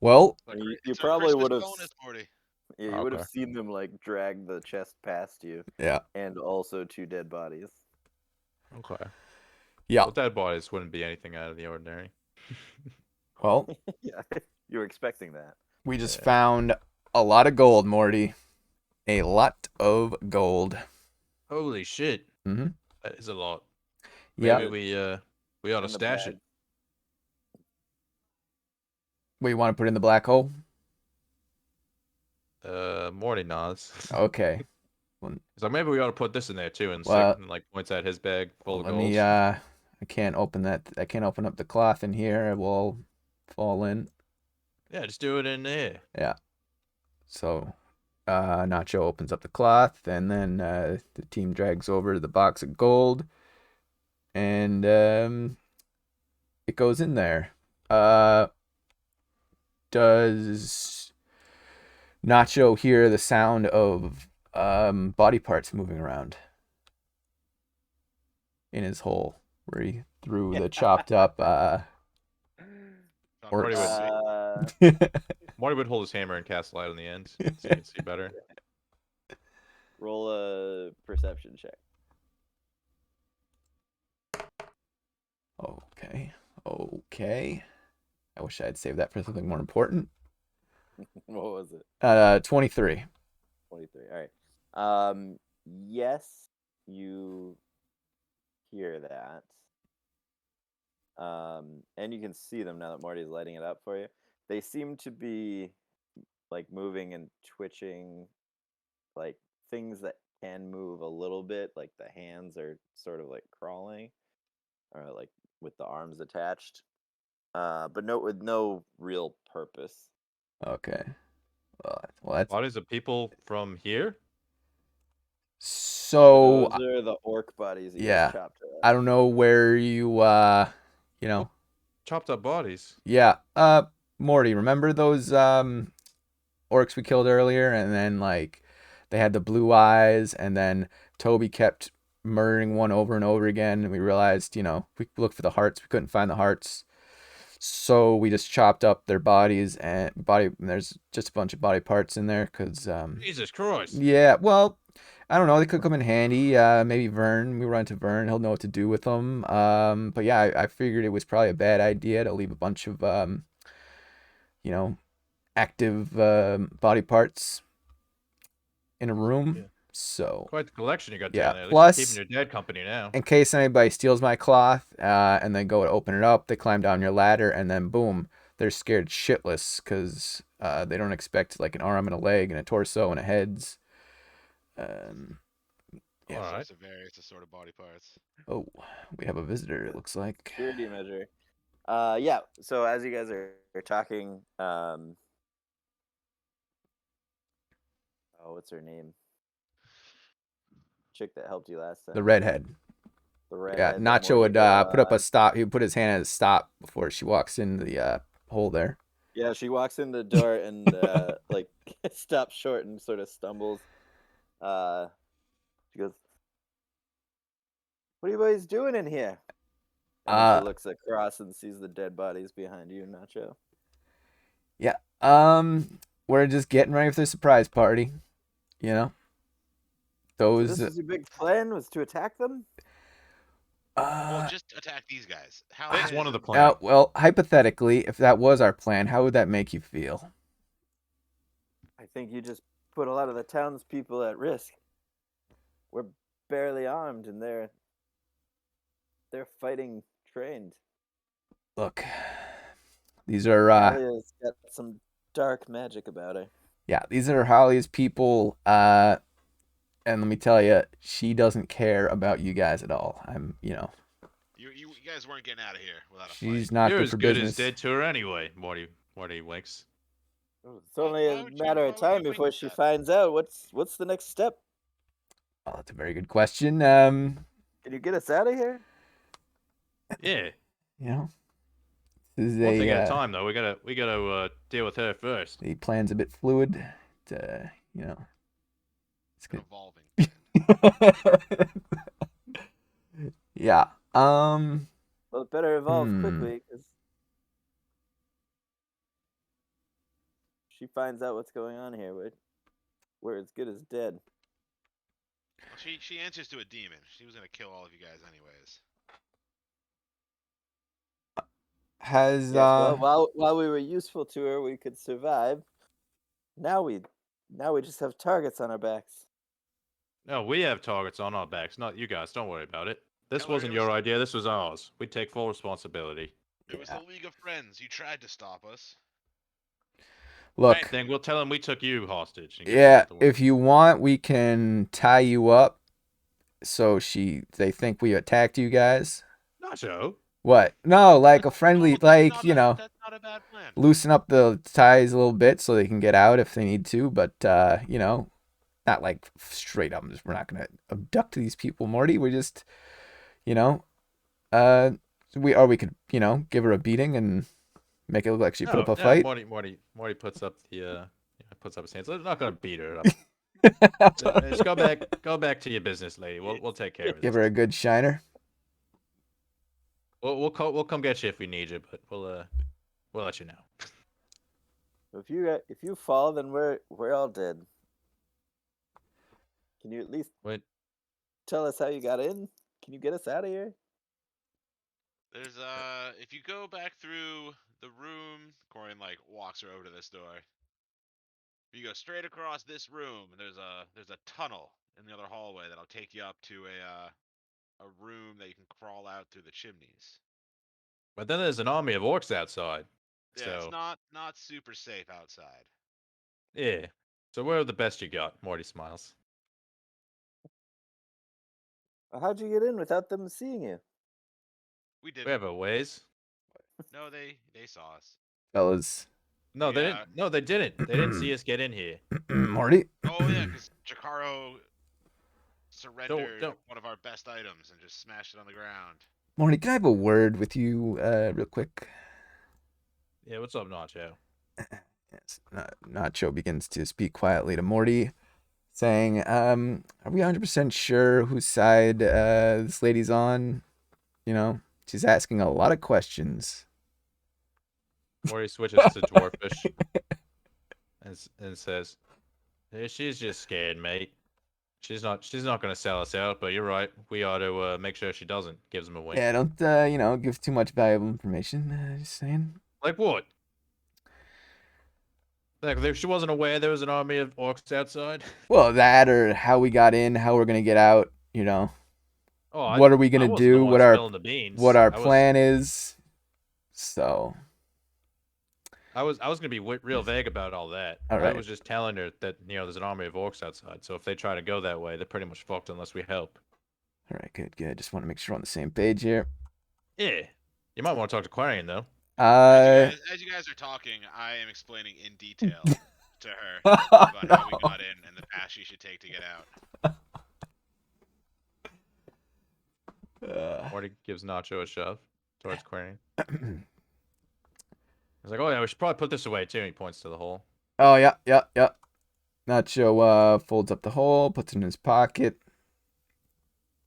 Well, Like, You it's our probably Christmas would have. bonus, Morty. Yeah, you would have okay. seen them like drag the chest past you, Yeah. and also two dead bodies. Okay. Yeah. Well, dead bodies wouldn't be anything out of the ordinary. Well, Yeah, you were expecting that. we just Yeah. found a lot of gold, Morty. A lot of gold. Holy shit. Mm-hmm. That is a lot. Yeah. Maybe we ought to In the stash bag. it. We want to put it in the black hole? Morty nods. Okay. So maybe we ought to put this in there too, and Well, stick, like points at his bag full of let gold. me I can't open that. I can't open up the cloth in here. It will all fall in. Yeah, just do it in there. Yeah. So Nacho opens up the cloth, and then the team drags over the box of gold, and it goes in there. Does Nacho hear the sound of body parts moving around in his hole where he threw the chopped up Morty would, orcs? Morty would hold his hammer and cast light on the end, so you can see better. Roll a perception check. Okay. I wish I had saved that for something more important. What was it? 23. 23. All right. Yes, you hear that. And you can see them now that Marty's lighting it up for you. They seem to be like moving and twitching, like things that can move a little bit. Like the hands are sort of like crawling, or like with the arms attached, but with no real purpose. Okay. Well, that's Bodies of people from here? so. Those are the orc bodies you Yeah. guys chopped up. I don't know where you you know. Chopped up bodies. Yeah. Morty, remember those orcs we killed earlier, and then like they had the blue eyes, and then Toby kept murdering one over and over again, and we realized, we looked for the hearts, we couldn't find the hearts. So we just chopped up their bodies and there's just a bunch of body parts in there cuz Jesus Christ. yeah, well, I don't know, they could come in handy. Maybe Vern, we run to Vern, he'll know what to do with them. But yeah, I figured it was probably a bad idea to leave a bunch of active body parts in a room. Yeah. So Quite the collection you got yeah, down there. At least plus you're keeping your dead company now. in case anybody steals my cloth and then go to open it up, they climb down your ladder, and then boom, they're scared shitless because they don't expect like an arm and a leg and a torso and a heads. Yeah. All right. Various assorted body parts. Oh, we have a visitor, it looks like. Security measure. Yeah. So as you guys are talking, what's her name? Chick that helped you last time. The redhead. The redhead. Yeah, Nacho would put up a stop. He would put his hand at a stop before she walks in the hole there. Yeah, she walks in the door and like stops short and sort of stumbles. She goes, "What are you boys doing in here?" And then she looks across and sees the dead bodies behind you, Nacho. Yeah. We're just getting ready for the surprise party. So this is your big plan, was to attack them? Well, just attack these guys. That's one of the plans. Well, hypothetically, if that was our plan, how would that make you feel? I think you just put a lot of the townspeople at risk. We're barely armed, and they're fighting trained. Look, these are Talia's got some dark magic about her. Yeah, these are Holly's people, and let me tell you, she doesn't care about you guys at all. You guys weren't getting out of here without a fight. She's not You're good as for good business. as dead to her anyway, Morty winks. It's only Why a would you- matter why of would time you before wink she at that? finds out. What's the next step? Oh, that's a very good question. Can you get us out of here? Yeah. This is One thing at a time, though. We gotta deal with her first. The plan's a bit fluid. It's good. Evolving. Yeah. Well, it better evolve Hmm. quickly, because she finds out what's going on here, we're as good as dead. Well, she answers to a demon. She was gonna kill all of you guys anyways. Has Yes, well, while we were useful to her, we could survive. Now we just have targets on our backs. No, we have targets on our backs, not you guys. Don't worry about it. This Don't worry, wasn't it was- your idea. This was ours. We take full responsibility. It was the League of Friends. You tried to stop us. look, Right, then we'll tell them we took you hostage. And get yeah, back to work. if you want, we can tie you up so they think we attacked you guys. Nacho. What? No, like a No, friendly, that's like, not you a- know, That's not a bad plan. loosen up the ties a little bit so they can get out if they need to, but you know, not like straight up. We're not gonna abduct these people, Morty. We just, you know, we could, you know, give her a beating and make it look like she put up a fight. Morty puts up the puts up his hands. We're not gonna beat her up. Just go back to your business, lady. We'll take care of it. Give her a good shiner. We'll come get you if we need you, but we'll let you know. If you fall, then we're all dead. Can you at least Wait, tell us how you got in? Can you get us out of here? There's if you go back through the room, Corian like walks her over to this door. You go straight across this room. There's a tunnel in the other hallway that'll take you up to a room that you can crawl out through the chimneys. but then there's an army of orcs outside. Yeah, So it's not super safe outside. yeah. So we're the best you got. Morty smiles. How'd you get in without them seeing you? We did. We have a ways. No, they saw us. Fellas. No, they Yeah. didn't. No, they didn't. They didn't see us get in here. Morty. Oh yeah, because Jakaro surrendered don't. one of our best items and just smashed it on the ground. Morty, can I have a word with you real quick? Yeah, what's up, Nacho? Yes. Nacho begins to speak quietly to Morty, saying, are we 100% sure whose side this lady's on? You know, she's asking a lot of questions. Morty switches to Dwarfish and says, "Hey, she's just scared, mate. She's not gonna sell us out, but you're right. We ought to make sure she doesn't." Gives him a wink. Yeah, don't, you know, give too much valuable information. Just saying. Like what? Like if she wasn't aware there was an army of orcs outside. Well, that or how we got in, how we're going to get out, you know. Oh, What are we I going to wasn't the do? one What our spilling the beans. What our plan is. So, I was gonna be real vague about all that. All I right. was just telling her that there's an army of orcs outside. So if they try to go that way, they're pretty much fucked unless we help. all right, good. Just want to make sure we're on the same page here. Yeah, you might want to talk to Quarian though. Uh, As you guys are talking, I am explaining in detail to her about how we got in and the path she should take to get out. Morty gives Nacho a shove towards Quarian. He's like, "Oh yeah, we should probably put this away too." And he points to the hole. Oh, yeah. Nacho folds up the hole, puts it in his pocket.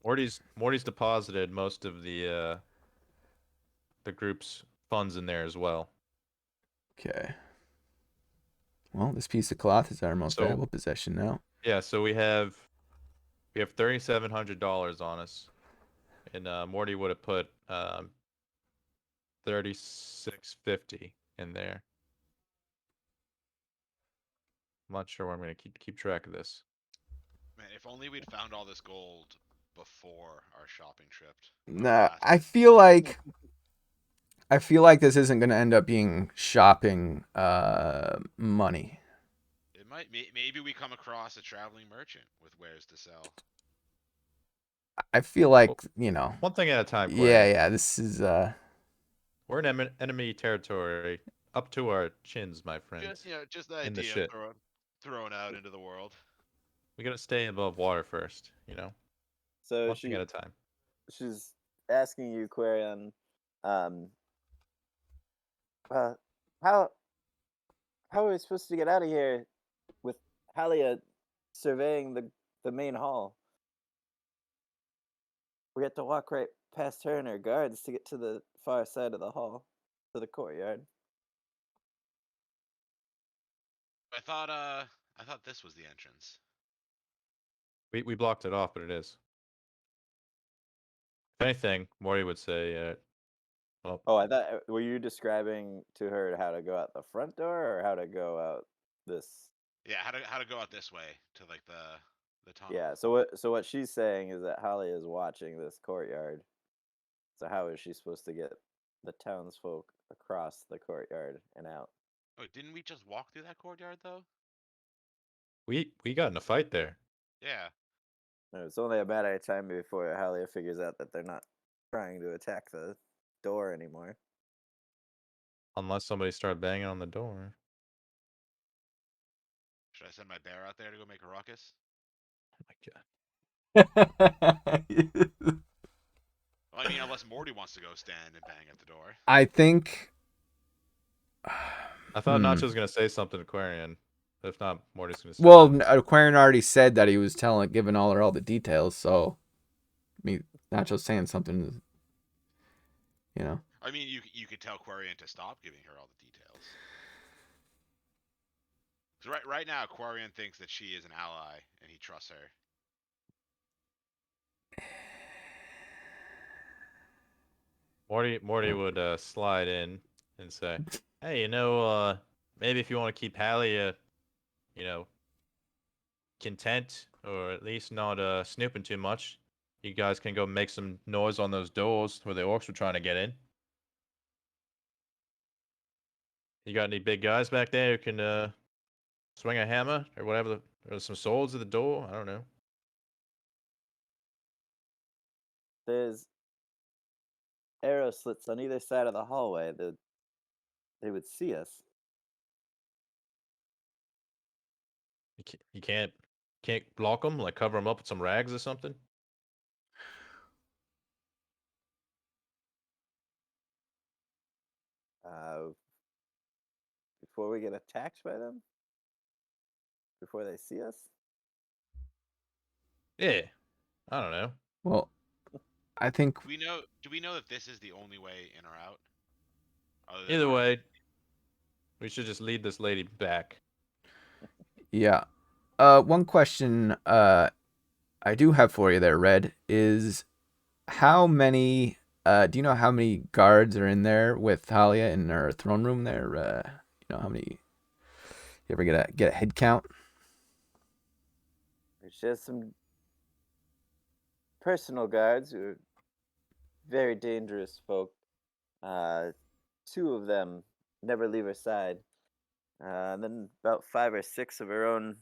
Morty's deposited most of the group's funds in there as well. Okay. Well, this piece of cloth is our most So- valuable possession now. Yeah, so we have $3,700 on us, and Morty would have put $3,650 in there. I'm not sure where I'm gonna keep track of this. Man, if only we'd found all this gold before our shopping trip. Nah, I feel like this isn't going to end up being shopping money. It might. Maybe we come across a traveling merchant with wares to sell. I feel like, you know. One thing at a time. Yeah, this is We're in enemy territory, up to our chins, my friends. Just the In the idea shit. thrown out into the world. We gotta stay above water first, So one thing at a time. she's asking you, Quarian, how are we supposed to get out of here with Halia surveying the main hall? We have to walk right past her and her guards to get to the far side of the hall, to the courtyard. I thought this was the entrance. We blocked it off, but it is. If anything, Morty would say, well, Oh, I thought were you describing to her how to go out the front door or how to go out this? Yeah, how to go out this way to like the tunnel. Yeah. So what she's saying is that Holly is watching this courtyard. So how is she supposed to get the townsfolk across the courtyard and out? Oh, didn't we just walk through that courtyard though? we got in a fight there. Yeah. No, it's only a matter of time before Halia figures out that they're not trying to attack the door anymore. Unless somebody started banging on the door. Should I send my bear out there to go make a ruckus? Oh my god. Well, I mean, unless Morty wants to go stand and bang at the door. I think. I thought Nacho was gonna say something to Quarian. If not, Morty's gonna say Well, something. Aquarian already said that he was giving all the details. So, I mean, Nacho's saying something. You know. I mean, you could tell Quarian to stop giving her all the details. 'Cause right now, Quarian thinks that she is an ally and he trusts her. Morty would slide in and say, "Hey, maybe if you want to keep Hallie, content or at least not snooping too much, you guys can go make some noise on those doors where the orcs were trying to get in. You got any big guys back there who can swing a hammer or whatever, or some swords at the door? I don't know." There's arrow slits on either side of the hallway that they would see us. You can't block them, like cover them up with some rags or something. Before we get attacked by them? Before they see us? Yeah, I don't know. Well, I think. Do we know that this is the only way in or out? Other than Either Marty? way, we should just lead this lady back. Yeah. One question I do have for you there, Red, is how many do you know how many guards are in there with Talia in her throne room there? How many you ever get a head count? There's just some personal guards who are very dangerous folk. Two of them never leave her side. And then about 5 or 6 of her own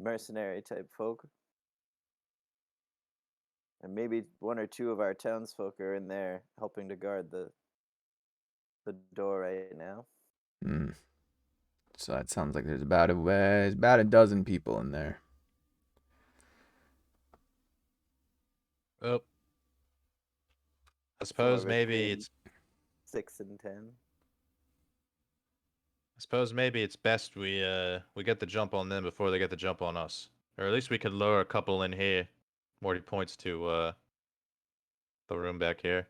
mercenary type folk. And maybe 1 or 2 of our townsfolk are in there helping to guard the door right now. Hmm. So that sounds like there's about a dozen people in there. Oh, I Somewhere suppose maybe between it's 6 and 10. best we get the jump on them before they get the jump on us, or at least we could lure a couple in here. Morty points to the room back here.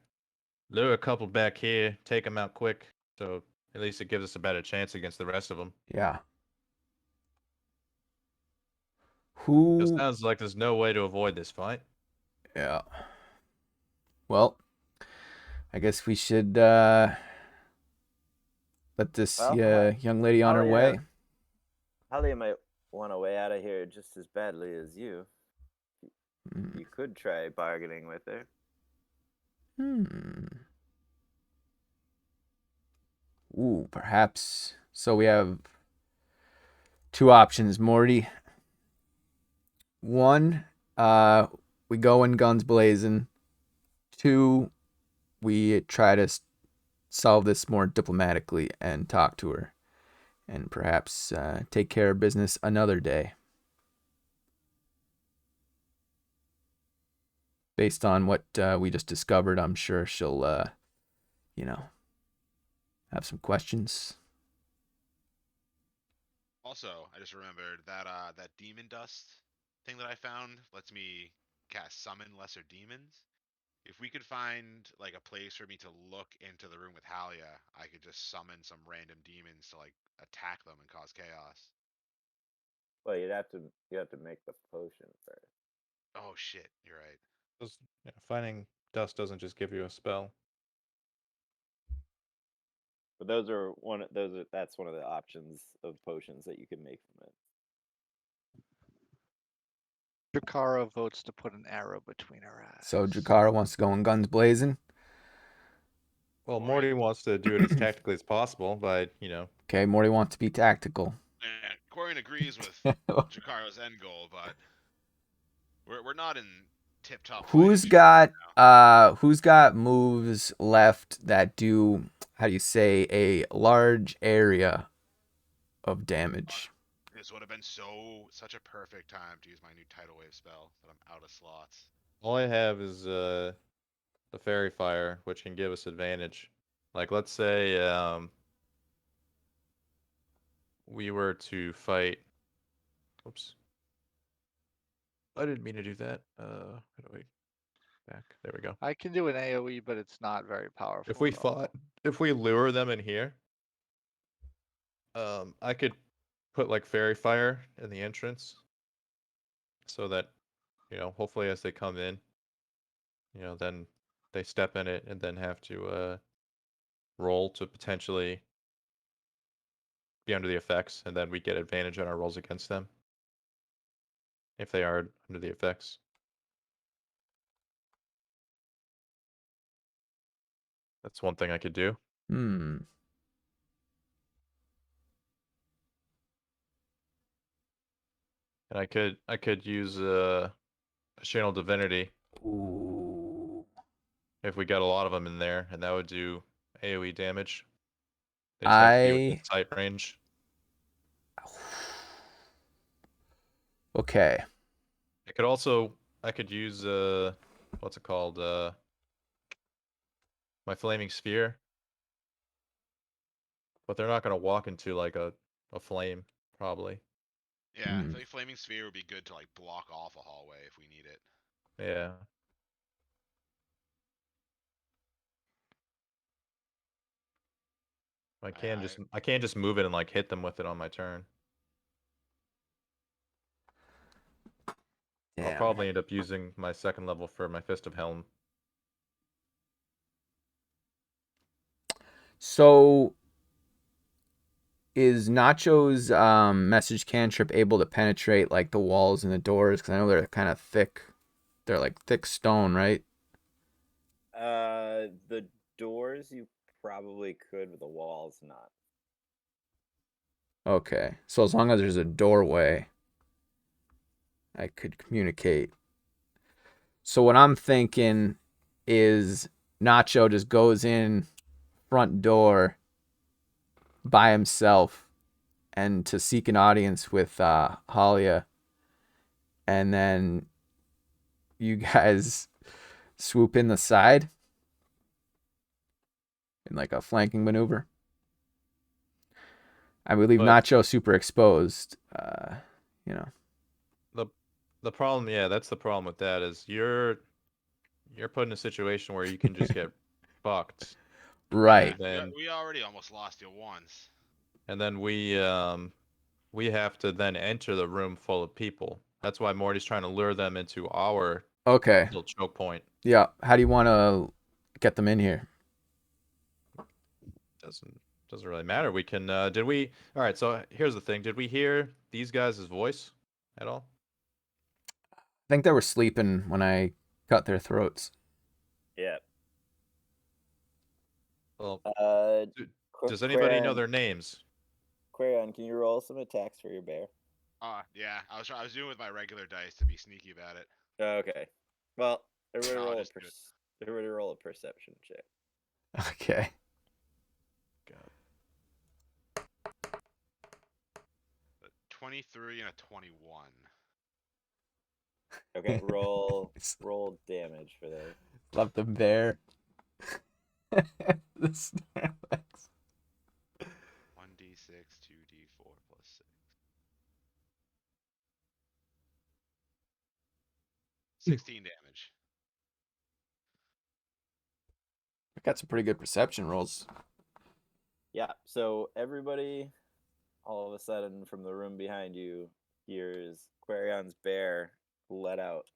Lure a couple back here, take them out quick, so at least it gives us a better chance against the rest of them. Yeah. It Who? sounds like there's no way to avoid this fight. Yeah. Well, I guess we should let this Well, young lady on her Talia- way. Halia might want a way out of here just as badly as you. Hmm. You could try bargaining with her. Ooh, perhaps. So we have two options, Morty. One, we go in guns blazing. Two, we try to solve this more diplomatically and talk to her, and perhaps take care of business another day. Based on what we just discovered, I'm sure she'll, have some questions. Also, I just remembered that that demon dust thing that I found lets me cast summon lesser demons. If we could find like a place for me to look into the room with Halia, I could just summon some random demons to like attack them and cause chaos. Well, you have to make the potion first. Oh shit, you're right. Yeah, finding dust doesn't just give you a spell. But that's one of the options of potions that you can make from it. Jakara votes to put an arrow between our eyes. So Jakara wants to go in guns blazing. Well, Or Morty wants to do it as tactically as possible, but Okay, Morty wants to be tactical. And Corian agrees with Jakara's end goal, but we're not in tip top. Who's got moves left that do, how do you say, a large area of damage? This would have been such a perfect time to use my new tidal wave spell, but I'm out of slots. all I have is the fairy fire, which can give us advantage. Like, let's say we were to fight. Oops. I didn't mean to do that. How do we back? There we go. I can do an AoE, but it's not very powerful. If we at all. fought, if we lure them in here, I could put like fairy fire in the entrance, so that hopefully as they come in, then they step in it and then have to roll to potentially be under the effects, and then we get advantage on our rolls against them if they are under the effects. That's one thing I could do. Hmm. And I could use channel divinity Ooh. if we got a lot of them in there, and that would do AoE damage. They just have to be within sight range. Okay. I could use what's it called? My flaming sphere. But they're not gonna walk into like a flame, probably. Yeah, I think flaming sphere would be good to like block off a hallway if we need it. Yeah. I can't just move it and like hit them with it on my turn. I'll probably end up using my second level for my Fist of Helm. So is Nacho's message cantrip able to penetrate like the walls and the doors? Because I know they're kind of thick. They're like thick stone, right? The doors you probably could, but the walls not. Okay. So as long as there's a doorway, I could communicate. So what I'm thinking is Nacho just goes in front door by himself and to seek an audience with Halia, and then you guys swoop in the side in like a flanking maneuver. I would leave Nacho super exposed. The problem, yeah, that's the problem with that is you're put in a situation where you can just get fucked. Right. We already almost lost you once. And then we have to then enter the room full of people. That's why Morty's trying to lure them into our little choke point. Yeah. How do you want to get them in here? Doesn't really matter. We can all right, so here's the thing. Did we hear these guys' voice at all? I think they were sleeping when I cut their throats. Yeah. Well, does anybody know their names? Quarion, can you roll some attacks for your bear? Yeah. I was doing with my regular dice to be sneaky about it. Okay. Well, everybody I'll roll a perception check. Okay. God. 23 and a 21. Okay, roll damage for that. Love the bear. The Snorlax. 1d6, 2d4 plus 6. 16 damage. I got some pretty good perception rolls. Yeah, so everybody all of a sudden from the room behind you hears Querion's bear let out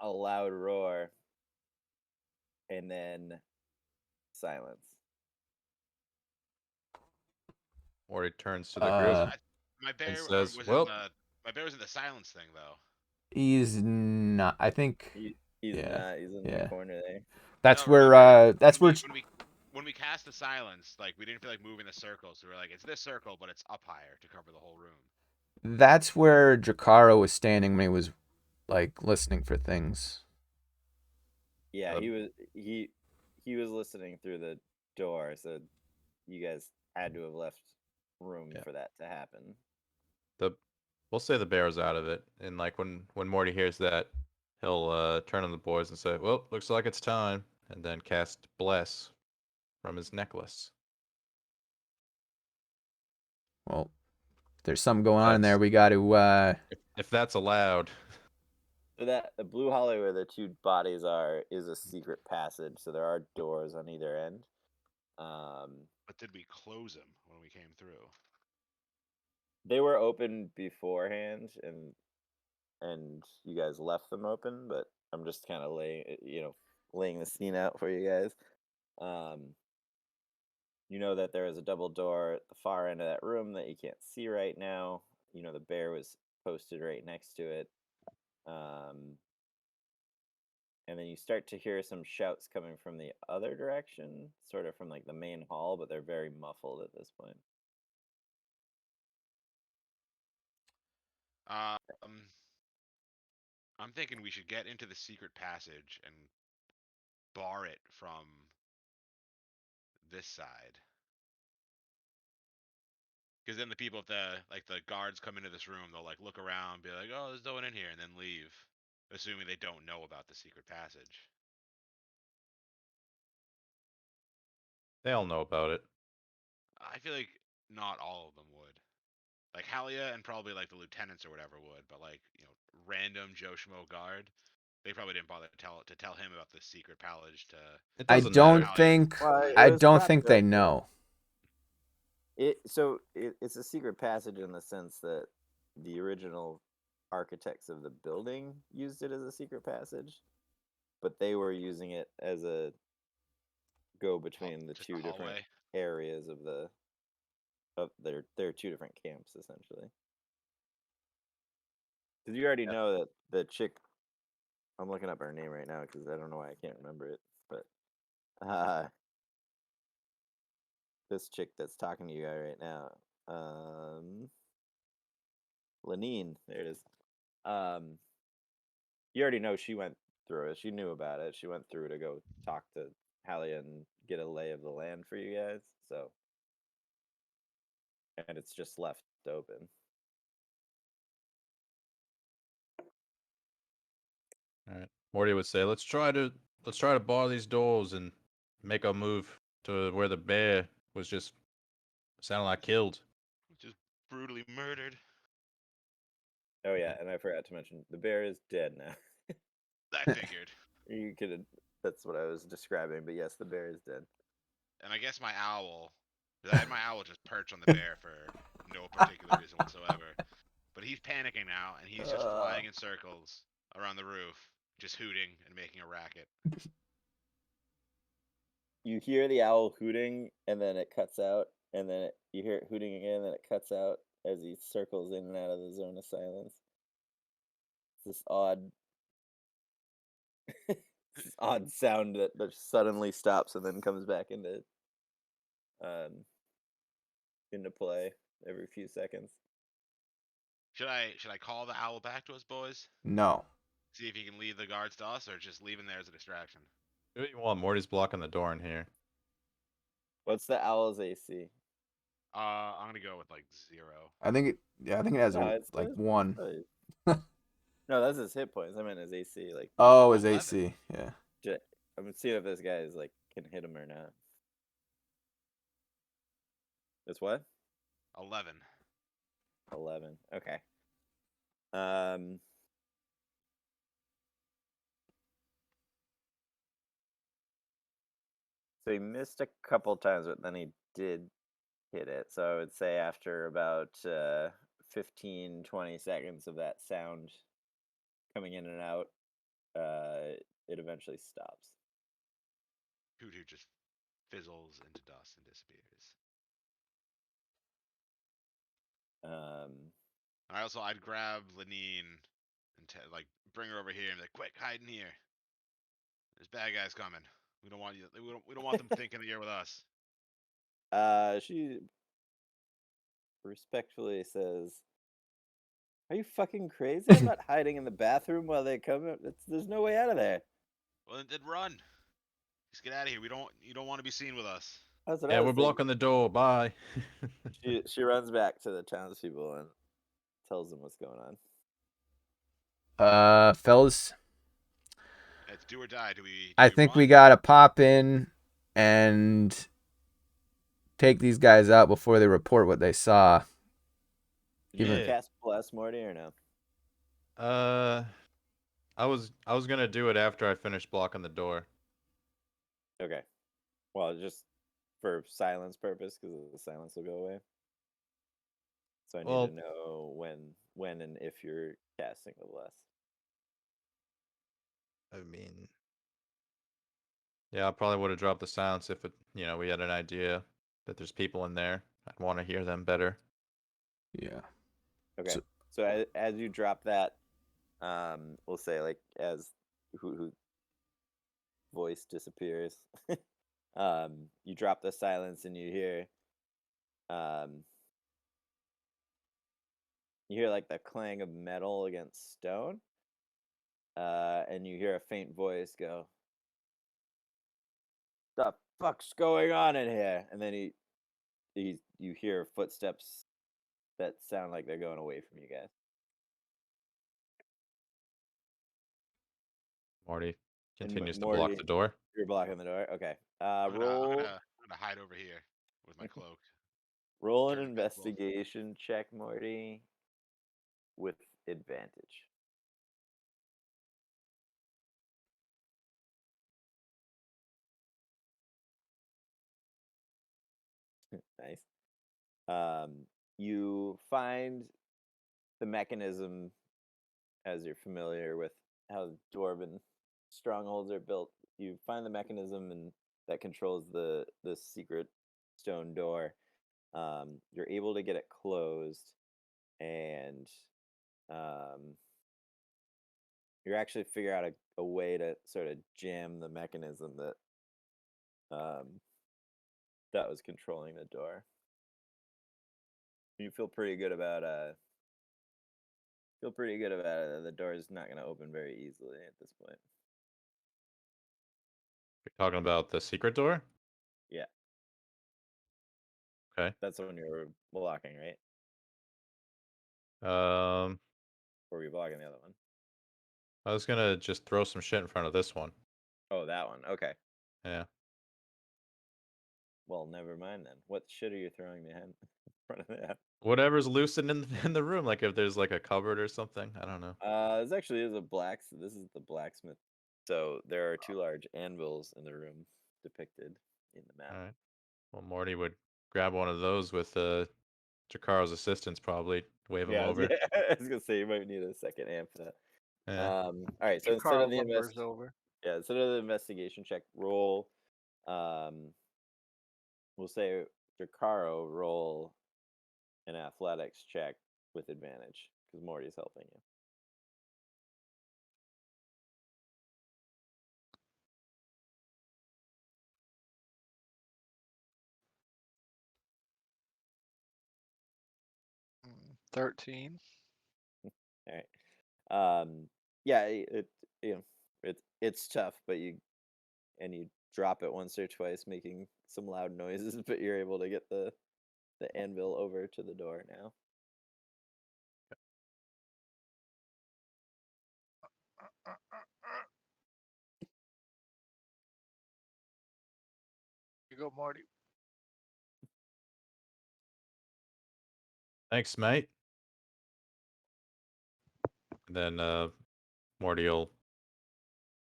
a loud roar and then silence. Morty turns to the group. My bear says, was "Well." in the my bear was in the silence thing though. He's not. I think He's Yeah, not. He's in yeah. the corner there. that's No, where remember, that's when where when we cast the silence, like we didn't feel like moving the circle, so we were like, it's this circle, but it's up higher to cover the whole room. that's where Drakaro was standing when he was like listening for things. Yeah, Um, he was listening through the door, so you guys had to have left room Yeah. for that to happen. We'll say the bear's out of it, and like when Morty hears that, he'll turn on the boys and say, "Well, looks like it's time," and then cast Bless from his necklace. Well, there's something going on in there. That's- We got to. If that's allowed, So that the blue hallway where the two bodies are is a secret passage, so there are doors on either end. But did we close them when we came through? They were open beforehand, and you guys left them open. But I'm just kind of laying the scene out for you guys. You know that there is a double door at the far end of that room that you can't see right now. You know the bear was posted right next to it. And then you start to hear some shouts coming from the other direction, sort of from like the main hall, but they're very muffled at this point. I'm thinking we should get into the secret passage and bar it from this side. Because then the people at the guards come into this room, they'll like look around, be like, "Oh, there's no one in here," and then leave, assuming they don't know about the secret passage. they all know about it. I feel like not all of them would. Like Halia and probably like the lieutenants or whatever would, but like random Joe Schmo guard, they probably didn't bother to tell him about the secret passage to. It I doesn't don't matter. think. Well, it I was don't kept think they open. know. It's a secret passage in the sense that the original architects of the building used it as a secret passage, but they were using it as a go between the Just two the different hallway. areas of their two different camps essentially. Because you already know that the chick. I'm looking up her name right now because I don't know why I can't remember it, but this chick that's talking to you guy right now, Lenine, there it is. You already know she went through it. She knew about it. She went through to go talk to Halia and get a lay of the land for you guys. So, and it's just left open. All right. Morty would say, let's try to bar these doors and make a move to where the bear was just sounding like killed." Just brutally murdered. Oh yeah, and I forgot to mention the bear is dead now. I figured. You could. That's what I was describing, but yes, the bear is dead. And I guess my owl. 'Cause I had my owl just perch on the bear for no particular reason whatsoever. But he's panicking now, and he's just flying in circles around the roof, just hooting and making a racket. You hear the owl hooting, and then it cuts out, and then you hear it hooting again, and then it cuts out as he circles in and out of the zone of silence. It's this odd sound that suddenly stops and then comes back into play every few seconds. Should I call the owl back to us, boys? No. See if he can lead the guards to us, or just leave him there as a distraction? Do what you want. Morty's blocking the door in here. What's the owl's AC? I'm gonna go with like 0. I think it. Yeah, I think it has No, it's 1. No, that's his hit points. I meant his AC. Like, Oh, his 11. AC. Yeah. I'm seeing if this guy is like can hit him or not. It's what? 11. 11. Okay. So he missed a couple times, but then he did hit it. So I would say after about 15, 20 seconds of that sound coming in and out, it eventually stops. Hoot just fizzles into dust and disappears. I also I'd grab Lenine and like bring her over here and be like, quick, hide in here. There's bad guys coming. We don't want you. We don't want them thinking that you're with us. She respectfully says, "Are you fucking crazy? I'm not hiding in the bathroom while they come up. There's no way out of there." Well, then run. Just get out of here. You don't want to be seen with us. That's what Yeah, I was we're thinking. blocking the door. Bye. She runs back to the townspeople and tells them what's going on. Fellas, It's do or die. Do I we think run? we gotta pop in and take these guys out before they report what they saw. Did you Yeah. cast Bless, Morty, or no? I was gonna do it after I finished blocking the door. Okay. Well, just for silence purpose, because the silence will go away. So I need Well- to know when and if you're casting the Bless. I mean, yeah, I probably would have dropped the silence if we had an idea that there's people in there. I'd want to hear them better. Yeah. Okay. So as you drop that, we'll say like as who voice disappears, you drop the silence and you hear like the clang of metal against stone, and you hear a faint voice go, "The fuck's going on in here?" And then you hear footsteps that sound like they're going away from you guys. Morty And continues to Morty, block the door. You're blocking the door. Okay. I'm gonna Roll hide over here with my cloak. roll an Turn invisible. investigation check, Morty, with advantage. Nice. You find the mechanism, as you're familiar with how dwarven strongholds are built. You find the mechanism and that controls the secret stone door. You're able to get it closed, and you're actually figure out a way to sort of jam the mechanism that was controlling the door. You feel pretty good about it. The door is not going to open very easily at this point. You're talking about the secret door? Yeah. Okay. That's the one you were blocking, right? Um, Or were you blocking the other one? I was gonna just throw some shit in front of this one. Oh, that one. Okay. Yeah. Well, never mind then. What shit are you throwing behind in front of that? Whatever's loosened in the room, like if there's like a cupboard or something. I don't know. This actually is this is the blacksmith. So there are two large anvils in the room depicted in the map. All right. Well, Morty would grab one of those with Jakaro's assistance, probably wave him over. Yeah, I was gonna say you might need a second amp for that. Yeah. All right, so instead Carl of the lumbers over. instead of the investigation check, roll. We'll say Jakaro roll an athletics check with advantage because Morty's helping you. Mm, 13. All right. Yeah, it's tough, but you drop it once or twice, making some loud noises, but you're able to get the anvil over to the door now. You go, Marty. Thanks, mate. Then Morty will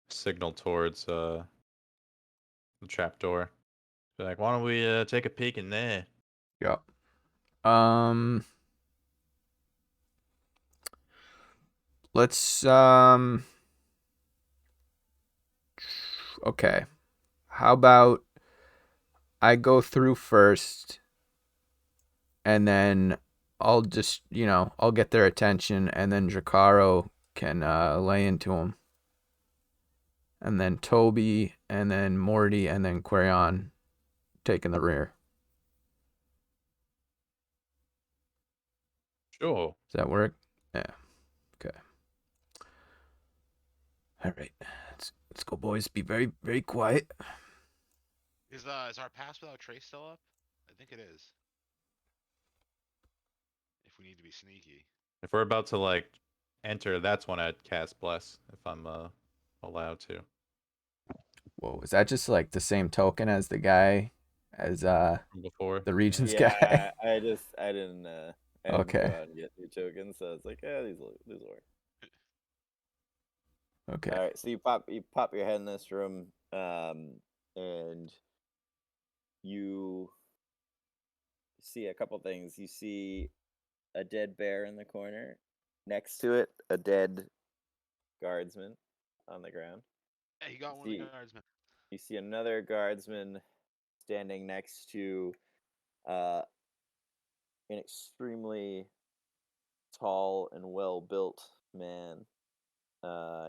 signal towards the trapdoor. Be like, why don't we take a peek in there? Yep. Let's okay. How about I go through first and then I'll just, I'll get their attention and then Drakaro can lay into them. And then Toby and then Morty and then Quarion taking the rear. Sure. Does that work? Yeah. Okay. All right. Let's go, boys. Be very, very quiet. Is our pass without trace still up? I think it is. If we need to be sneaky. If we're about to like enter, that's when I'd cast Bless if I'm allowed to. Whoa, is that just like the same token as the guy, as From before. the Regents Yeah, guy? I didn't go Okay. out and get new tokens, so it's like, yeah, these will work. Okay. All right, so you pop your head in this room, and you see a couple things. You see a dead bear in the corner. Next to it, a dead guardsman on the ground. Yeah, he got one of the guardsmen. You see another guardsman standing next to an extremely tall and well-built man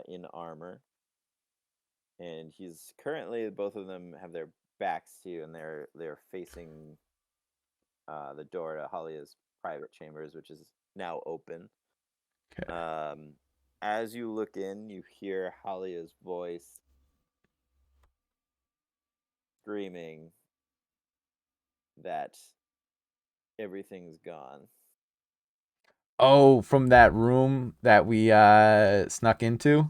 in armor. And he's currently, both of them have their backs to you, and they're facing the door to Halia's private chambers, which is now open. Okay. As you look in, you hear Halia's voice screaming that everything's gone. Oh, from that room that we snuck into?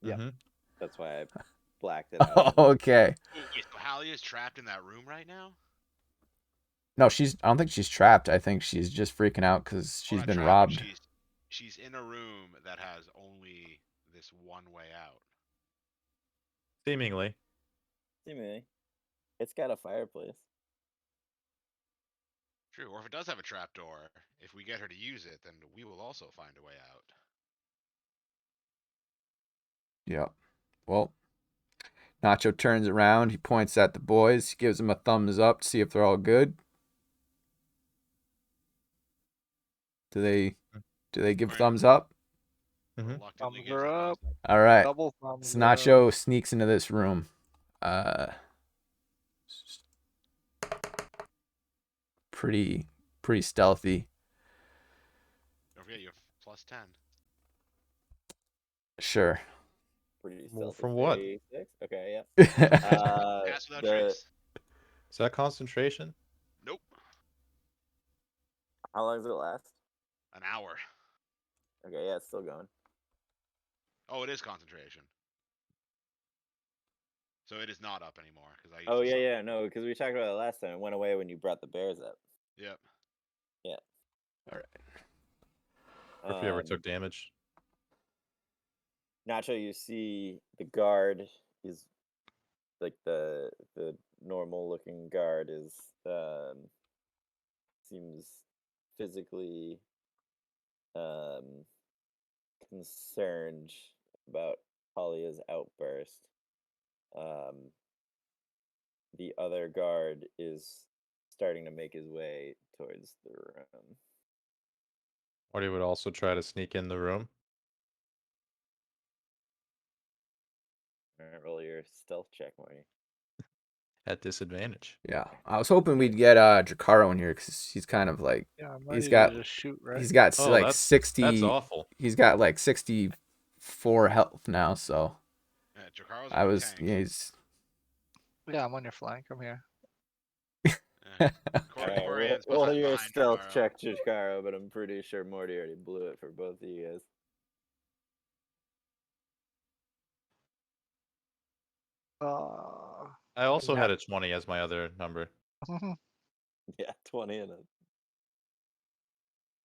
Yeah. Mhm. That's why I blacked it out. Okay. Wait, so Hallie is trapped in that room right now? No, I don't think she's trapped. I think she's just freaking out because Well, she's not been trapped, but robbed. she's in a room that has only this one way out. Seemingly. Seemingly. It's got a fireplace. True, or if it does have a trapdoor, if we get her to use it, then we will also find a way out. Yeah. Well, Nacho turns around. He points at the boys. He gives them a thumbs up to see if they're all good. Do they give Right. thumbs up? Mhm. Reluctantly Thumbs gives are a thumbs up. All right. Double thumbs So up. Nacho sneaks into this room. Pretty stealthy. Don't forget you have +10. Sure. Pretty Well, stealthy. from what? 36? Okay, yeah. Pass without trace. Is that concentration? Nope. How long does it last? An hour. Okay, yeah, it's still going. Oh, it is concentration. So it is not up anymore because I. Oh yeah, no, because we talked about it last time. It went away when you brought the bears up. Yep. All right. Or if you ever took damage. Nacho, you see the guard is like the normal looking guard is seems physically concerned about Halia's outburst. The other guard is starting to make his way towards the room. Or he would also try to sneak in the room. Alright, roll your stealth check, Marty. At disadvantage. Yeah. I was hoping we'd get Drakaro in here because he's kind of like Yeah, I'm he's ready got to just shoot, right? he's got Oh, like that's 60. awful. He's got like 64 health now. So Yeah, Jakaro's I a was tank. he's Yeah, I'm on your flank. I'm here. Yeah. Alright, Corian's roll your behind stealth Jakaro. check, Jakaro, but I'm pretty sure Morty already blew it for both of you guys. I also Yeah. had a 20 as my other number. Yeah, 20 and a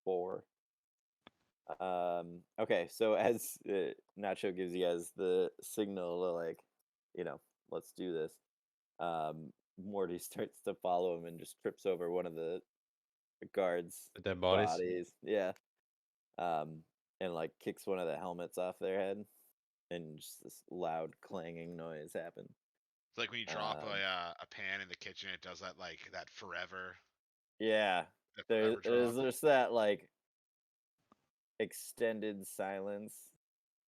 4. Okay, so as Nacho gives you guys the signal to, like, let's do this. Morty starts to follow him and just trips over one of the guards' The dead bodies. bodies. Yeah. And like kicks one of the helmets off their head, and just this loud clanging noise happens. It's like when you drop Um, a pan in the kitchen, it does that like that forever. Yeah, That there's forever drop. there's that like extended silence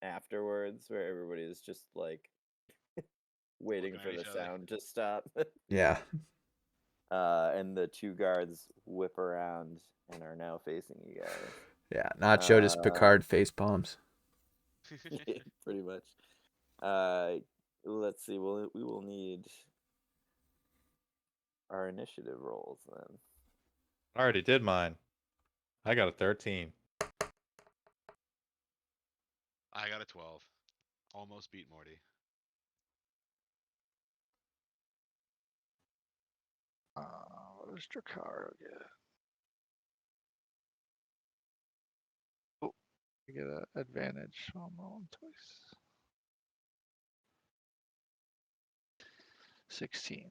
afterwards where everybody's just like waiting Looking for at the each other. sound to stop. Yeah. And the two guards whip around and are now facing you guys. Yeah. Nacho just Picard face palms. Pretty much. Let's see. We will need our initiative rolls then. I already did mine. I got a 13. I got a 12. Almost beat Morty. What does Dracardo get? Oh, you get an advantage. So I'm rolling twice. 16.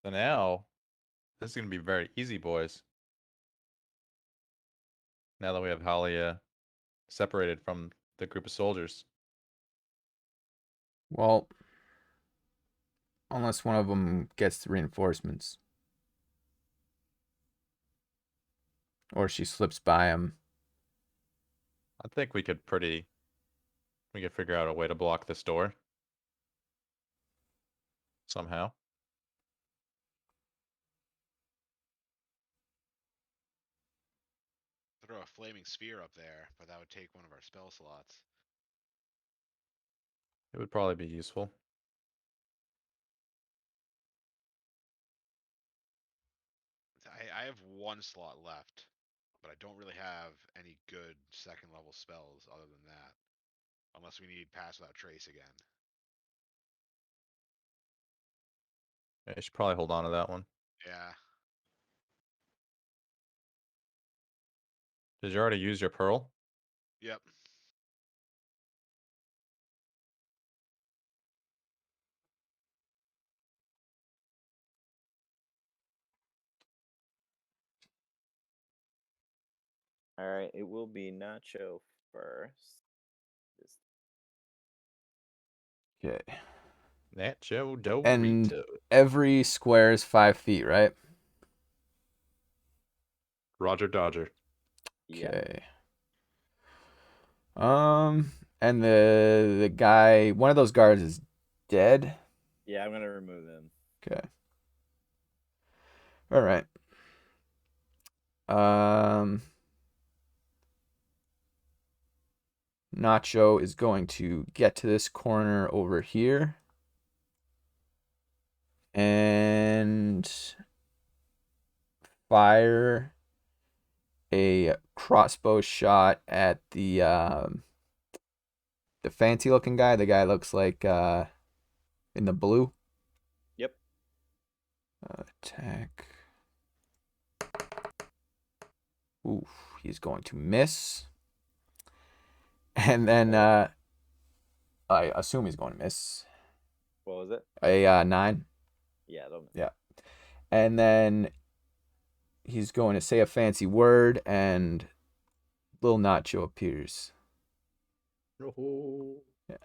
So now, this is going to be very easy, boys. Now that we have Halia separated from the group of soldiers. Well, unless one of them gets the reinforcements. Or she slips by him. I think we could figure out a way to block this door. Somehow. Throw a flaming sphere up there, but that would take one of our spell slots. It would probably be useful. I have one slot left, but I don't really have any good second level spells other than that. Unless we need Pass Without Trace again. Yeah, you should probably hold on to that one. Yeah. Did you already use your pearl? Yep. All right, it will be Nacho first. Just Okay. Nacho And Dorito. every square is 5 feet, right? Roger Dodger. yeah. Okay. And the guy, one of those guards is dead. Yeah, I'm gonna remove him. Okay. All right. Nacho is going to get to this corner over here and fire a crossbow shot at the fancy looking guy. The guy looks like in the blue. Yep. Attack. Oof, he's going to miss. And then I assume he's going to miss. What was it? A 9. Yeah, don't. Yeah. And then he's going to say a fancy word, and Lil Nacho appears. Oh, Yeah.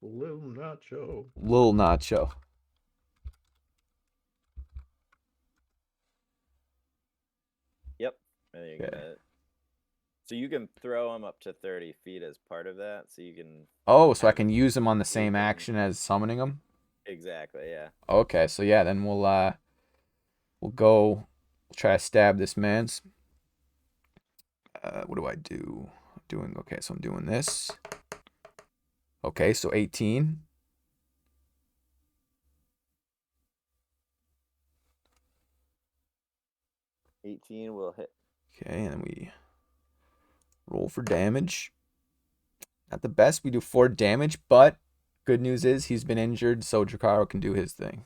Little Nacho. Lil Nacho. Yep. And you're Okay. gonna. So you can throw him up to 30 feet as part of that. So you can. Oh, so I Have can use him on the same moving. action as summoning him? Exactly. Yeah. Okay, so yeah, then we'll try to stab this man's. What do I do? Okay, so I'm doing this. Okay, so 18. 18 will hit. Okay, and then we roll for damage. Not the best. We do 4 damage, but good news is he's been injured, so Drakaro can do his thing.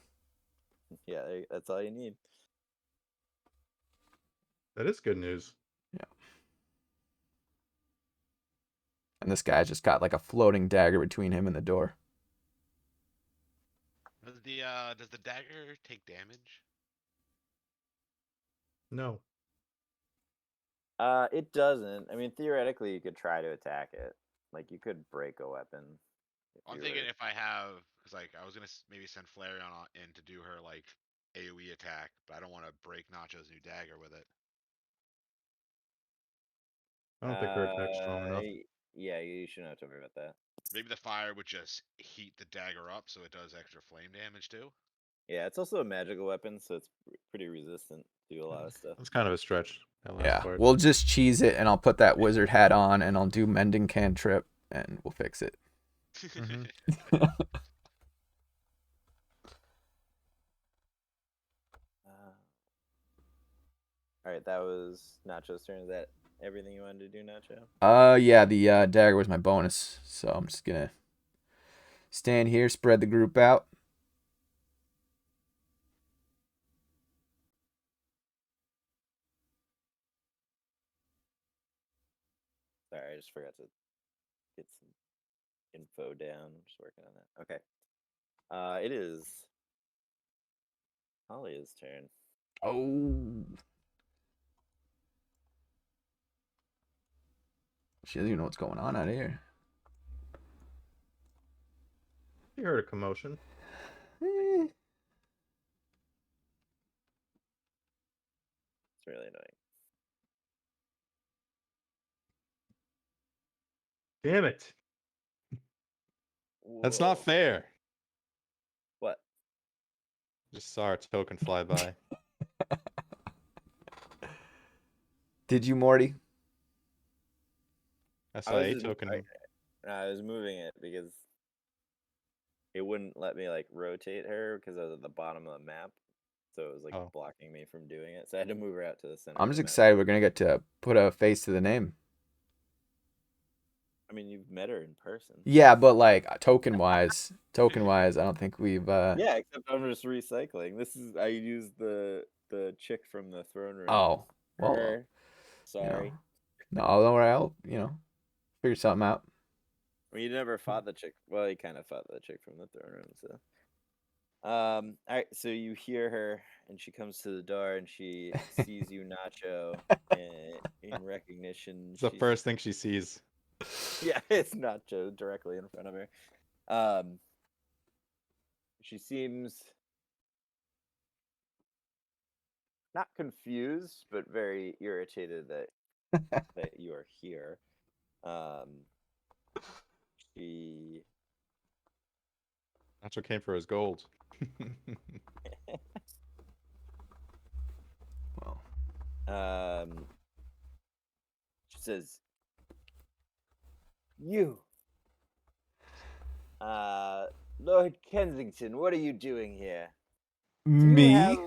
Yeah, that's all you need. That is good news. And this guy's just got like a floating dagger between him and the door. Does the dagger take damage? No. It doesn't. I mean, theoretically, you could try to attack it. Like, you could break a weapon. I'm thinking if I have, because like I was gonna maybe send Flareon in to do her like AOE attack, but I don't want to break Nacho's new dagger with it. I don't think her attack's strong enough. Yeah, you shouldn't have to worry about that. Maybe the fire would just heat the dagger up so it does extra flame damage too. Yeah, it's also a magical weapon, so it's pretty resistant to a lot of stuff. That's kind of a stretch. That last Yeah, part. we'll just cheese it, and I'll put that wizard hat on, and I'll do mending cantrip, and we'll fix it. Mhm. All right, that was Nacho's turn. Is that everything you wanted to do, Nacho? Yeah, the dagger was my bonus, so I'm just gonna stand here, spread the group out. Sorry, I just forgot to get some info down. Just working on that. Okay. It is Holly's turn. Oh. She doesn't even know what's going on out here. You heard a commotion. Eh. It's really annoying. Damn it. That's not Whoa. fair. What? Just saw our token fly by. Did you, Morty? I saw a was token. I was moving it because it wouldn't let me like rotate her because I was at the bottom of the map, so it was like Oh. blocking me from doing it. So I had to move her out to the center. I'm of just the map. excited we're gonna get to put a face to the name. I mean, you've met her in person. Yeah, but like token wise, I don't think we've. Yeah, except I'm just recycling. I used the chick from the throne room. Oh, for well, her. Sorry. No, don't worry. I'll figure something out. I mean, you never fought the chick. Well, you kind of fought the chick from the throne room, so. All right, so you hear her, and she comes to the door, and she sees you, Nacho, and in recognition. It's the first thing she sees. Yeah, it's Nacho directly in front of her. She seems not confused, but very irritated that you are here. She Nacho came for his gold. Well, she says, "You, Lord Kensington, what are you doing here? Do you me? have-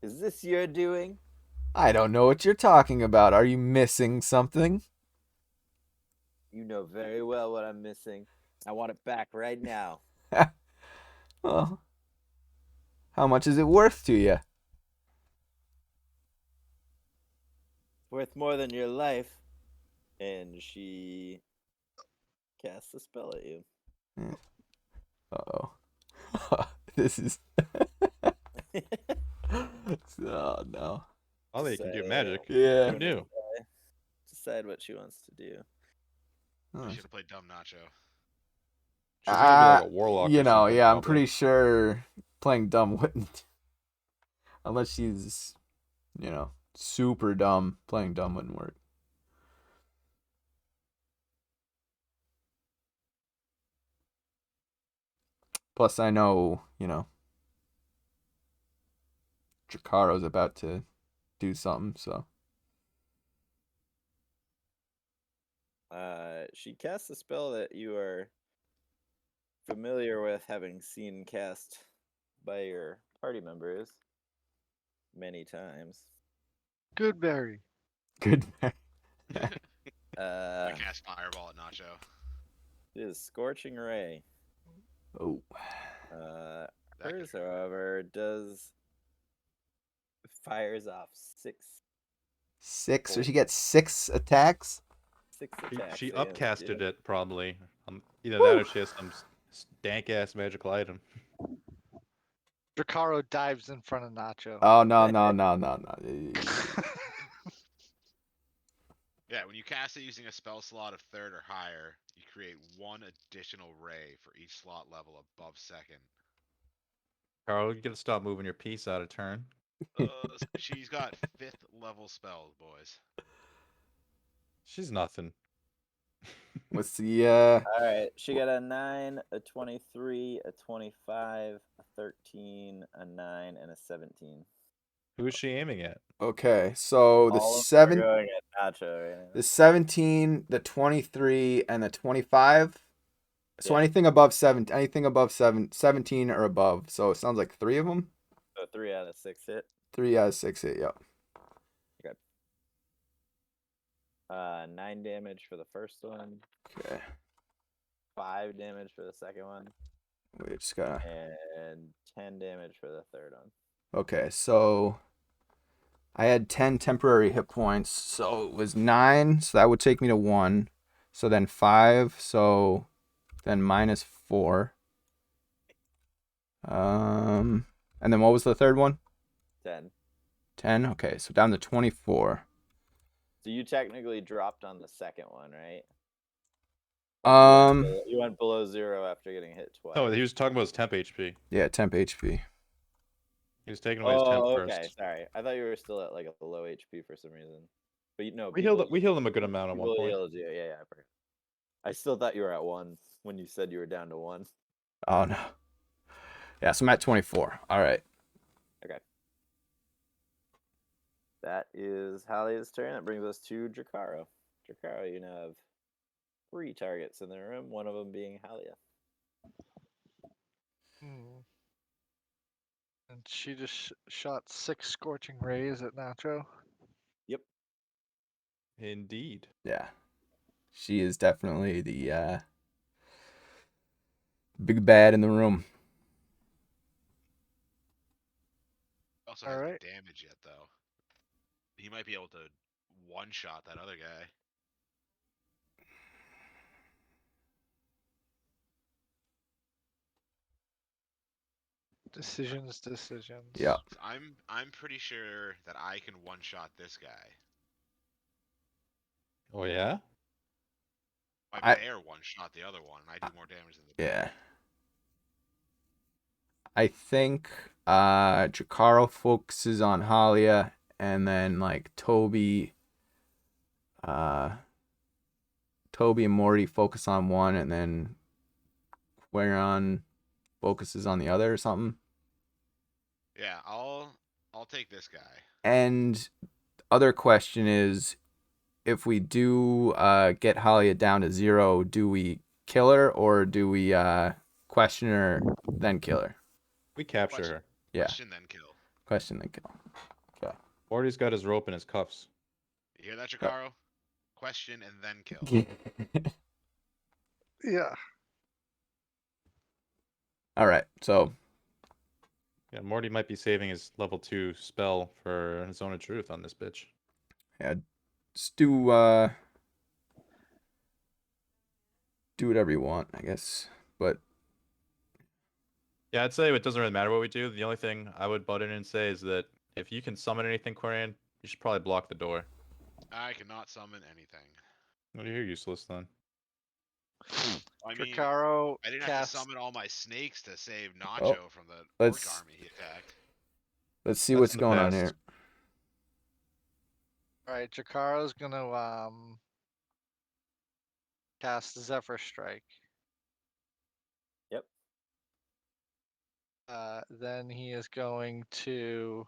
Is this your doing? I don't know what you're talking about. Are you missing something? You know very well what I'm missing. I want it back right now." Well, how much is it worth to you? Worth more than your life. And she casts a spell at you. Uh-oh. This is... Oh, no. Oh, they can do So- magic. Yeah. Who knew? Decide what she wants to do. Huh. You should have played dumb Nacho. She's gonna be like a warlock. You or know, something, yeah, I'm probably. pretty sure playing dumb wouldn't... Unless she's, super dumb, playing dumb wouldn't work. Plus, I know, Drakaro's about to do something, so. She casts a spell that you are familiar with, having seen cast by your party members. many times. Goodberry. Good. I Uh, cast Fireball at Nacho. it is Scorching Ray. Oh. That could Hers, hurt. however, fires off 6. So Cool. she gets 6 attacks. attacks. She against upcasted you. it probably. Either that or she has some dank ass magical item. Dracaro dives in front of Nacho. Oh no. Yeah, when you cast it using a spell slot of 3rd or higher, you create 1 additional ray for each slot level above 2nd. Carl, you gotta stop moving your piece out of turn. She's got 5th level spells, boys. She's nothing. What's the All right, she got a 9, a 23, a 25, a 13, a 9, and a 17. Who's she aiming at? Okay, so the All of them are 7 going at Nacho right now. the 17, the 23 and the 25. So Yeah. anything above 17 or above. So it sounds like 3 of them. So 3 out of 6 hit. 3 out of 6 hit, yep. 9 damage for the first one, Okay. 5 damage for the second one, We just gotta and 10 damage for the third one. Okay, so I had 10 temporary hit points, so it was 9, so that would take me to 1. So then 5, so then minus 4. And then what was the third one? 10. 10. Okay, so down to 24. So you technically dropped on the second one, right? You went below 0 after getting hit twice. No, he was talking about his temp HP. Yeah, temp HP. He was taking away his temp okay. first. Sorry, I thought you were still at like a low HP for some reason. But no, We healed him a good amount at one people point. healed you. Yeah, I forgot. I still thought you were at 1 when you said you were down to 1. Oh no. Yeah, so I'm at 24. All right. That is Halia's turn. That brings us to Dracaro. Dracaro, you now have 3 targets in the room, one of them being Halia. And she just shot 6 scorching rays at Nacho. Yep. Indeed. Yeah. She is definitely the big bad in the room. Also hasn't Alright. damage yet, though. He might be able to one-shot that other guy. Decisions. Yeah. I'm pretty sure that I can one-shot this guy. Oh yeah? My bear one-shot the other one, and I do more damage than the bear. Yeah. I think Dracaro focuses on Halia, and then like Toby and Morty focus on one, and then Quarion focuses on the other or something. Yeah, I'll take this guy. And other question is, if we do get Halia down to 0, do we kill her or do we question her then kill her? We capture her. Yeah. Question then kill. Question then kill. Okay. Morty's got his rope and his cuffs. You hear that, Dracaro? Question and then kill. Yeah. All right. So Yeah, Morty might be saving his level 2 spell for Zone of Truth on this bitch. yeah, just do whatever you want, I guess. But Yeah, I'd say it doesn't really matter what we do. The only thing I would butt in and say is that if you can summon anything, Quarian, you should probably block the door. I cannot summon anything. Well, you're useless then. I mean, Dracaro I didn't have to casts. summon all my snakes to save Nacho from the orc let's- army he attacked. let's see That's what's in the going on past. here. Alright, Dracaro's gonna cast Zephyr Strike. Yep. Then he is going to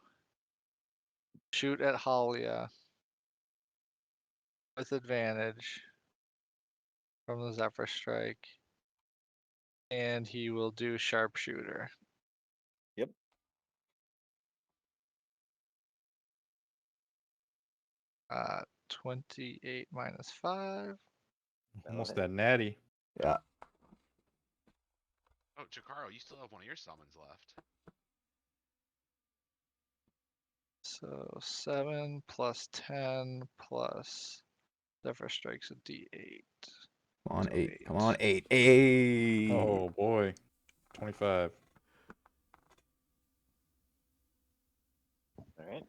shoot at Halia with advantage from the Zephyr Strike. And he will do Sharpshooter. Yep. 28 minus 5. Almost hit. that natty. Yeah. Oh, Jakaro, you still have one of your summons left. So 7 plus 10 plus Zephyr Strike's a D8. Come on, So 8. Come 8. on, 8. 8. Oh boy, 25. All right.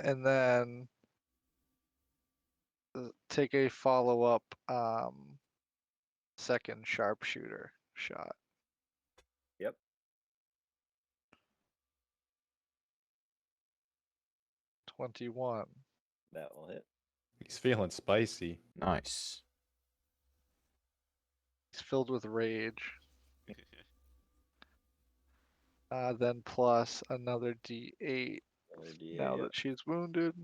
And then take a follow-up second sharpshooter shot. Yep. 21. That will hit. He's feeling spicy. Nice. He's filled with rage. Then plus another D8 Another D8. now Yep. that she's wounded.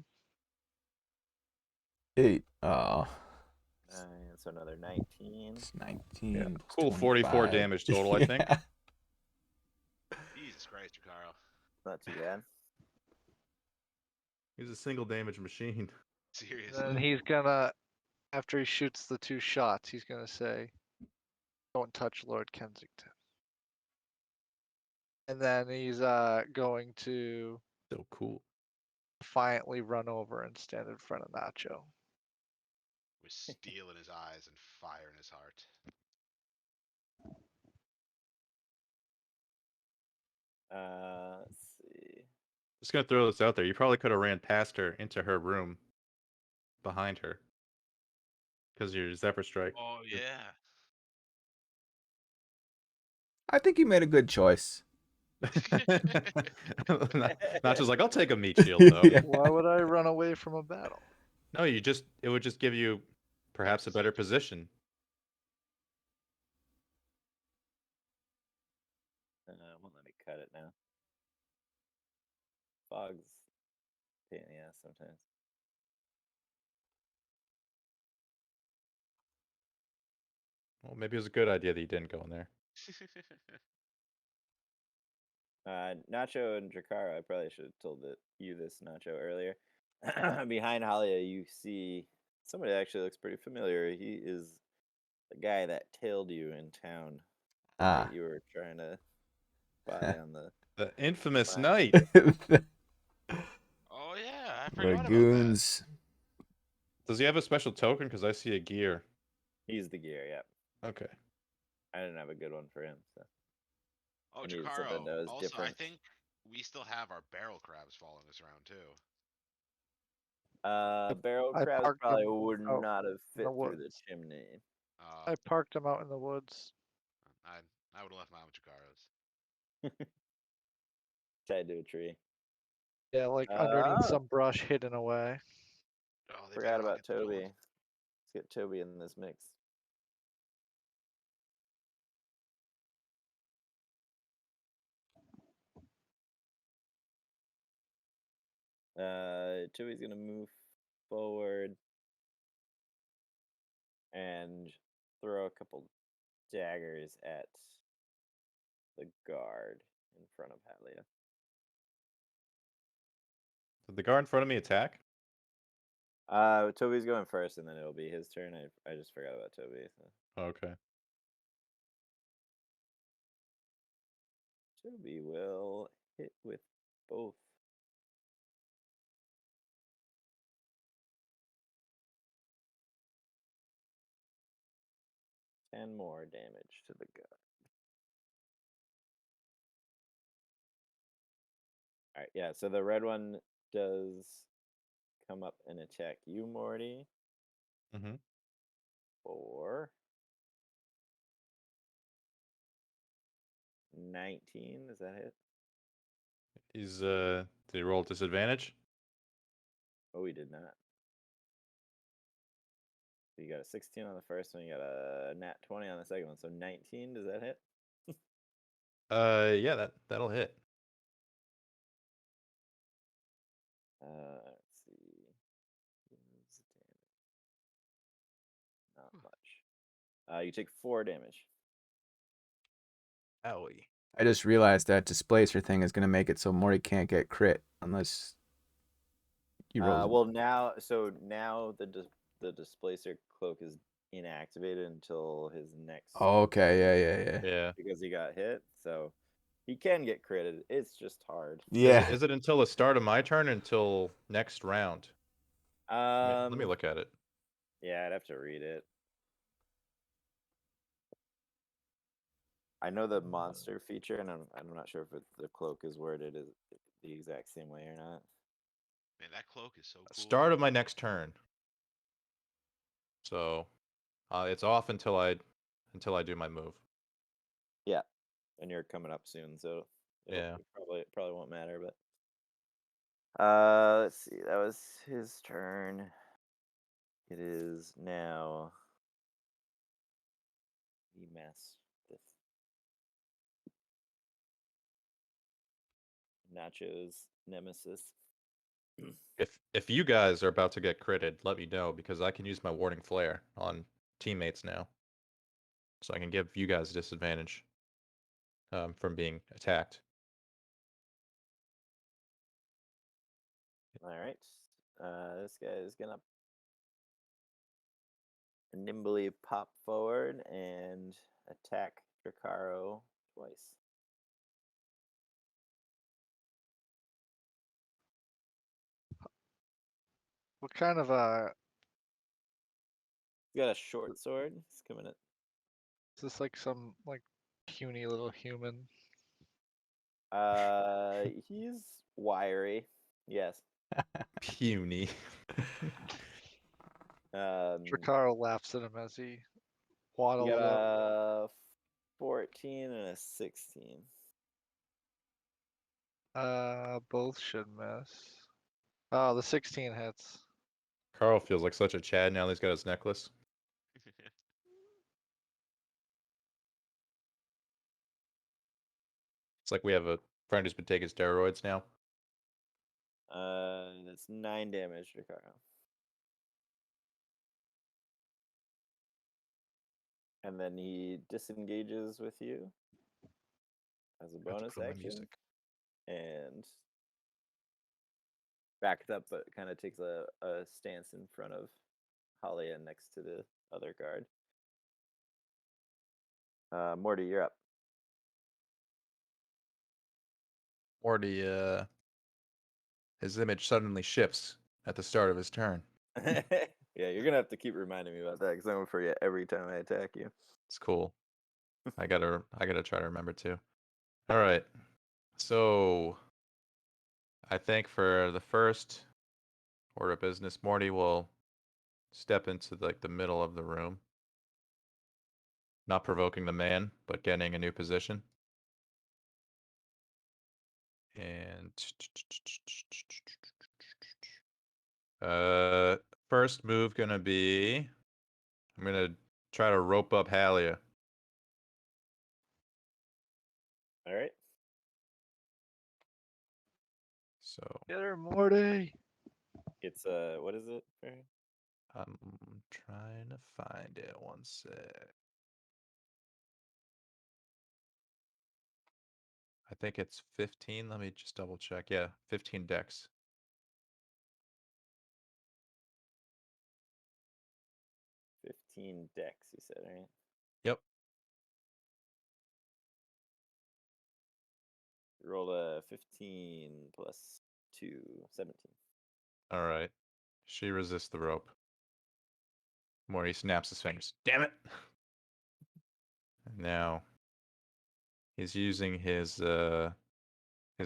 8. Oh, So another 19. it's 19. Yeah. plus Cool, 44 25. damage total, I think. Yeah. Jesus Christ, Jakaro. Not too bad. He's a single damage machine. Seriously. Then he's gonna, after he shoots the 2 shots, he's gonna say, "Don't touch Lord Kensington." And then he's going to So cool. defiantly run over and stand in front of Nacho. With steel in his eyes and fire in his heart. Let's see. Just gonna throw this out there. You probably could have ran past her into her room behind her. Because your Zephyr Strike. Oh yeah. I think he made a good choice. Not just like, I'll take a meat shield though. Yeah. Why would I run away from a battle? No, it would just give you perhaps a better position. Won't let me cut it now. Fog's pain in the ass sometimes. Well, maybe it was a good idea that you didn't go in there. Nacho and Jakaro, I probably should have told you this, Nacho, earlier. Behind Halia, you see somebody that actually looks pretty familiar. He is the guy that tailed you in town. the Ah. night you were trying to buy on the. The infamous Wow. knight. Oh yeah, I forgot about that. Lagoons. Does he have a special token? Because I see a gear. He's the gear, yeah. Okay. I didn't have a good one for him, so. Oh, I needed something Jakaro. that was Also, I different. think we still have our barrel crabs following us around too. Barrel I crabs parked probably them would out not have in fit the through the woods. chimney. I parked him out in the woods. I would have left mine with Jakaro's. Tied to a tree. Yeah, like underneath Oh. some brush hidden away. Oh, they Forgot better not about get stolen. Toby. Let's get Toby in this mix. Toby's gonna move forward and throw a couple daggers at the guard in front of Halia. Did the guard in front of me attack? Toby's going first, and then it'll be his turn. I just forgot about Toby. So. Okay. Toby will hit with both. And more damage to the guard. Alright, yeah, so the red one does come up and attack you, Morty. Mm-hmm. For 19, does that hit? Did he roll disadvantage? Oh, he did not. So you got a 16 on the first one, you got a nat 20 on the second one. So 19, does that hit? Yeah, that'll hit. Let's see. What's the damage? Not much. You take 4 damage. Owie. I just realized that displacer thing is going to make it so Mori can't get crit unless He rolls. Well, now the displacer cloak is inactivated until his next. Oh, okay, yeah. Yeah. Because he got hit, so he can get critted. It's just hard. Yeah. Is it until the start of my turn? Or until next round? Let me Um, look at it. Yeah, I'd have to read it. I know the monster feature, and I'm not sure if the cloak is worded as the exact same way or not. Man, that cloak is so cool. Start of my next turn. So, it's off until I do my move. Yeah, and you're coming up soon, so Yeah. it probably won't matter. But let's see. That was his turn. It is now. He messed this. Nacho's nemesis. If you guys are about to get critted, let me know because I can use my warding flare on teammates now. So I can give you guys a disadvantage from being attacked. All right. This guy is gonna nimbly pop forward and attack Dracaro twice. What kind of He's got a short sword. He's coming at. is this like some like puny little human? He's wiry. Yes. Puny. Dracarys laughs at him as he You waddles got up. a 14 and a 16. Both should miss. Oh, the 16 hits. Carl feels like such a Chad now that he's got his necklace. It's like we have a friend who's been taking steroids now. That's 9 damage, Dracaro. And then he disengages with you as a I have to bonus put on my action. music. And backed up, but kind of takes a stance in front of Halia next to the other guard. Morty, you're up. Morty, his image suddenly shifts at the start of his turn. Yeah, you're gonna have to keep reminding me about that because I'm gonna forget every time I attack you. It's cool. I gotta try to remember too. All right. So I think for the first order of business, Morty will step into like the middle of the room. Not provoking the man, but getting a new position. And first move gonna be I'm gonna try to rope up Halia. All right. So Get her, Morty. It's what is it? Barry? I'm trying to find it. One sec. I think it's 15. Let me just double check. Yeah, 15 decks. 15 decks, you said, right? Yep. You rolled a 15 plus 2, 17. All right. She resists the rope. Morty snaps his fingers. Damn it! And now he's using his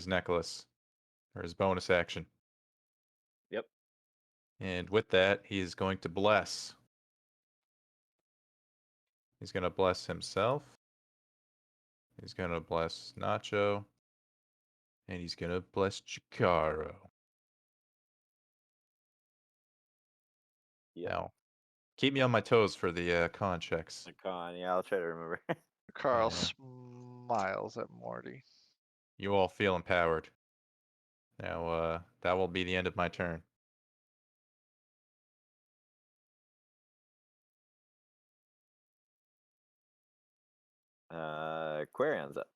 necklace or his bonus action. Yep. And with that, he is going to bless. He's going to bless himself. He's going to bless Nacho. And he's going to bless Chikaro. Yep. Now, keep me on my toes for the con checks. The con, yeah, I'll try to remember. Carl Yeah. smiles at Morty. You all feel empowered. Now, that will be the end of my turn. Querion's up.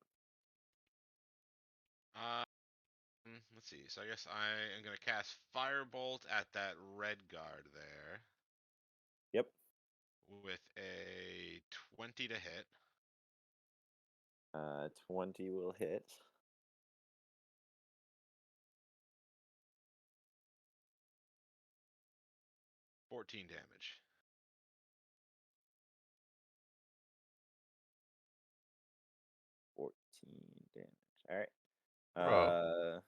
Let's let's see. So I guess I am gonna cast Firebolt at that red guard there Yep. with a 20 to hit. 20 will hit. $14 damage. 14 damage. All right. Bro.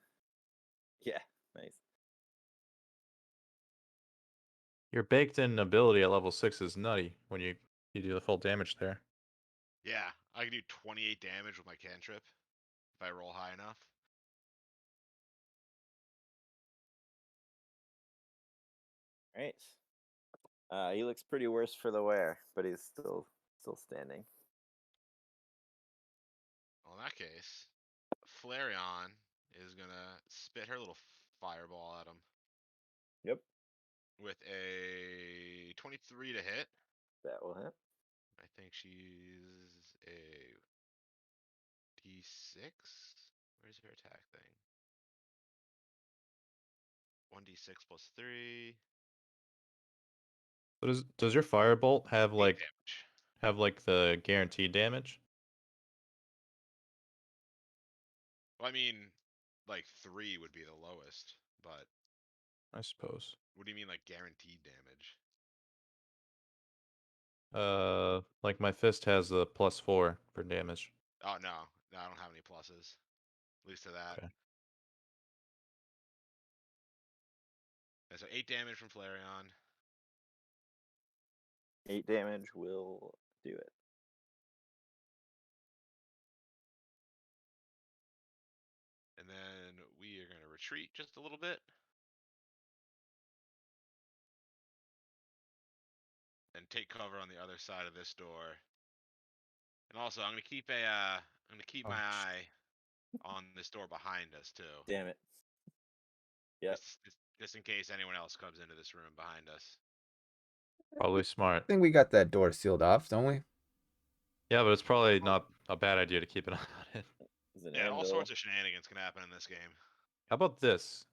Yeah, nice. Your baked in ability at level 6 is nutty when you do the full damage there. Yeah, I can do 28 damage with my cantrip if I roll high enough. All right. He looks pretty worse for the wear, but he's still standing. Well, in that case, Flareon is gonna spit her little fireball at him Yep, with a 23 to hit. that will hit. I think she's a D6. Where's her attack thing? 1d6 plus 3. So does your firebolt have 8 like damage. the guaranteed damage? Well, I mean, like 3 would be the lowest, but I suppose. what do you mean like guaranteed damage? Like my fist has a +4 for damage. Oh no, I don't have any pluses. At least to that. Okay. And so 8 damage from Flareon. 8 damage will do it. And then we are going to retreat just a little bit. And take cover on the other side of this door. And also, I'm gonna keep Oh, my eye on this door behind us too. Damn it. Yep. Just in case anyone else comes into this room behind us. Probably I smart. think we got that door sealed off, don't we? Yeah, but it's probably not a bad idea to keep an eye on it. There's an Yeah, all anvil. sorts of shenanigans can happen in this game. How about this?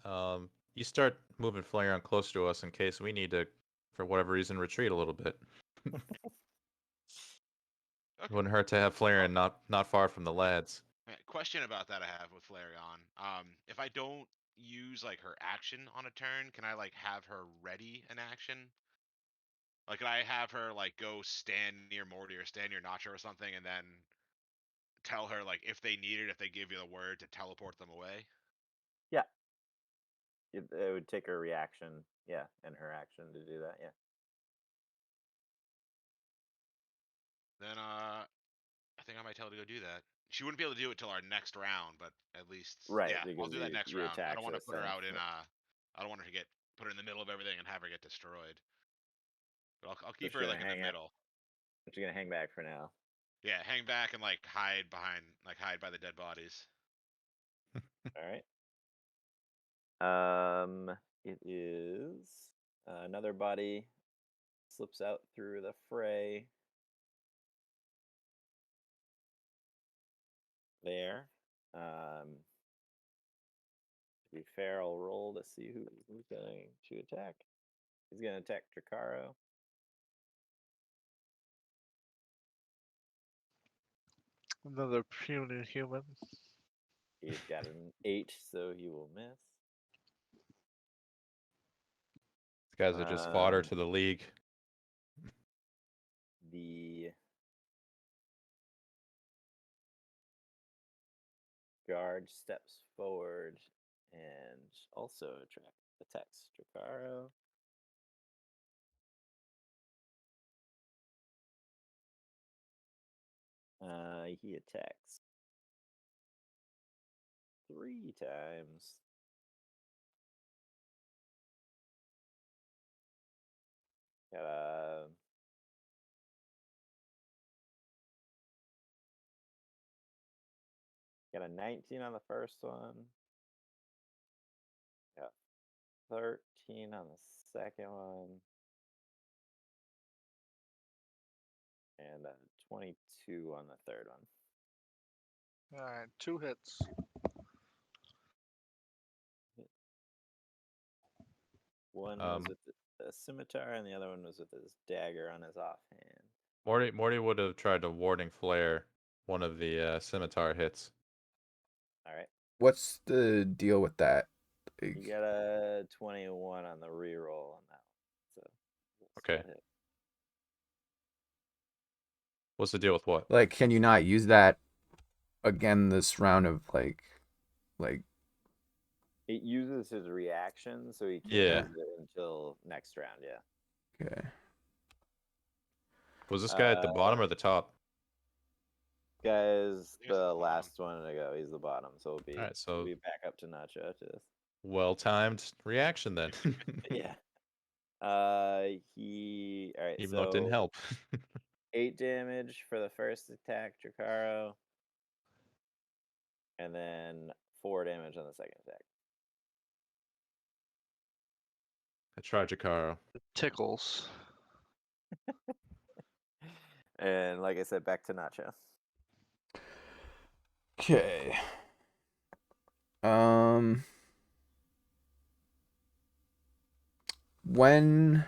You start moving Flareon closer to us in case we need to, for whatever reason, retreat a little bit. Okay. Wouldn't hurt to have Flareon not far from the lads. Question about that I have with Flareon. If I don't use like her action on a turn, can I like have her ready an action? Like, can I have her like go stand near Morty or stand near Nacho or something, and then tell her like if they need it, if they give you the word to teleport them away? It would take her reaction, yeah, and her action to do that, yeah. Then I think I might tell her to go do that. She wouldn't be able to do it till our next round, but at least Right, yeah, I'll because do that next your round. I don't attacks want are to put her sent. out in I don't want her to get put her in the middle of everything and have her get destroyed. But I'll keep she's her gonna like in the hang out. middle. But you're gonna hang back for now. Yeah, hang back and like hide by the dead bodies. All right. It is another body slips out through the fray. There. To be fair, I'll roll to see who's going to attack. He's gonna attack Drakaro. Another puny human. He's got an 8, so he will miss. These guys are just fodder Um, to the league. The guard steps forward and also attacks Drakaro. He attacks 3 times. Got a 19 on the first one. Got 13 on the second one. And 22 on the third one. Alright, 2 hits. One was with the scimitar, and the other one was with his dagger on his offhand. Morty would have tried to warding flare one of the scimitar hits. All right. What's the deal with that? You Like, got a 21 on the reroll on that one. So we'll still Okay. hit. What's the deal with what? like, can you not use that again this round of like It uses his reaction, so he can't Yeah. use it until next round. Yeah. okay. Was this guy at the bottom or the top? Guys, Here's the the bottom. last one to go. He's the bottom, so we'll be Alright, so- we'll be back up to Nacho after this. Well-timed reaction then. Yeah. He all right. Even so though it didn't help. 8 damage for the first attack, Drakaro, and then 4 damage on the second attack. I tried Jakaro. Tickles. And like I said, back to Nacho. Okay. When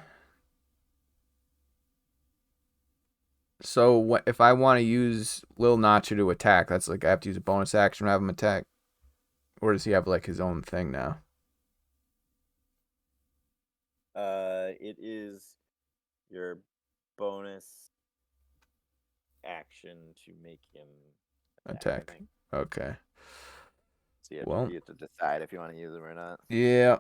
so if I want to use Lil Nacho to attack, that's like I have to use a bonus action to have him attack, or does he have like his own thing now? It is your bonus action to make him Attack. I think. Okay. So Well- you have to decide if you want to use them or not. Yeah.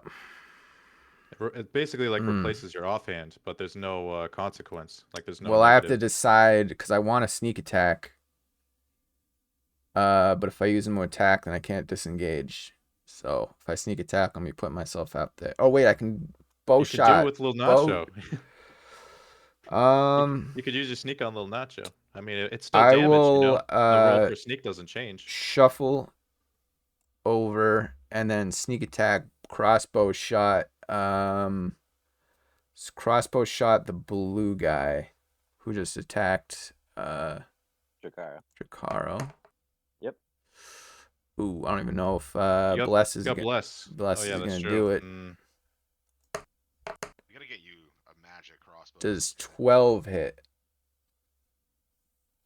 It basically like Hmm. replaces your offhand, but there's no consequence. Like there's no. Well, I have to negative. decide because I want a sneak attack. But if I use him to attack, then I can't disengage. So if I sneak attack, I'm gonna be putting myself out there. Oh wait, I can bow You could shot. do it with Lil bow- Nacho. You could use your sneak on Lil Nacho. I mean, it's still I damage. will, The roll for sneak doesn't change. shuffle over and then sneak attack, crossbow shot. Crossbow shot the blue guy who just attacked Drakaro. Drakaro. Yep. Ooh, I don't even know if You got- Bless you is got gonna, bless. Bless Oh yeah, is that's gonna true. do it. We gotta get you a magic crossbow. Does 12 hit?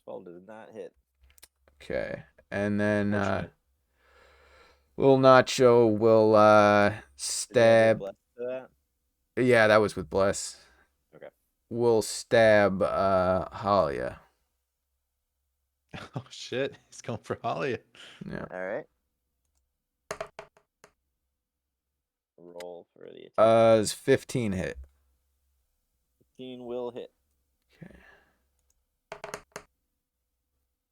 12 does not hit. Okay. And then Unfortunate. Lil Nacho will Did you have a stab. bless to that? Yeah, that was with Bless. Okay. Will stab Halia. Oh shit, he's going for Holly. Yeah. All right. Roll for the attack. Is 15 hit? 15 will hit. Okay.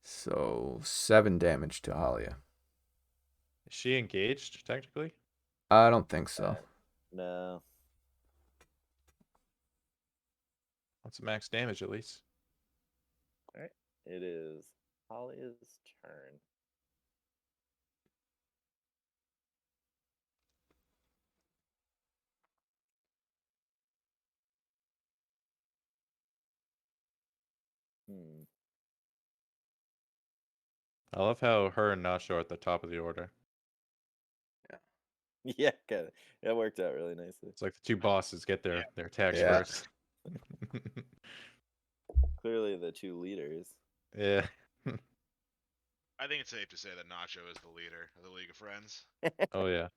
So 7 damage to Halia. Is she engaged technically? I don't think so. No. What's the max damage at least? It is Holly's turn. I love how her and Nacho are at the top of the order. Yeah, got it. That worked out really nicely. It's like the two bosses get their attacks Yeah. first. Clearly the two leaders. Yeah. I think it's safe to say that Nacho is the leader of the League of Friends. Oh yeah.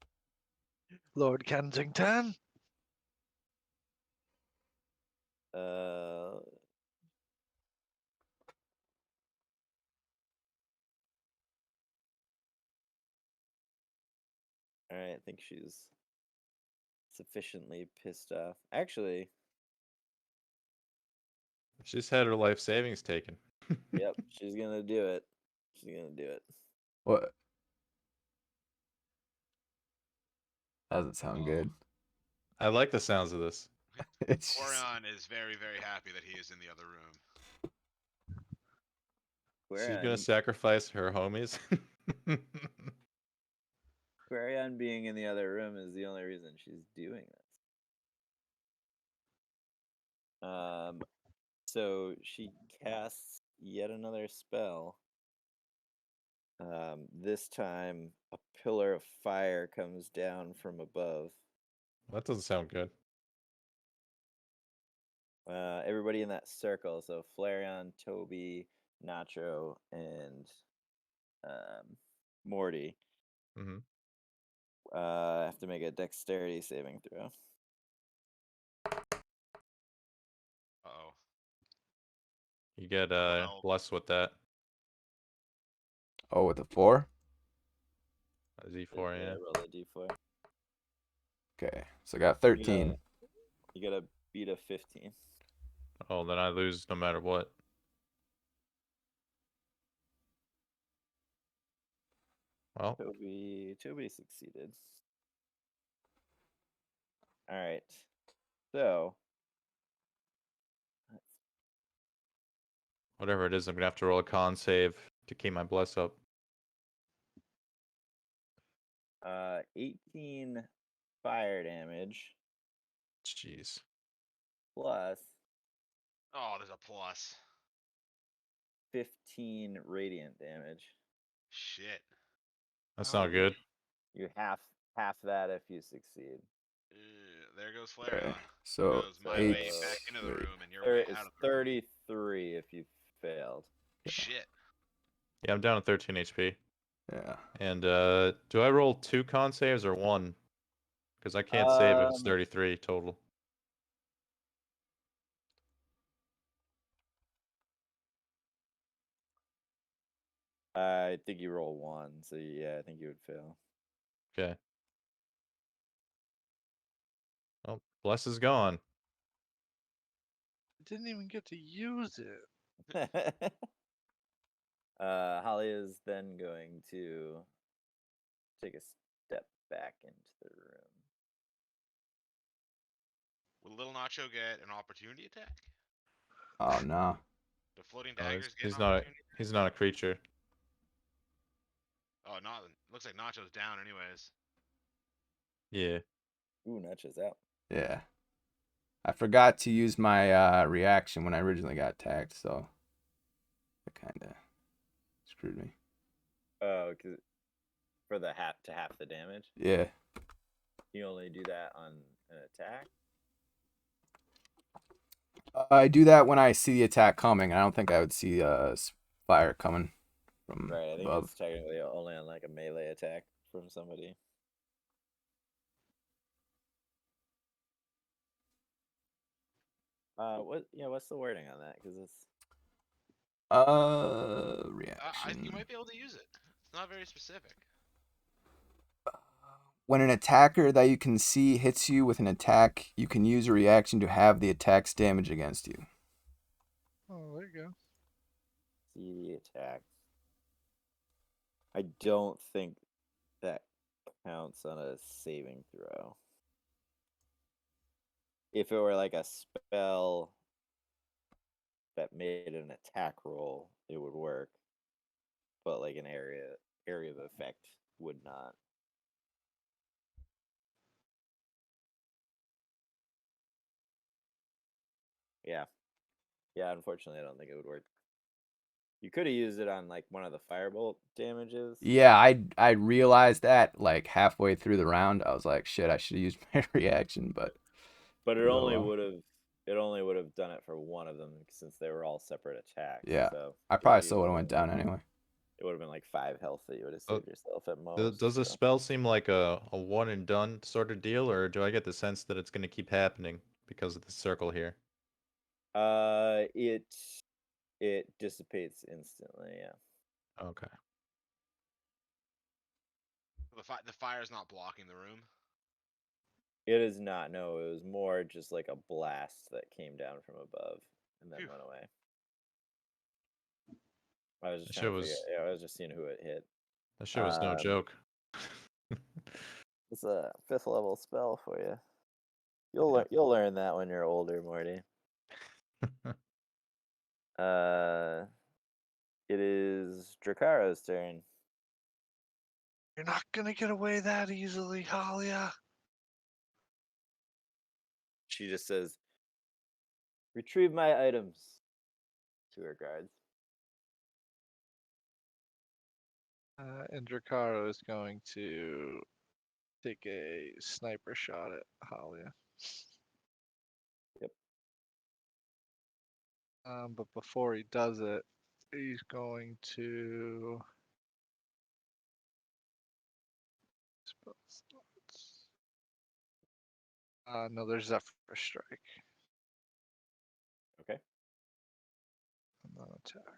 Lord Kensington. All right, I think she's sufficiently pissed off. Actually, She's had her life savings taken. yep, she's gonna do it. She's gonna do it. What? Doesn't sound good. I like the sounds of this. It's just- Orion is very, very happy that he is in the other room. She's Quarion, gonna sacrifice her homies. Quarion being in the other room is the only reason she's doing this. So she casts yet another spell. This time a pillar of fire comes down from above. That doesn't sound good. Everybody in that circle. So Flareon, Toby, Nacho, and Morty Mm-hmm. have to make a dexterity saving throw. Uh-oh. You get no. blessed with that. Oh, with a 4? A Z4, yeah. Roll a d4. Okay, so I got 13. You gotta beat a 15. Oh, then I lose no matter what. Well, Toby succeeded. All right. So whatever it is, I'm gonna have to roll a con save to keep my bless up. 18 fire damage Jeez. plus Oh, there's a plus. 15 radiant damage. Shit. That's Oh, not good. You half that if you succeed. There goes Okay, Flareon. so Goes my 8. way back into the room and your way It's out of the room. 33 if you failed. Shit. Yeah, I'm down to 13 HP. Yeah. And do I roll 2 con saves or 1? Because I can't save if it's 33 total. I think you roll 1, so yeah, I think you would fail. Okay. Well, bless is gone. I didn't even get to use it. Holly is then going to take a step back into the room. Will Little Nacho get an opportunity attack? Oh, no. The floating No, daggers get he's an not. opportunity? He's not a creature. Oh, not. Looks like Nacho's down, anyways. Yeah. Ooh, Nacho's out. Yeah. I forgot to use my reaction when I originally got attacked, so it kind of screwed me. Oh, because for the half the damage, Yeah. you only do that on an attack. I do that when I see the attack coming. I don't think I would see fire coming from Right, I think above. it's technically only on like a melee attack from somebody. What's the wording on that? Because it's Reaction. You might be able to use it. It's not very specific. When an attacker that you can see hits you with an attack, you can use a reaction to have the attack's damage against you. Oh, there you go. see the attack. I don't think that counts on a saving throw. If it were like a spell that made an attack roll, it would work. But like an area of effect would not. Yeah. Yeah, unfortunately I don't think it would work. You could have used it on like one of the firebolt damages. Yeah, I realized that like halfway through the round. I was like, shit, I should have used my reaction, but it oh only well. would have done it for one of them since they were all separate attacks. Yeah, So I probably still would have went down anyway. it would have been like 5 health that you would have saved yourself at most. Does the so. spell seem like a one and done sort of deal, or do I get the sense that it's going to keep happening because of the circle here? It dissipates instantly. Yeah. Okay. The fire's not blocking the room. It is not. No, it was more just like a blast that came down from above and then Phew. went away. I was just That trying shit to figure. was Yeah, I was just seeing who it hit. that shit was no joke. It's a 5th level spell for you. Yeah. You'll learn that when you're older, Morty. It is Dracaro's turn. You're not gonna get away that easily, Halia. She just says, "Retrieve my items," to her guards. And Dracaro is going to take a sniper shot at Halia. Yep. But before he does it, he's going to spell slots. Another Zephyr Strike. Okay. And then attack.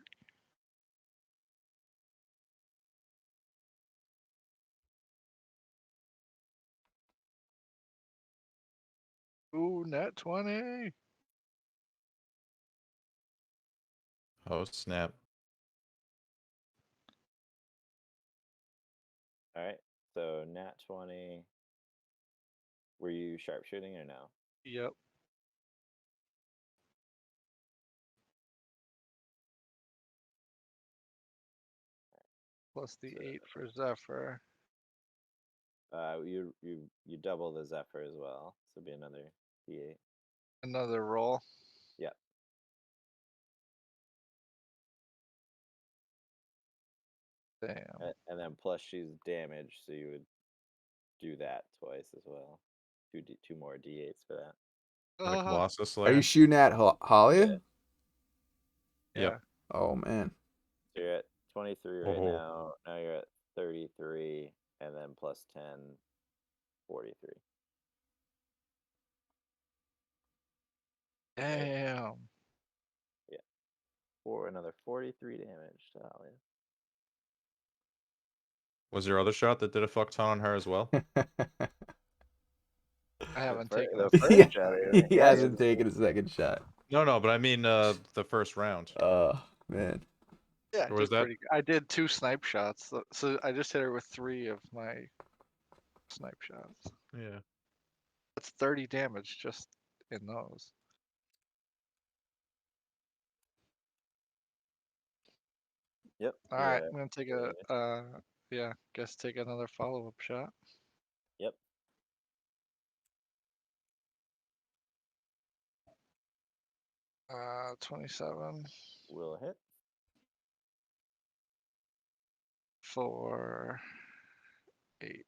Ooh, net 20. Oh snap! All right. So nat 20. Were you sharpshooting or no? Yep. Plus the So- 8 for Zephyr. You double the Zephyr as well. So it'd be another D8. Another roll. Yep. Damn. And then plus she's damaged, so you would do that twice as well. Two more D8s for that. The Ah, Colossus Are Slayer. you shooting at Halia? Yep. Oh man. So you're at 23 right Oh. now. Now you're at 33, and then plus 10, 43. Damn. For another 43 damage to Alia. Was there other shot that did a fuck ton on her as well? I haven't fir- taken the a first first Yeah, shot, shot. he yeah, hasn't taken a second shot. No, but I mean the first round. Man. Yeah, Or was did that- pretty good. I did 2 snipe shots, so I just hit her with 3 of my snipe shots. Yeah. That's 30 damage just in those. Yep. All you're right, at I'm gonna take 40 a yeah, guess take another follow-up shot. Yep. Uh, 27 Will hit. for 8.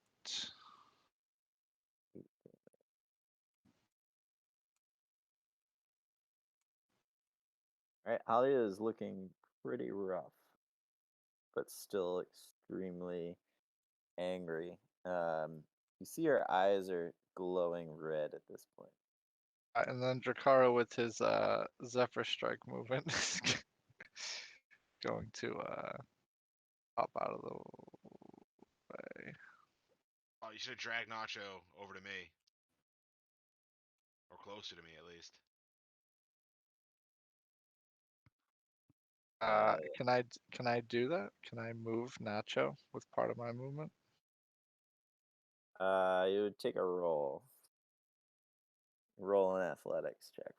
All right. Alia is looking pretty rough, but still extremely angry. You see her eyes are glowing red at this point. And then Drakara with his Zephyr Strike movement is going to pop out of the way. Oh, you should have dragged Nacho over to me. Or closer to me, at least. Can I do that? Can I move Nacho with part of my movement? You would take a roll. Roll an athletics check.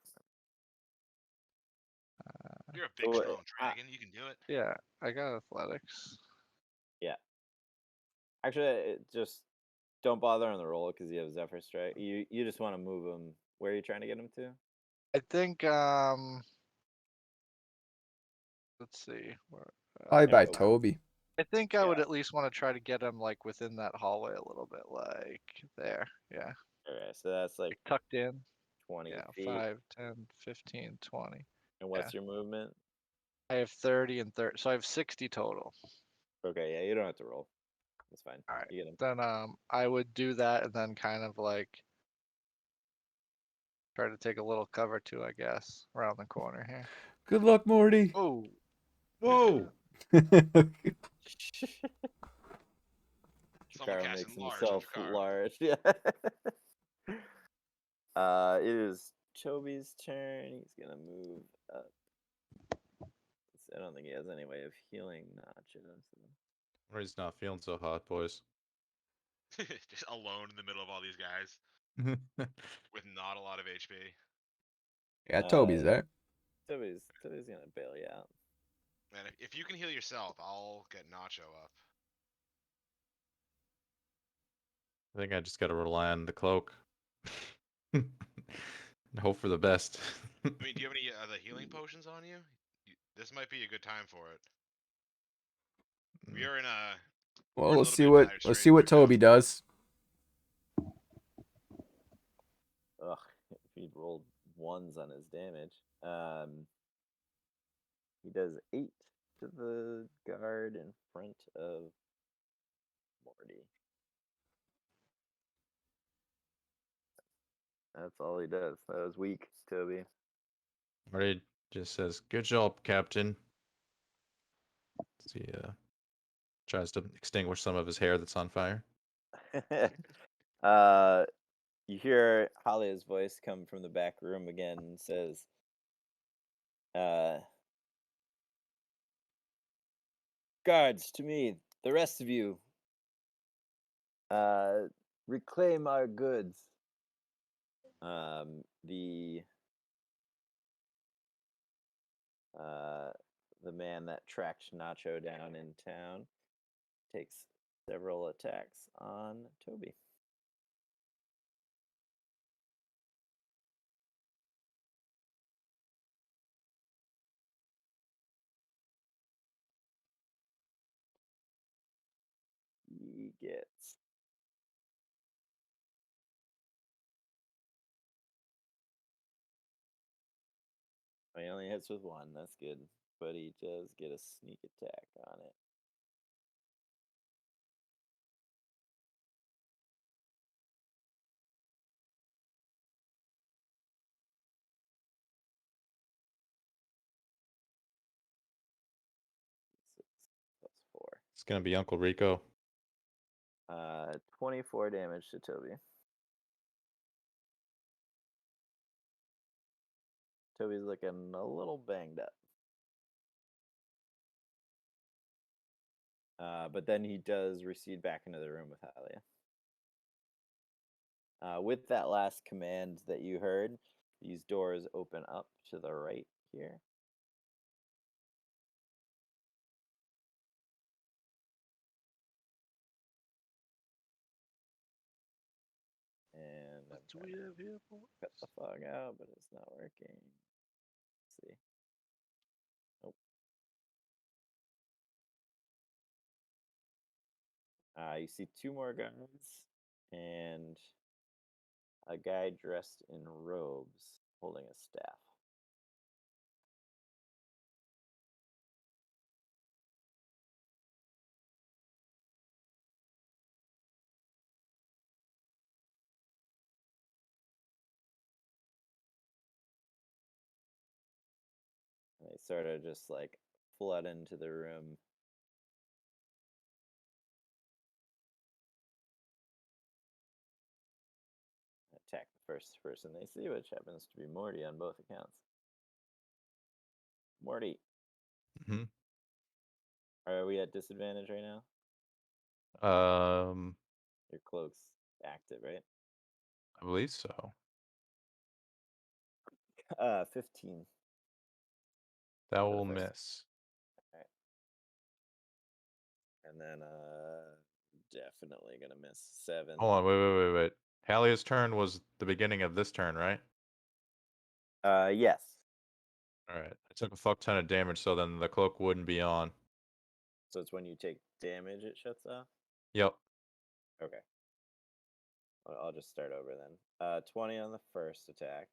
You're a big, Oh, strong dragon. You can do it. Yeah, I got athletics. Actually, just don't bother on the roll because you have Zephyr Strike. You just want to move him. Where are you trying to get him to? I think let's see. Probably by go. Toby. I think I would at least want to try to get him like within that hallway a little bit, like there. Yeah, Alright, so that's like like tucked in. 20 Yeah, feet. 5, 10, 15, 20. And what's your movement? I have 30 and 30, so I have 60 total. Okay, yeah, you don't have to roll. That's fine. All right. You get him. Then I would do that and then kind of like try to take a little cover too, I guess, around the corner here. Good luck, Morty. Oh, Whoa! Someone Jakaro cast makes enlarge on himself Jakaro. large. Yeah. It is Toby's turn. He's gonna move up. I don't think he has any way of healing Nacho. So. Or he's not feeling so hot, boys. Just alone in the middle of all these guys with not a lot of HP. Yeah, Toby's there. Toby's gonna bail you out. Man, if you can heal yourself, I'll get Nacho up. I think I just gotta rely on the cloak. And hope for the best. I mean, do you have any other healing potions on you? This might be a good time for it. We are in a. Well, We're a let's little see bit what dire let's straits see what right now. Toby does. Ugh, if he rolled ones on his damage. He does 8 to the guard in front of Morty. That's all he does. That was weak, Toby. Marty just says, "Good job, Captain." He tries to extinguish some of his hair that's on fire. You hear Halia's voice come from the back room again and says, guards, to me, the rest of you, reclaim our goods. The man that tracked Nacho down in town takes several attacks on Toby. He gets he only hits with 1. That's good, but he does get a sneak attack on it. Six plus 4. It's gonna be Uncle Rico. 24 damage to Toby. Toby's looking a little banged up. But then he does recede back into the room with Halia. With that last command that you heard, these doors open up to the right here. And What I'm do trying we to have here? cut the fog out, but it's not working. Let's see. Nope. You see 2 more guards and a guy dressed in robes holding a staff. And they sort of just like flood into the room. Attack the first person they see, which happens to be Morty on both accounts. Morty, Hmm. are we at disadvantage right now? Your cloak's active, right? I believe so. 15. That the will first. miss. And then definitely gonna miss 7. Hold on, wait. Halia's turn was the beginning of this turn, right? Yes. All right. I took a fuck ton of damage, so then the cloak wouldn't be on. So it's when you take damage it shuts off? Yep. Okay. I'll just start over then. 20 on the first attack.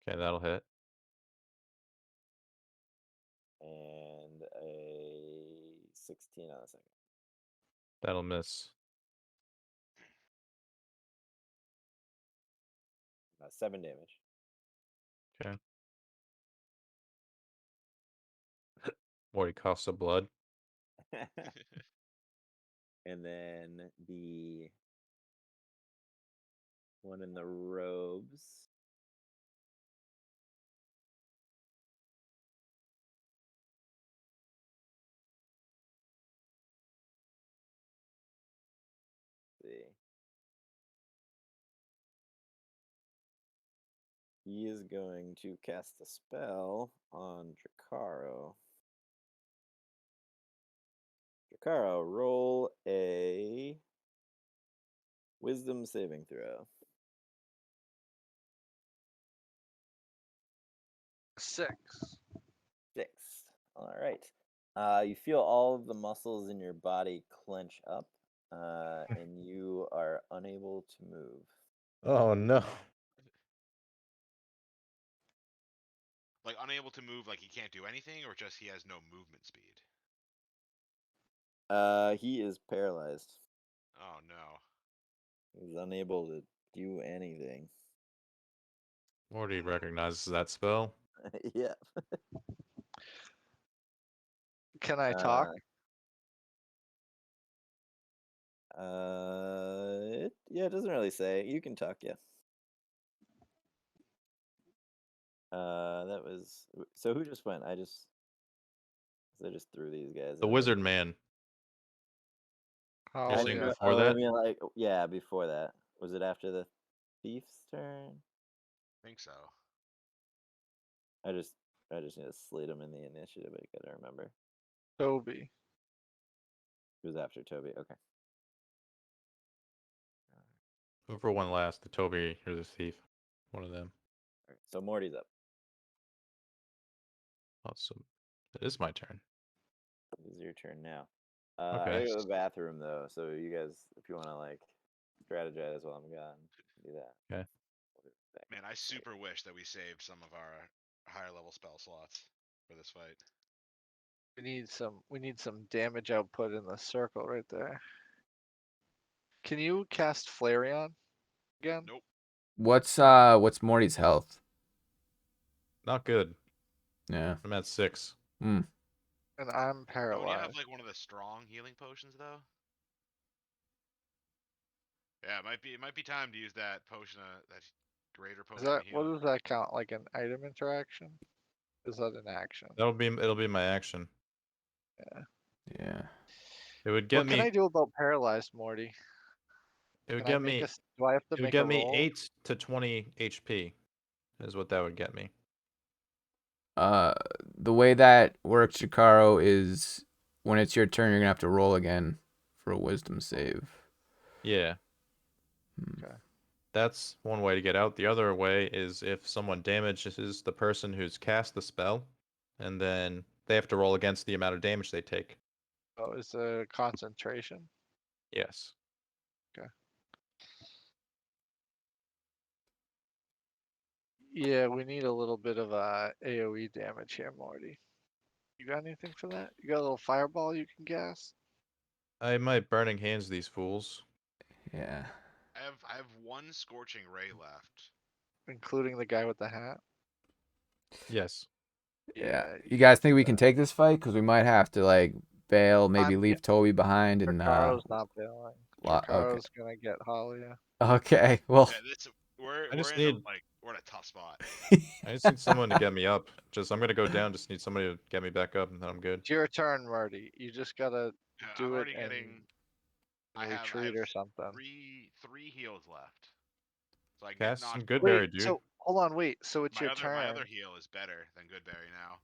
Okay, that'll hit. And a 16 on the second. That'll miss. 7 damage. Okay. Morty coughs of blood. And then the one in the robes. See. He is going to cast a spell on Drakaro. Drakaro, roll a wisdom saving throw. 6. 6. All right. You feel all of the muscles in your body clench up, and you are unable to move. Oh no. Like unable to move, like he can't do anything, or just he has no movement speed? He is paralyzed. Oh no. He's unable to do anything. Morty recognizes that spell. Yeah. Can I talk? Yeah, it doesn't really say. You can talk, yeah. That was so. Who just went? I just threw these guys. The out. wizard man. Oh, You're I saying yeah. before I that? mean, like, yeah, before that. Was it after the thief's turn? I think so. I just need to slate him in the initiative. I gotta remember. Toby. It was after Toby. Okay. Whoever won last, the Toby or the thief. One of them. All right. So Morty's up. Awesome. It is my turn. It is your turn now. Okay. I gotta go to the bathroom though. So you guys, if you want to like strategize while I'm gone, do that. Okay. We'll do it back. Man, I super wish that we saved some of our higher level spell slots for this fight. We need some damage output in the circle right there. Can you cast Flareon again? Nope. What's Morty's health? Not good. Yeah. I'm at 6. And I'm Don't you paralyzed. have like one of the strong healing potions though? Yeah, it might be time to use that potion, that greater Is potion that of healing. what does that count? Like an item interaction? Is that an action? It'll be my action. Yeah. It would get What can I me do about paralyzed, Morty? it would Can I get make me a? Do I have to it would make a get me roll? 8 to 20 HP. Is what that would get me. The way that works, Chikaro, is when it's your turn, you're gonna have to roll again for a wisdom save. Yeah. Okay. That's one way to get out. The other way is if someone damages the person who's cast the spell, and then they have to roll against the amount of damage they take. Oh, it's a concentration. Yes. Yeah, we need a little bit of AOE damage here, Morty. You got anything for that? You got a little fireball you can gas? I might burning hands these fools. Yeah. I have one scorching ray left. Including the guy with the hat? Yes. Yeah. you You guys think do we can that. take this fight? Because we might have to like bail, maybe I'm leave Toby behind, and Dracaro's not bailing. okay. Dracaro's gonna get Halia. Okay. Well. Yeah, this we're I just in need- we're in a tough spot. I just need someone to get me up. I'm gonna go down, just need somebody to get me back up and then I'm good. It's your turn, Marty. You just gotta Yeah, do I'm it already and getting. I have retreat or something. three heals left, so I can Cast get some knocked. Goodberry, Wait, dude. so hold on, wait. So it's your My turn, other heal is better than Goodberry now.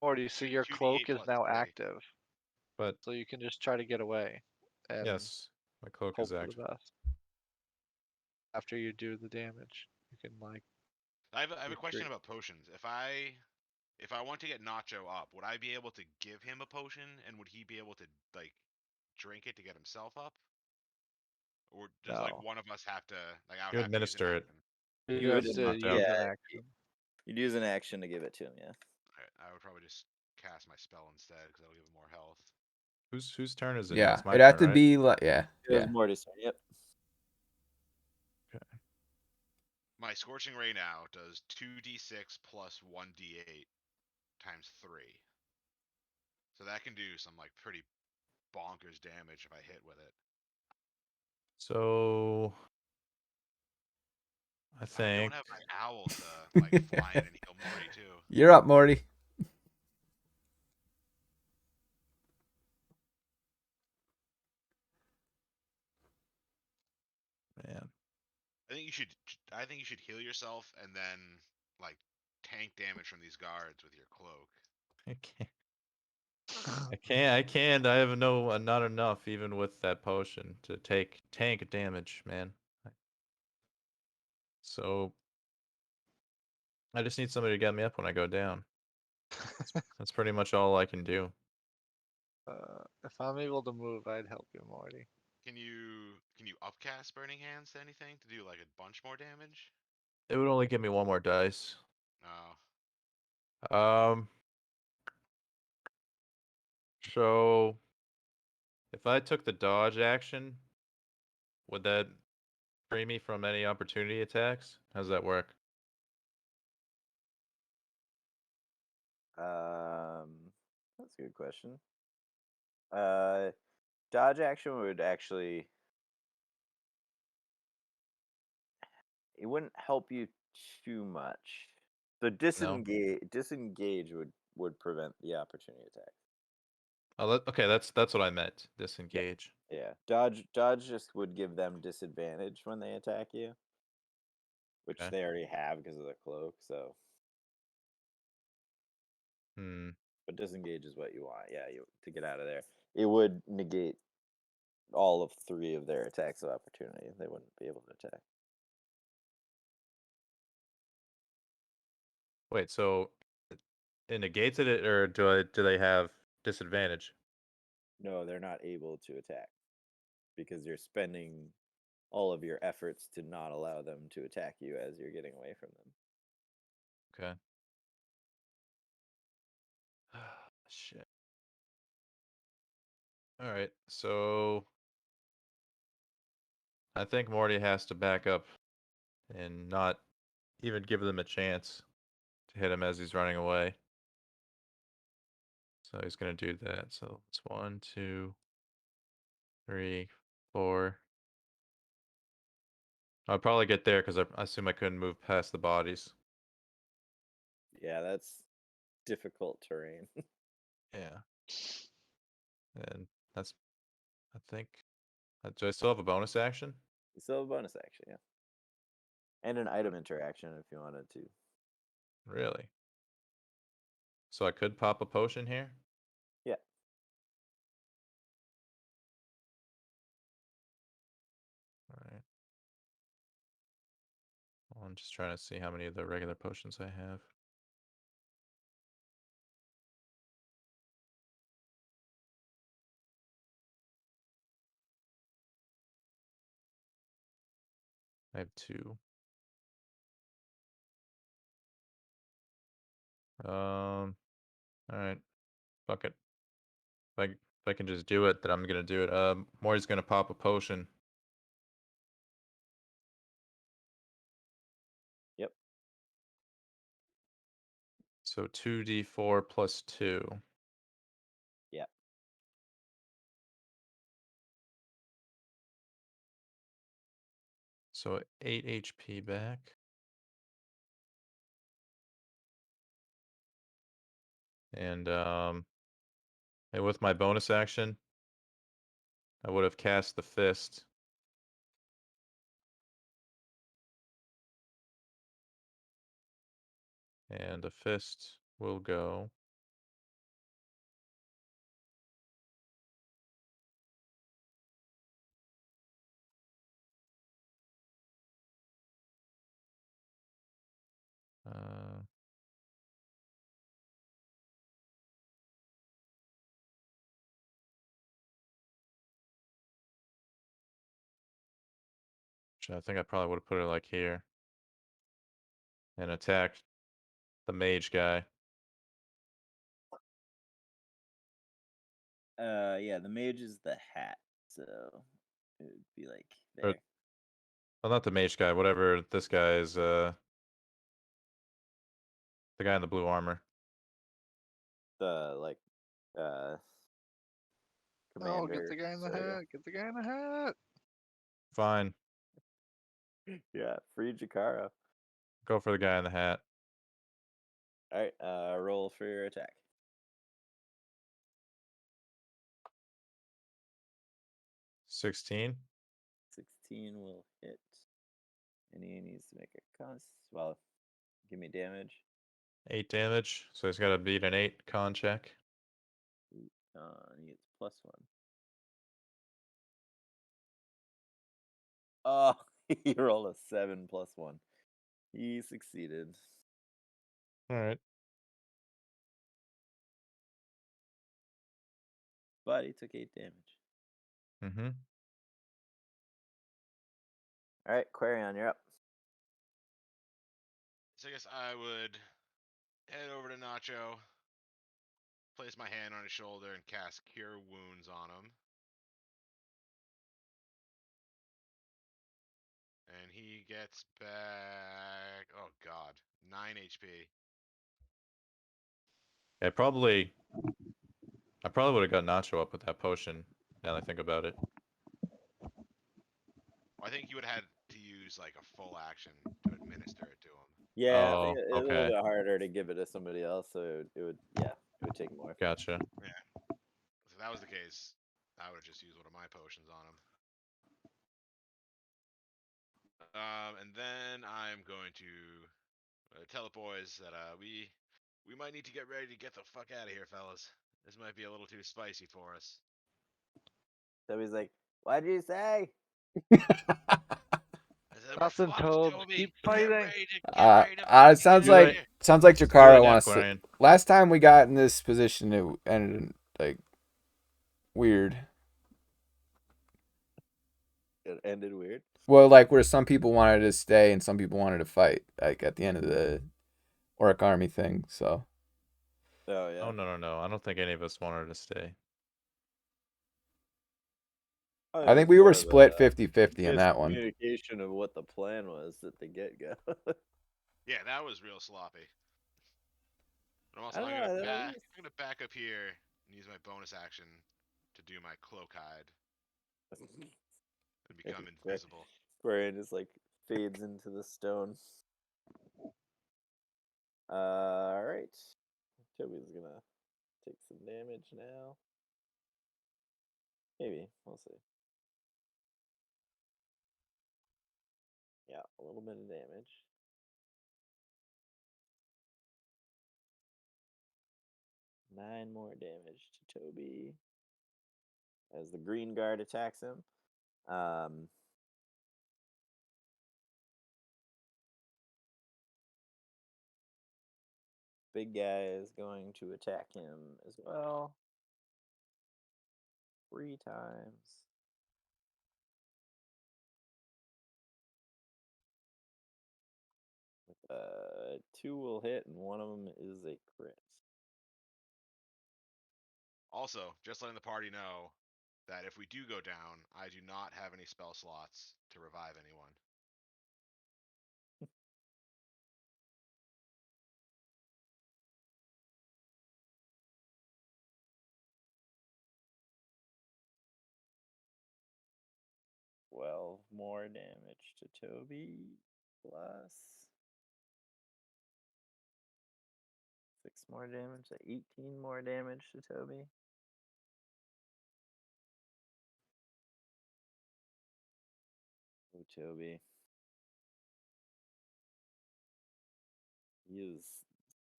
Morty. So your 2d8 cloak is plus now 3. active, But so you can just try to get away and yes, my cloak hope is for active. the best. After you do the damage, you can like. I have a question Retreat. about potions. If I want to get Nacho up, would I be able to give him a potion, and would he be able to like drink it to get himself up? Or does like No. one of us have to like I would You have to use an administer it. action? You You have would to knocked use out. an Yeah. action. You'd use an action to give it to him. Yeah. Alright, I would probably just cast my spell instead because that'll give him more health. Whose turn is it? Yeah. It's my It'd have turn, to right? be like yeah. It was Yeah. Morty's turn. Yep. My scorching ray now does 2d6 plus 1d8 times 3. So that can do some like pretty bonkers damage if I hit with it. So I I think don't have my owl to like fly in and heal Morty too. You're up, Morty. man. I think you should heal yourself and then like tank damage from these guards with your cloak. I can't. I have not enough even with that potion to take tank damage, man. So I just need somebody to get me up when I go down. That's pretty much all I can do. If I'm able to move, I'd help you, Morty. Can you upcast Burning Hands to anything to do like a bunch more damage? It would only give me one more dice. No. Um. So, if I took the dodge action, would that free me from any opportunity attacks? How does that work? That's a good question. Uh, dodge action would actually it wouldn't help you too much. So No. disengage would prevent the opportunity attack. Okay, that's what I meant. Disengage. Yeah, dodge just would give them disadvantage when they attack you, which Okay. they already have because of the cloak. So, Hmm. but disengage is what you want. Yeah, to get out of there. It would negate all of 3 of their attacks of opportunity. They wouldn't be able to attack. Wait. So it negates it, or do they have disadvantage? No, they're not able to attack because you're spending all of your efforts to not allow them to attack you as you're getting away from them. Okay. Shit. All right. So I think Morty has to back up and not even give them a chance to hit him as he's running away. So he's gonna do that. So it's 1, 2, 3, 4. I'll probably get there because I assume I couldn't move past the bodies. Yeah, that's difficult terrain. Yeah. And that's, I think. Do I still have a bonus action? You still have a bonus action, yeah. And an item interaction if you wanted to. Really? So I could pop a potion here? Yeah. Alright. Well, I'm just trying to see how many of the regular potions I have. I have 2. Alright. Fuck it. If I can just do it, then I'm gonna do it. Mori's gonna pop a potion. Yep. So 2d4 plus 2. Yeah. So 8 HP back. And with my bonus action, I would have cast the fist. And the fist will go. Uh, I think I probably would have put it like here. And attack the mage guy. Yeah, the mage is the hat, so it would be like Or, there. well, not the mage guy, whatever this guy is, the guy in the blue armor. The like Oh, commander. get the guy in the so, yeah. hat. Get the guy in the hat. Fine. Yeah, free Jakaro. Go for the guy in the hat. Alright, roll for your attack. 16. 16 will hit. And he needs to make a well, give me damage. 8 damage. So he's got to beat an 8 con check. He gets +1. Oh, he rolled a 7 +1. He succeeded. Alright. But he took 8 damage. Mm-hmm. Alright, Quarion, you're up. So I guess I would head over to Nacho, place my hand on his shoulder, and cast Cure Wounds on him. And he gets back, oh god, 9 HP. I probably would have got Nacho up with that potion. Now that I think about it. I think you would have had to use like a full action to administer it to him. Yeah, I Oh, think it's a little okay. bit harder to give it to somebody else, so it would take more. Gotcha. So if that was the case, I would have just used one of my potions on him. And then I'm going to tell the boys that we might need to get ready to get the fuck out of here, fellas. This might be a little too spicy for us. So he's like, "What'd you say?" I said, "We're Nothing, fucked, Toad. Toby. Keep Get fighting." ready to It fucking sounds get out of like here." Jakara now, wants to. Quarian. Last time we got in this position, it ended like weird. It ended weird. Well, like where some people wanted to stay and some people wanted to fight, like at the end of the Orc army thing. So Oh yeah. Oh no! I don't think any of us wanted to stay. Oh, I it think was we more were of split a 50-50 on that one. miscommunication of what the plan was at the get-go. Yeah, that was real sloppy. But I'm also I I'm don't gonna, know, that back, was- I'm gonna back up here and use my bonus action to do my cloak hide and become Right. invisible. Brian just like fades into the stone. All right, Toby's gonna take some damage now. Maybe we'll see. Yeah, a little bit of damage. Nine more damage to Toby as the green guard attacks him. Big guy is going to attack him as well. 3 times. Two will hit, and one of them is a crit. Also, just letting the party know that if we do go down, I do not have any spell slots to revive anyone. Twelve more damage to Toby, plus 6 more damage, 18 more damage to Toby. Oh, Toby. He is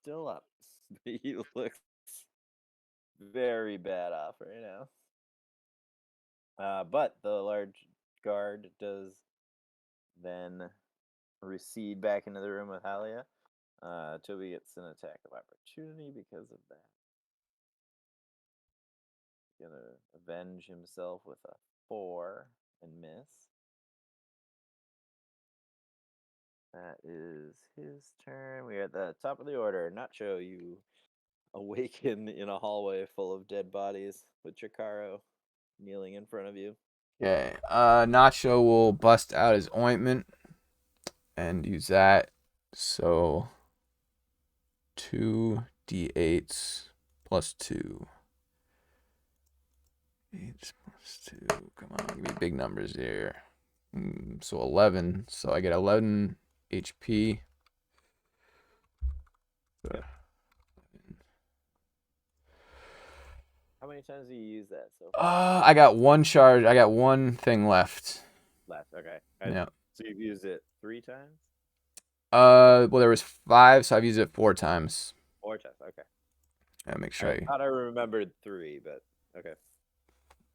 still up, but he looks very bad off right now. But the large guard does then recede back into the room with Halia. Toby gets an attack of opportunity because of that. He's gonna avenge himself with a 4 and miss. That is his turn. We are at the top of the order. Nacho, you awaken in a hallway full of dead bodies with Chikaro kneeling in front of you. Okay. Nacho will bust out his ointment and use that. So 2d8s plus 2. 8 plus 2. Come on, give me big numbers here. So 11. So I get 11 HP. How many times do you use that so I got one charge. I got one thing left. left? Okay. Yeah. So you've used it 3 times? Well, there was 5, so I've used it 4 times. 4 times. Okay. Yeah, make sure I thought I remembered 3, but okay.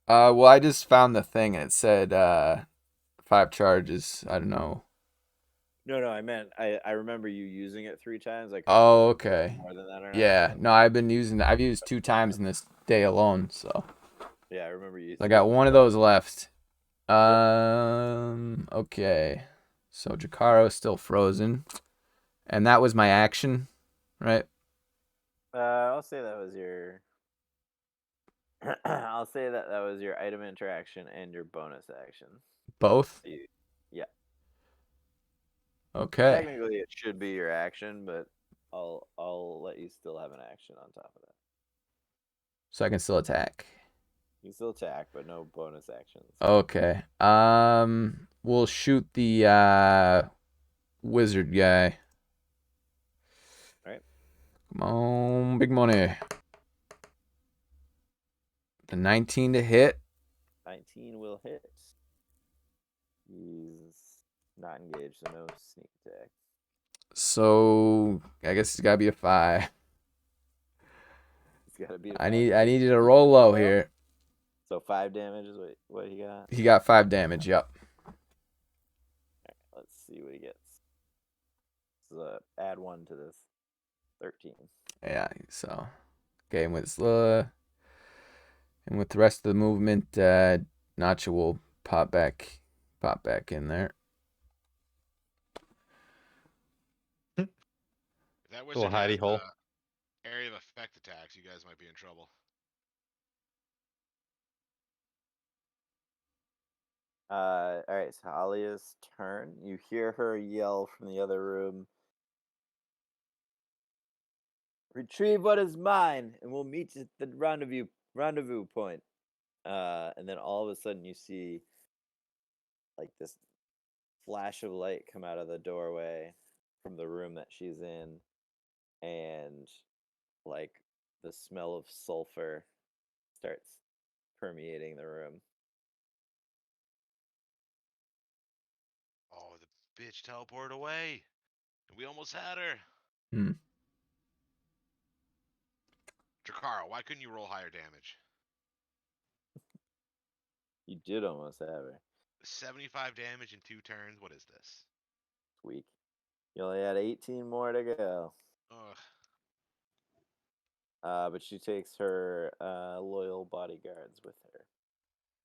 Well, I just found the thing and it said 5 charges. I don't know. No, I meant I remember you using it 3 times. Like Oh, okay. more than that or not. Yeah. No, I've used 2 times in this day alone. So Yeah, I remember you. I got one of those left. Okay. So Jakaro's still frozen, and that was my action, right? I'll say that was your. I'll say that was your item interaction and your bonus action. Both? Yeah. Okay. Technically, it should be your action, but I'll let you still have an action on top of that. So I can still attack. You can still attack, but no bonus actions. Okay. We'll shoot the wizard guy. Alright. Come on, big money. The 19 to hit. 19 will hit. He's not engaged, so no sneak attack. So I guess it's gotta be a 5. It's gotta be. I need you to roll low here. So 5 damage is what he got. He got 5 damage. Yep. Alright, let's see what he gets. So add 1 to this. 13. Yeah. So okay, and with the rest of the movement, Nacho will pop back in there. If that Little wizard hidey has hole. area of effect attacks, you guys might be in trouble. Alright, so Alia's turn. You hear her yell from the other room. Retrieve what is mine, and we'll meet at the rendezvous point. And then all of a sudden you see like this flash of light come out of the doorway from the room that she's in, and like the smell of sulfur starts permeating the room. Oh, the bitch teleported away. And we almost had her. Hmm. Drakara, why couldn't you roll higher damage? You did almost have her. 75 damage in 2 turns. What is this? Weak. You only had 18 more to go. Ugh. But she takes her loyal bodyguards with her.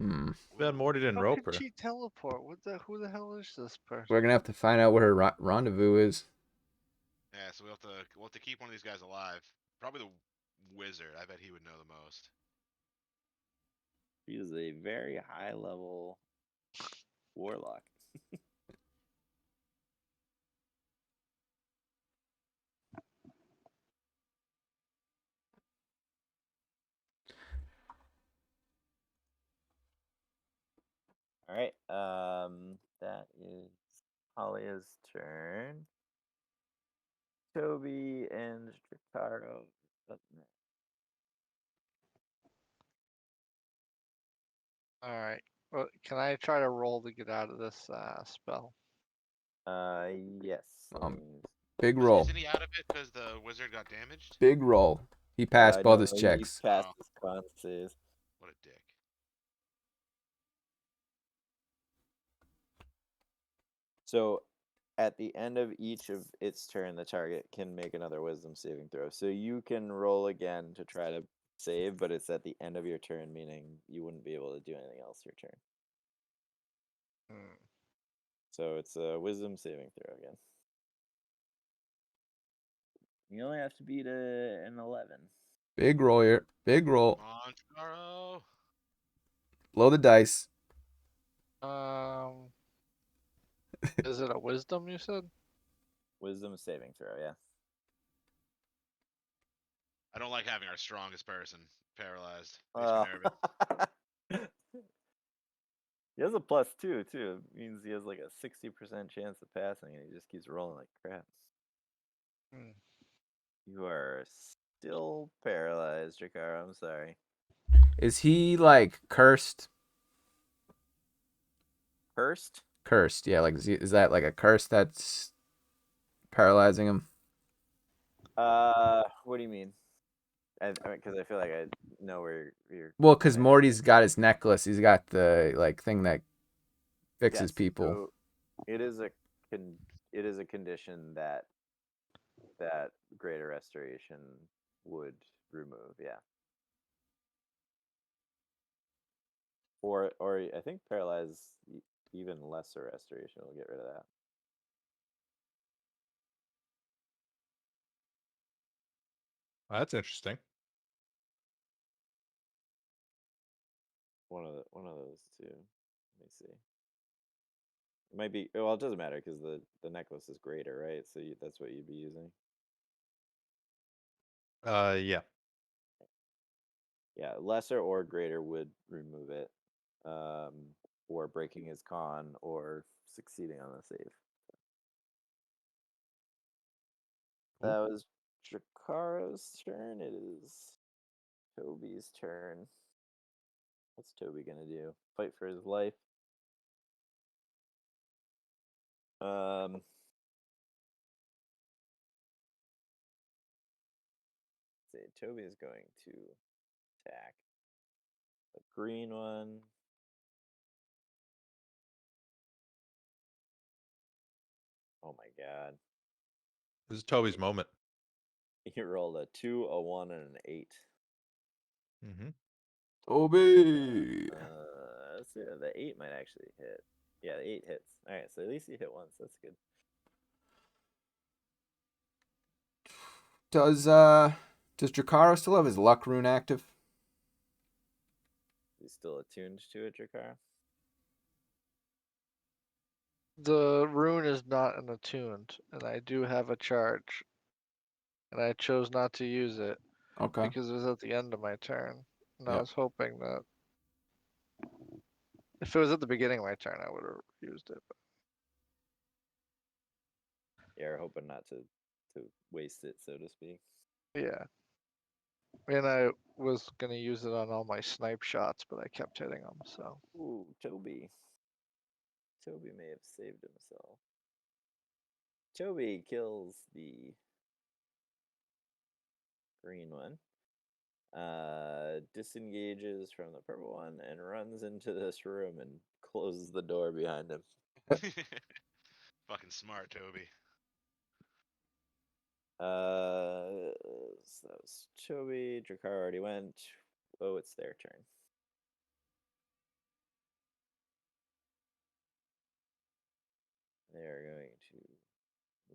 Hmm. Then Morty didn't How rope could her. she teleport? Who the hell is this person? We're gonna have to find out what her rendezvous is. Yeah, so we'll have to keep one of these guys alive. Probably the wizard. I bet he would know the most. She is a very high level warlock. All right. That is Halia's turn. Toby and Drakaro up next. All right. Well, can I try to roll to get out of this spell? Yes. Big roll. Isn't he out of it because the wizard got damaged? Big roll. He passed both no, his he checks. passed Oh. his con saves. What a dick. So, at the end of each of its turn, the target can make another wisdom saving throw. So you can roll again to try to save, but it's at the end of your turn, meaning you wouldn't be able to do anything else your turn. Hmm. So it's a wisdom saving throw again. You only have to beat an 11. Big roll here. Big roll. Come on, Drakaro. Blow the dice. Is it a wisdom you said? Wisdom saving throw, yeah. I don't like having our strongest person paralyzed. Makes me nervous. He has a +2 too. It means he has like a 60% chance of passing, and he just keeps rolling like crap. Hmm. You are still paralyzed, Drakaro. I'm sorry. Is he like cursed? Cursed? Cursed, yeah. Like, is that like a curse that's paralyzing him? What do you mean? Because I feel like I know where you're. Well, because going. Morty's got his necklace. He's got the like thing that fixes Yes, people. so it is a condition that Greater Restoration would remove. Yeah. Or I think Paralyze, even lesser Restoration will get rid of that. That's interesting. One of those two. Let me see. It might be. Well, it doesn't matter because the necklace is greater, right? So that's what you'd be using. Yeah. Yeah, lesser or greater would remove it, or breaking his con or succeeding on the save. Cool. That was Dracaro's turn. It is Toby's turn. What's Toby gonna do? Fight for his life. Let's see, Toby is going to attack the green one. Oh my god. This is Toby's moment. He rolled a 2, a 1, and an 8. Mm-hmm. Toby. Let's see. The 8 might actually hit. Yeah, the 8 hits. Alright, so at least he hit once. That's good. Does Drakaro still have his luck rune active? He's still attuned to it, Drakar. The rune is not an attuned, and I do have a charge. And I chose not to use it Okay. because it was at the end of my turn. And I Yep. was hoping that if it was at the beginning of my turn, I would have used it. Yeah, we're hoping not to waste it, so to speak. But yeah. And I was going to use it on all my snipe shots, but I kept hitting them, so. Ooh, Toby. Toby may have saved himself. Toby kills the green one. Disengages from the purple one and runs into this room and closes the door behind him. Fucking smart, Toby. So that was Toby. Dracar already went. Oh, it's their turn. They are going to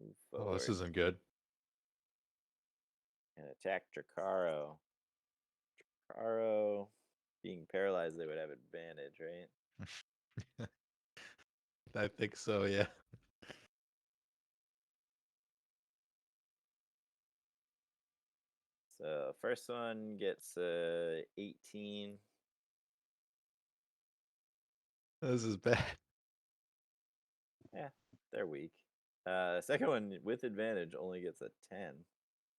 move forward Oh, this isn't good. and attack Drakaro. Drakaro, being paralyzed, they would have advantage, right? I think so, yeah. So first one gets 18. This is bad. Yeah, they're weak. Second one with advantage only gets a 10.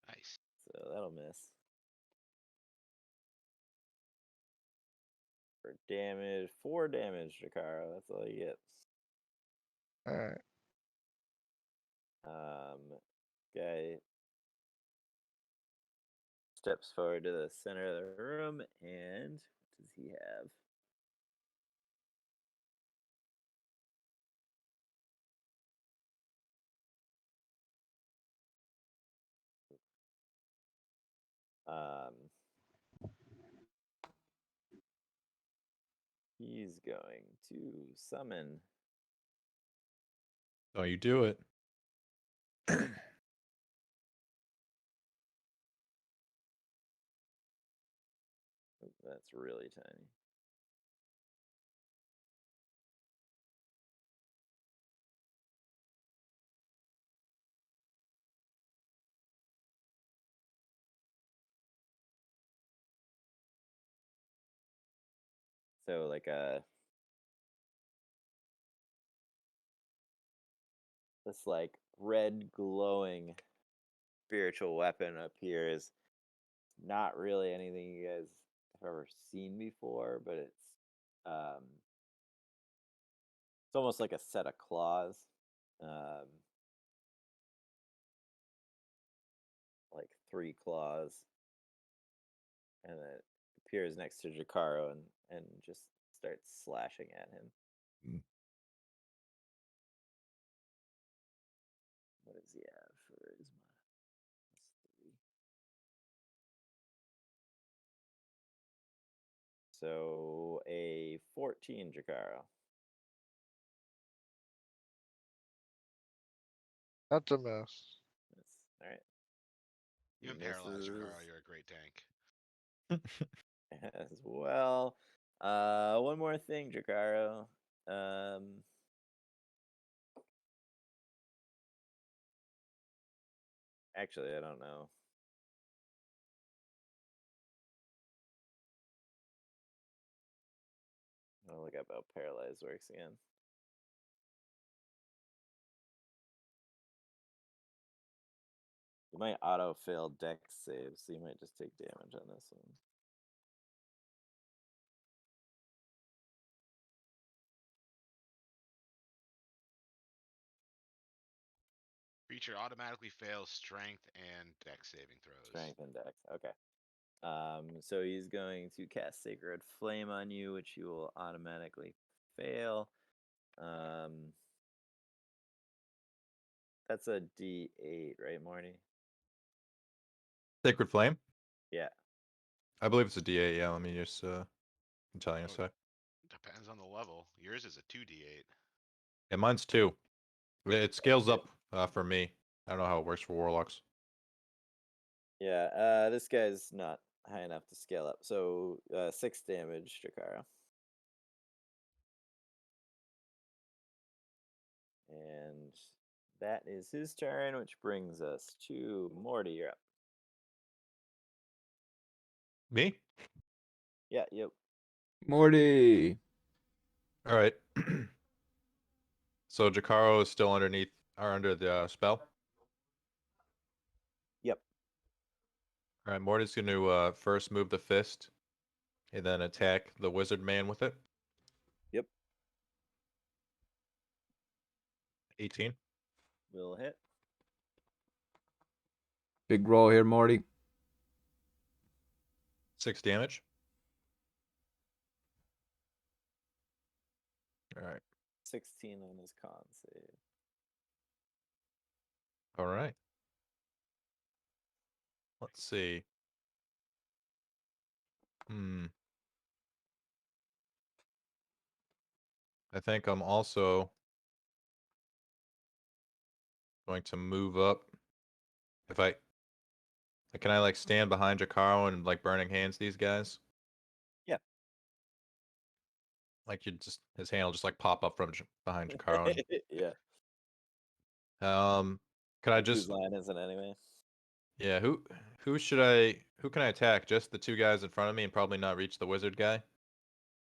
Nice. So that'll miss. For damage, 4 damage, Drakaro. That's all you get. Alright. Guy steps forward to the center of the room, and what does he have? He's going to summon Don't you do it. oh, that's really tiny. So like this like red glowing spiritual weapon appears. Not really anything you guys have ever seen before, but it's almost like a set of claws. Like 3 claws. And it appears next to Jakaro and just starts slashing at him. Mm. What does he have for charisma? +3. So a 14, Jakaro. That's a miss. All right. You and paralyzed, Misses Jakaro. You're a great tank. as well. One more thing, Jakaro. Actually, I don't know. I'll look up how paralyzed works again. You might auto fail dex saves, so you might just take damage on this one. Creature automatically fails strength and dex saving throws. Strength and dex. Okay. So he's going to cast Sacred Flame on you, which you will automatically fail. That's a D8, right, Morty? Sacred Flame? Yeah. I believe it's a D8. Yeah, let me just I'm telling you a Oh. sec. Depends on the level. Yours is a 2d8. Yeah, mine's 2. It scales up for me. I don't know how it works for warlocks. Yeah, this guy's not high enough to scale up. So 6 damage, Jakara. And that is his turn, which brings us to Morty. You're up. Me? Yeah, yep. Morty. All right. So Jakaro is still underneath or under the spell. Yep. All right, Morty's going to first move the fist and then attack the wizard man with it. Yep. 18. Will hit. Big roll here, Morty. 6 damage. All right. 16 on his con save. All right. Let's see. I think I'm also going to move up. Can I like stand behind Jakaro and like burning hands these guys? Yeah. Like his hand will just like pop up from behind Jakaro. Yeah. Can I just Whose line is it anyway? yeah, who can I attack? Just the 2 guys in front of me and probably not reach the wizard guy?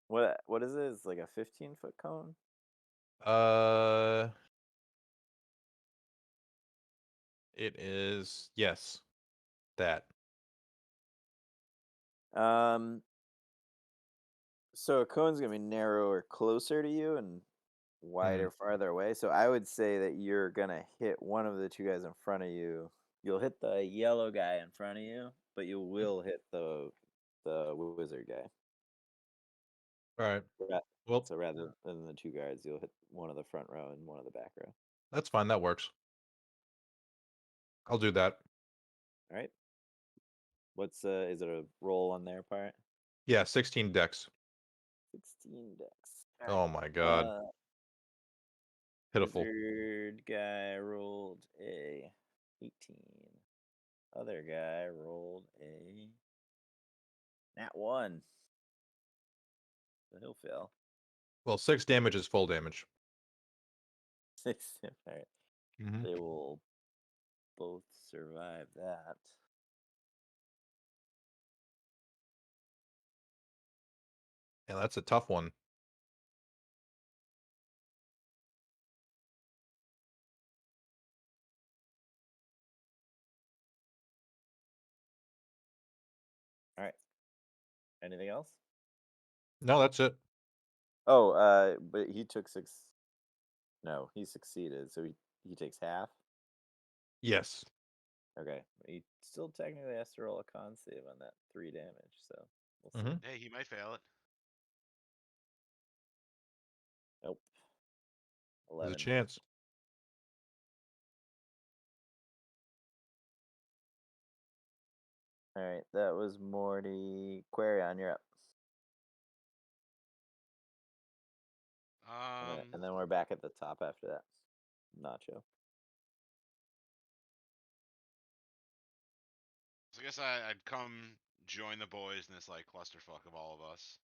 What is it? It's like a 15-foot cone? It is yes. That. So a cone's gonna be narrower closer to you and wider farther away. So I would say that you're gonna hit one of the 2 guys in front of you. You'll hit the yellow guy in front of you, but you will hit the wizard guy. All right. Ra- Well, So rather than the 2 guards, you'll hit one of the front row and one of the back row. that's fine. That works. I'll do that. All right. What's is it a roll on their part? Yeah, 16 dex. 16 dex. Oh my god. Pitiful. Wizard guy rolled a 18. Other guy rolled a nat 1. So he'll fail. Well, 6 damage is full damage. 6. All right. Mhm. They will both survive that. Yeah, that's a tough one. All right. Anything else? No, that's it. Oh, but he took 6. No, he succeeded, so he takes half. Yes. Okay, he still technically has to roll a con save on that 3 damage, so we'll see. Hey, he might fail it. Nope. There's 11. a chance. All right, that was Morty. Quarion, you're up. And then we're back at the top after that. Nacho. guess I'd come join the boys in this like clusterfuck of all of us.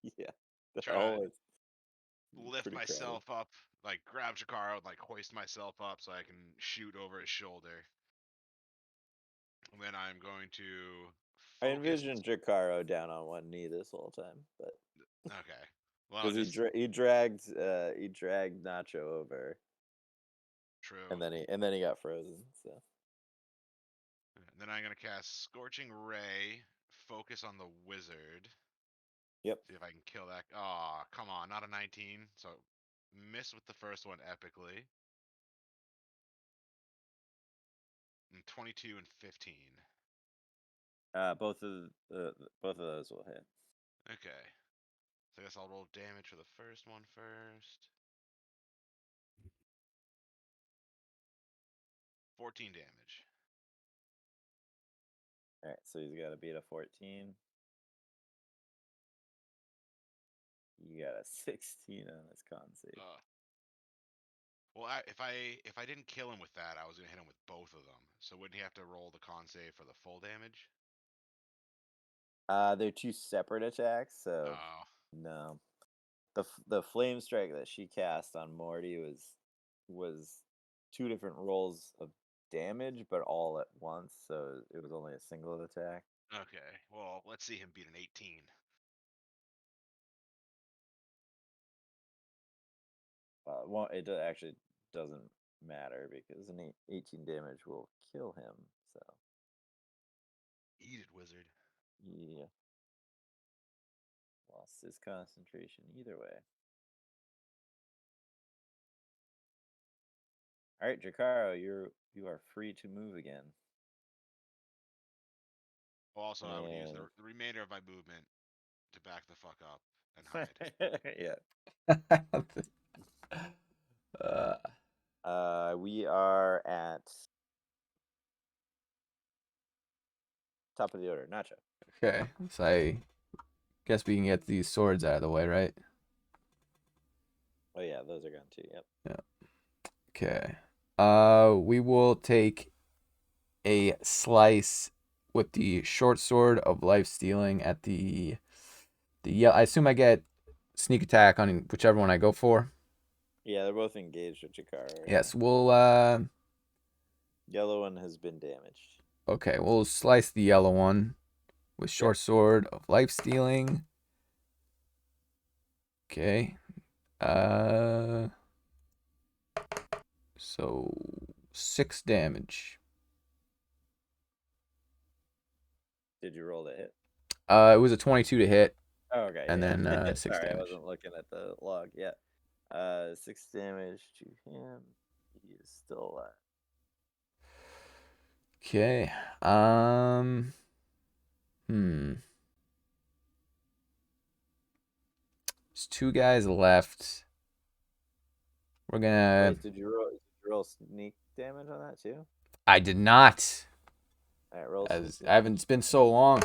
Yeah. The Try to hole is lift pretty crowded. myself up, like grab Jakaro and like hoist myself up so I can shoot over his shoulder. And then I'm going to I focus. envisioned Jakaro down on one knee this whole time, but Okay. Well, because just he dragged Nacho over, true. and then he got frozen. So And then I'm gonna cast Scorching Ray. Focus on the wizard. Yep. See if I can kill that. Aw, come on, not a 19. So miss with the first one epically. And 22 and 15. both of those will hit. Okay. So I guess I'll roll damage for the first one first. 14 damage. All right, so he's got to beat a 14. You got a 16 on his con save. Well, if I didn't kill him with that, I was gonna hit him with both of them. So wouldn't he have to roll the con save for the full damage? They're two separate attacks, so Oh, no. The flame strike that she cast on Morty was two different rolls of damage, but all at once, so it was only a single attack. okay. Well, let's see him beat an 18. Well, actually doesn't matter because an 18 damage will kill him. So Eat it, wizard. yeah, lost his concentration either way. All right, Jakaro, you are free to move again. Well, also, I would use And the remainder of my movement to back the fuck up and hide. yeah. Uh, We are at top of the order. Nacho. okay, so I guess we can get these swords out of the way, right? Oh yeah, those are gone too. Yep. Okay. We will take a slice with the short sword of life stealing at the I assume I get sneak attack on whichever one I go for. Yeah, they're both engaged with Jakaro. Right Yes, now. we'll Yellow one has been damaged. okay, we'll slice the yellow one with short sword of life stealing. Okay. So 6 damage. Did you roll the hit? It was a 22 to hit. Oh, okay. And yeah. then 6 Sorry, I damage. wasn't looking at the log. Yeah. 6 damage to him. He is still alive. Okay. There's 2 guys left. We're gonna. Wait, did you roll sneak damage on that too? I did not. All right, roll. As I haven't. It's been so long.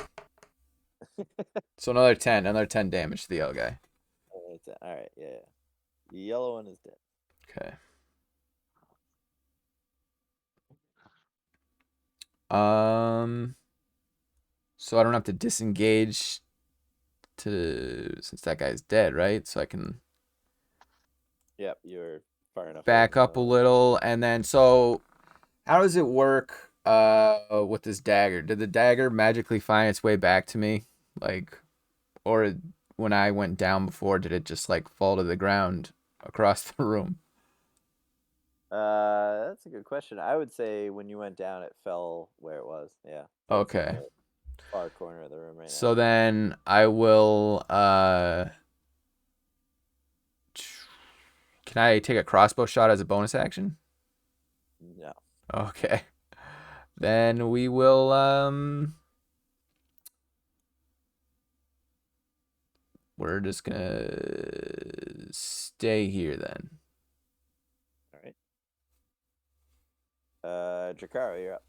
So another 10 damage to the yellow guy. All right, yeah. The yellow one is dead. Okay. So I don't have to disengage since that guy's dead, right? So I can Yep, you're far enough. back up a little, and then so how does it work with this dagger? Did the dagger magically find its way back to me, like, or when I went down before, did it just like fall to the ground across the room? That's a good question. I would say when you went down, it fell where it was. Yeah. It's in Okay. the far corner of the room right So now. then I will can I take a crossbow shot as a bonus action? No. Okay. Then we will we're just gonna stay here then. All right. Jakaro, you're up.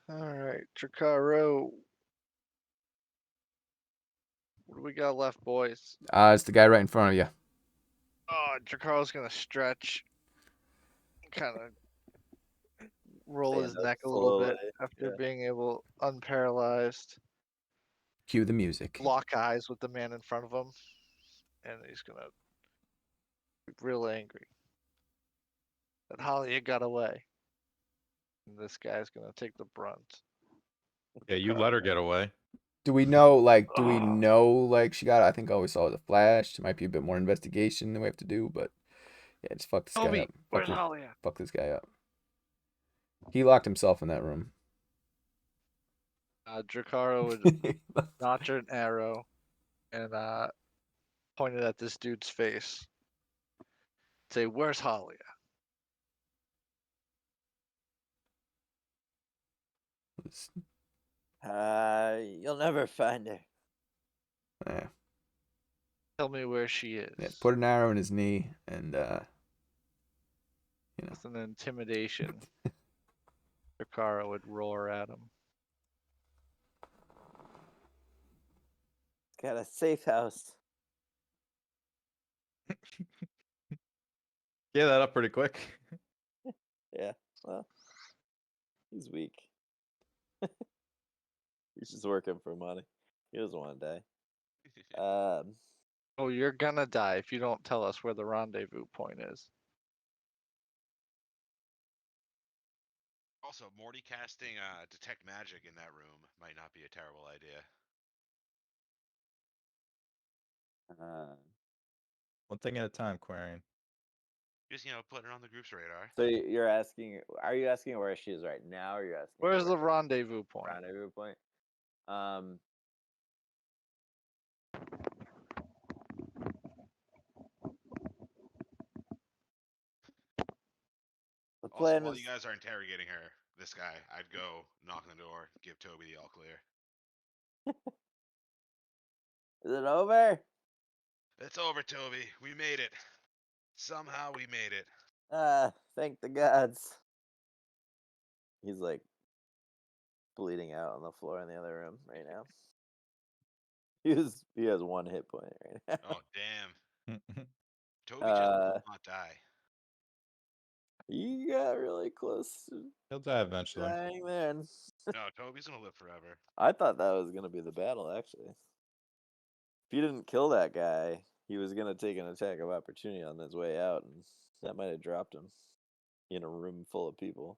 All right, Jakaro. What do we got left, boys? It's the guy right in front of you. Oh, Jakaro's gonna stretch, kind of roll his stand up neck a little bit slowly, after yeah. being able unparalyzed. Cue the music. Lock eyes with the man in front of him, and he's gonna be real angry that Halia got away. And this guy's gonna take the brunt. Yeah, you let her get away. Do we know, like, Ugh. she got, I think all we saw was a flash. It might be a bit more investigation than we have to do, but yeah, just fuck this guy Toby, up. where's Halia? Fuck this guy up. He locked himself in that room. Drakara would notch an arrow and point it at this dude's face. Say, where's Halia? You'll never find her. Yeah, Tell me where she is. yeah, put an arrow in his knee and, With an intimidation, Drakara would roar at him. Got a safe house. Get that up pretty quick. Yeah, well, he's weak. He's just working for money. He doesn't want to die. Oh, you're gonna die if you don't tell us where the rendezvous point is. Also, Morty casting detect magic in that room might not be a terrible idea. One thing at a time, Quarian. Just putting her on the group's radar. So you're asking? Are you asking where she is right now? Or are you asking? Where's the where rendezvous point? rendezvous point? The Also, plan while is you guys are interrogating her, this guy, I'd go knock on the door, give Toby the all clear. Is it over? It's over, Toby. We made it. Somehow we made it. Thank the gods. He's like bleeding out on the floor in the other room right now. He has 1 hit point right now. Oh, damn. Toby just will not die. You got really close to He'll die eventually. dying then. No, Toby's gonna live forever. I thought that was gonna be the battle actually. If you didn't kill that guy, he was gonna take an attack of opportunity on his way out, and that might have dropped him in a room full of people.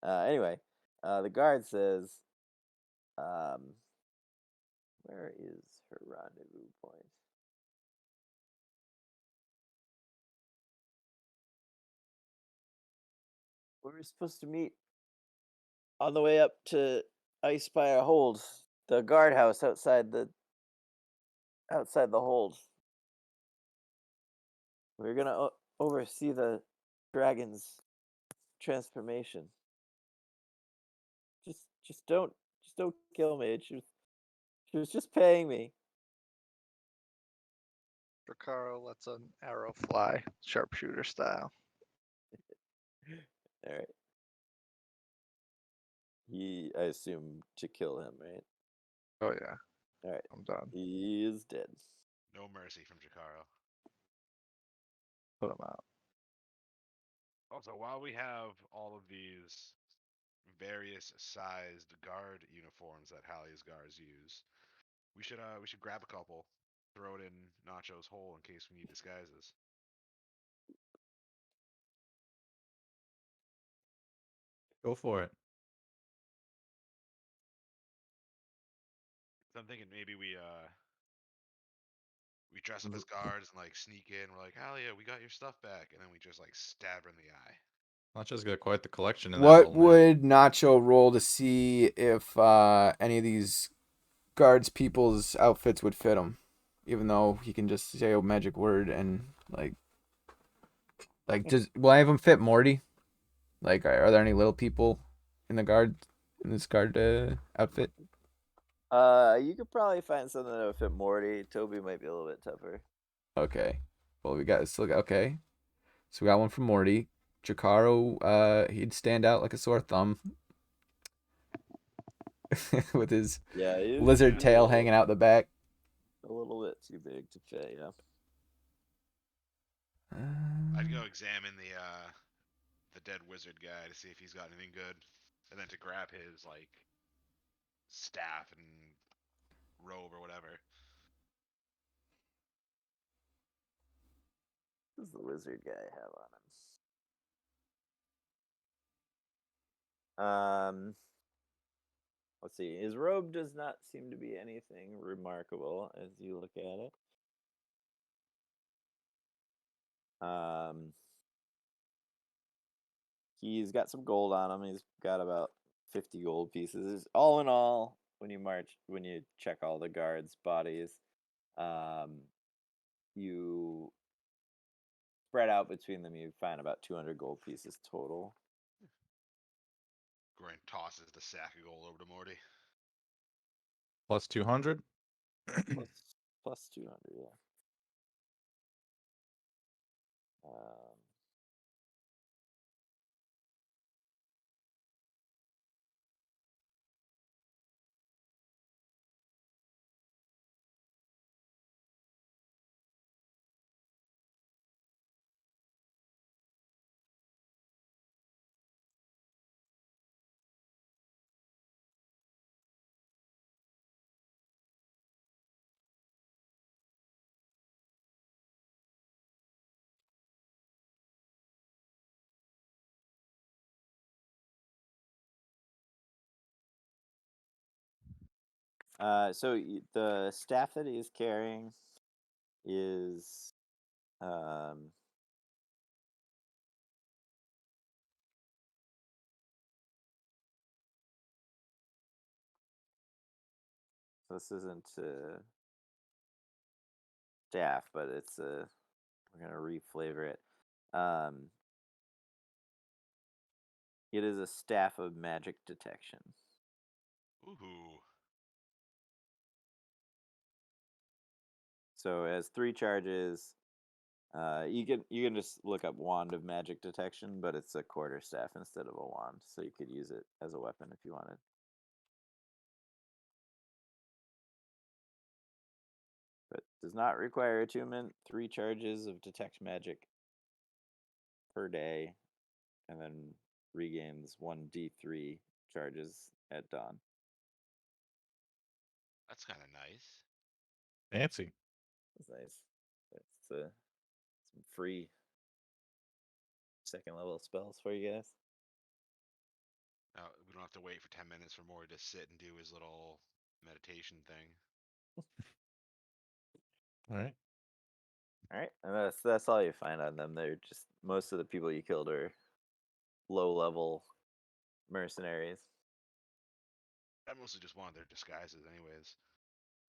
Anyway, the guard says, where is her rendezvous point? We were supposed to meet on the way up to Icefire Hold, the guardhouse outside the hold. We're gonna oversee the dragon's transformation. Just don't kill me. She was just paying me. Drakara lets an arrow fly, sharpshooter style. All right. I assume to kill him, right? Oh yeah. All right. I'm done. He is dead. No mercy from Jakaro. Put him out. Also, while we have all of these various sized guard uniforms that Hallie's guards use, we should grab a couple, throw it in Nacho's hole in case we need disguises. Go for it. So I'm thinking maybe we dress up as guards and like sneak in. We're like, Halia, we got your stuff back, and then we just like stab her in the eye. Nacho's got quite the collection in that What hole, man. would Nacho roll to see if any of these guards people's outfits would fit him? Even though he can just say a magic word and will any of them fit Morty? Like, are there any little people in this guard outfit? You could probably find something that would fit Morty. Toby might be a little bit tougher. Okay. Well, okay. So we got one from Morty. Jakaro, he'd stand out like a sore thumb with his lizard tail hanging out the back. A little bit too big to fit, yeah. I'd go examine the dead wizard guy to see if he's got anything good, and then to grab his like staff and robe or whatever. What does the wizard guy have on him? Let's see. His robe does not seem to be anything remarkable as you look at it. He's got some gold on him. He's got about 50 gold pieces. All in all, when you check all the guards' bodies, you spread out between them, you find about 200 gold pieces total. Grant tosses the sack of gold over to Morty. Plus 200. plus 200, yeah. So the staff that he is carrying is this isn't staff, but it's we're gonna reflavor it. It is a staff of magic detection. Ooh. So it has 3 charges. You can just look up wand of magic detection, but it's a quarterstaff instead of a wand, so you could use it as a weapon if you wanted. But does not require attunement. 3 charges of detect magic per day, and then regains 1d3 charges at dawn. That's kind of nice. Fancy. That's nice. That's some free 2nd level spells for you guys. Now we don't have to wait for 10 minutes for Morty to sit and do his little meditation thing. All right. All right, and that's all you find on them. They're just most of the people you killed are low level mercenaries. I mostly just wanted their disguises, anyways.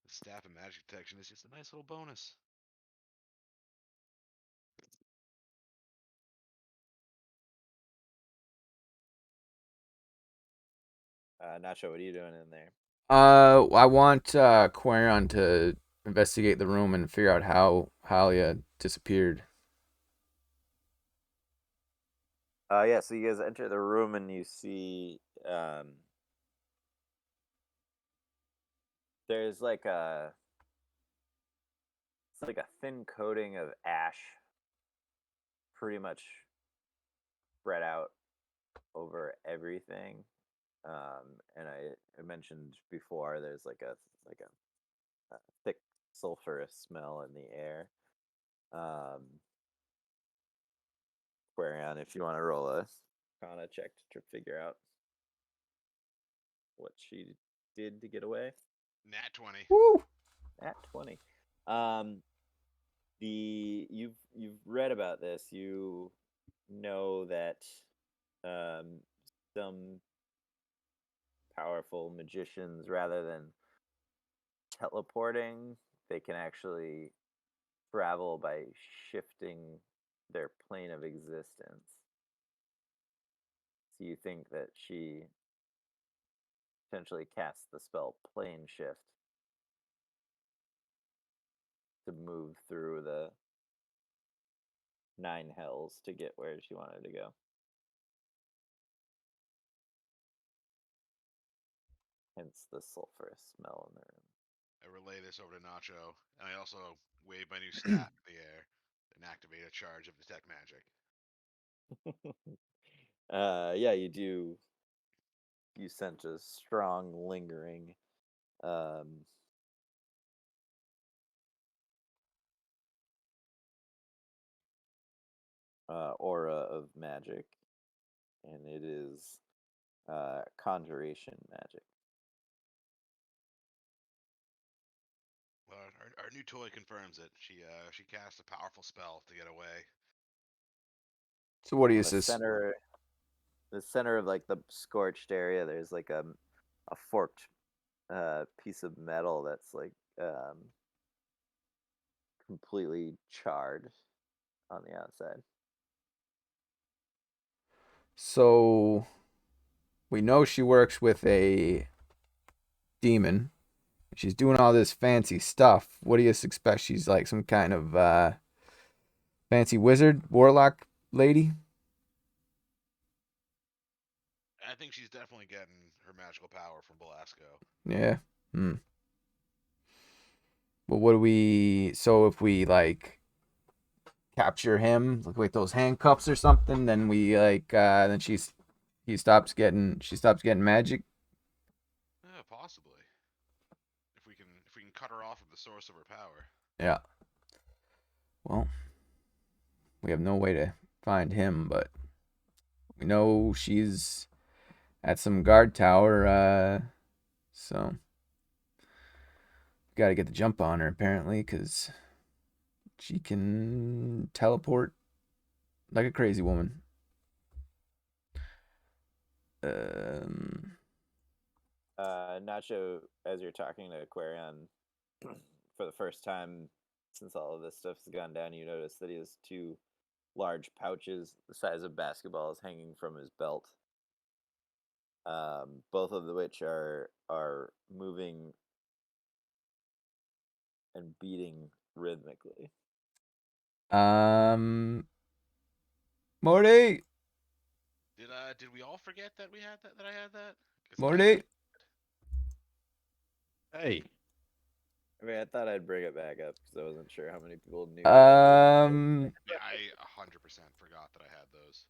The staff and magic detection is just a nice little bonus. Nacho, what are you doing in there? I want Quarion to investigate the room and figure out how Halia disappeared. Yeah, so you guys enter the room and you see there's like a thin coating of ash pretty much spread out over everything. And I mentioned before there's like a thick sulfurous smell in the air. Quarion, if you want to roll a Kana check to figure out what she did to get away. Nat 20. Woo! At 20. You've read about this. You know that some powerful magicians, rather than teleporting, they can actually travel by shifting their plane of existence. So you think that she potentially casts the spell plane shift to move through the 9 hells to get where she wanted to go. Hence the sulfurous smell in the room. I relay this over to Nacho, and I also wave my new staff in the air and activate a charge of detect magic. Yeah, you do. You sense a strong, lingering aura of magic, and it is conjuration magic. Well, our new toy confirms it. She cast a powerful spell to get away. So what do you On sus? the center of like the scorched area, there's like a forked piece of metal that's like completely charred on the outside. So we know she works with a demon. She's doing all this fancy stuff. What do you expect? She's like some kind of fancy wizard, warlock lady? I think she's definitely getting her magical power from Belasco. Yeah. Hmm. But what do we? So if we like capture him, like with those handcuffs or something, then we then she stops getting magic. Yeah, possibly. If we can cut her off at the source of her power. Yeah. Well, we have no way to find him, but we know she's at some guard tower. So got to get the jump on her apparently, because she can teleport like a crazy woman. Um. Nacho, as you're talking to Aquarion for the first time since all of this stuff's gone down, you notice that he has two large pouches the size of basketballs hanging from his belt. Both of which are moving and beating rhythmically. Morty, Did we all forget that we had that I had that? 'Cause Morty. Hey, I mean, I thought I'd bring it back up because I wasn't sure how many people knew. I 100% forgot that I had those.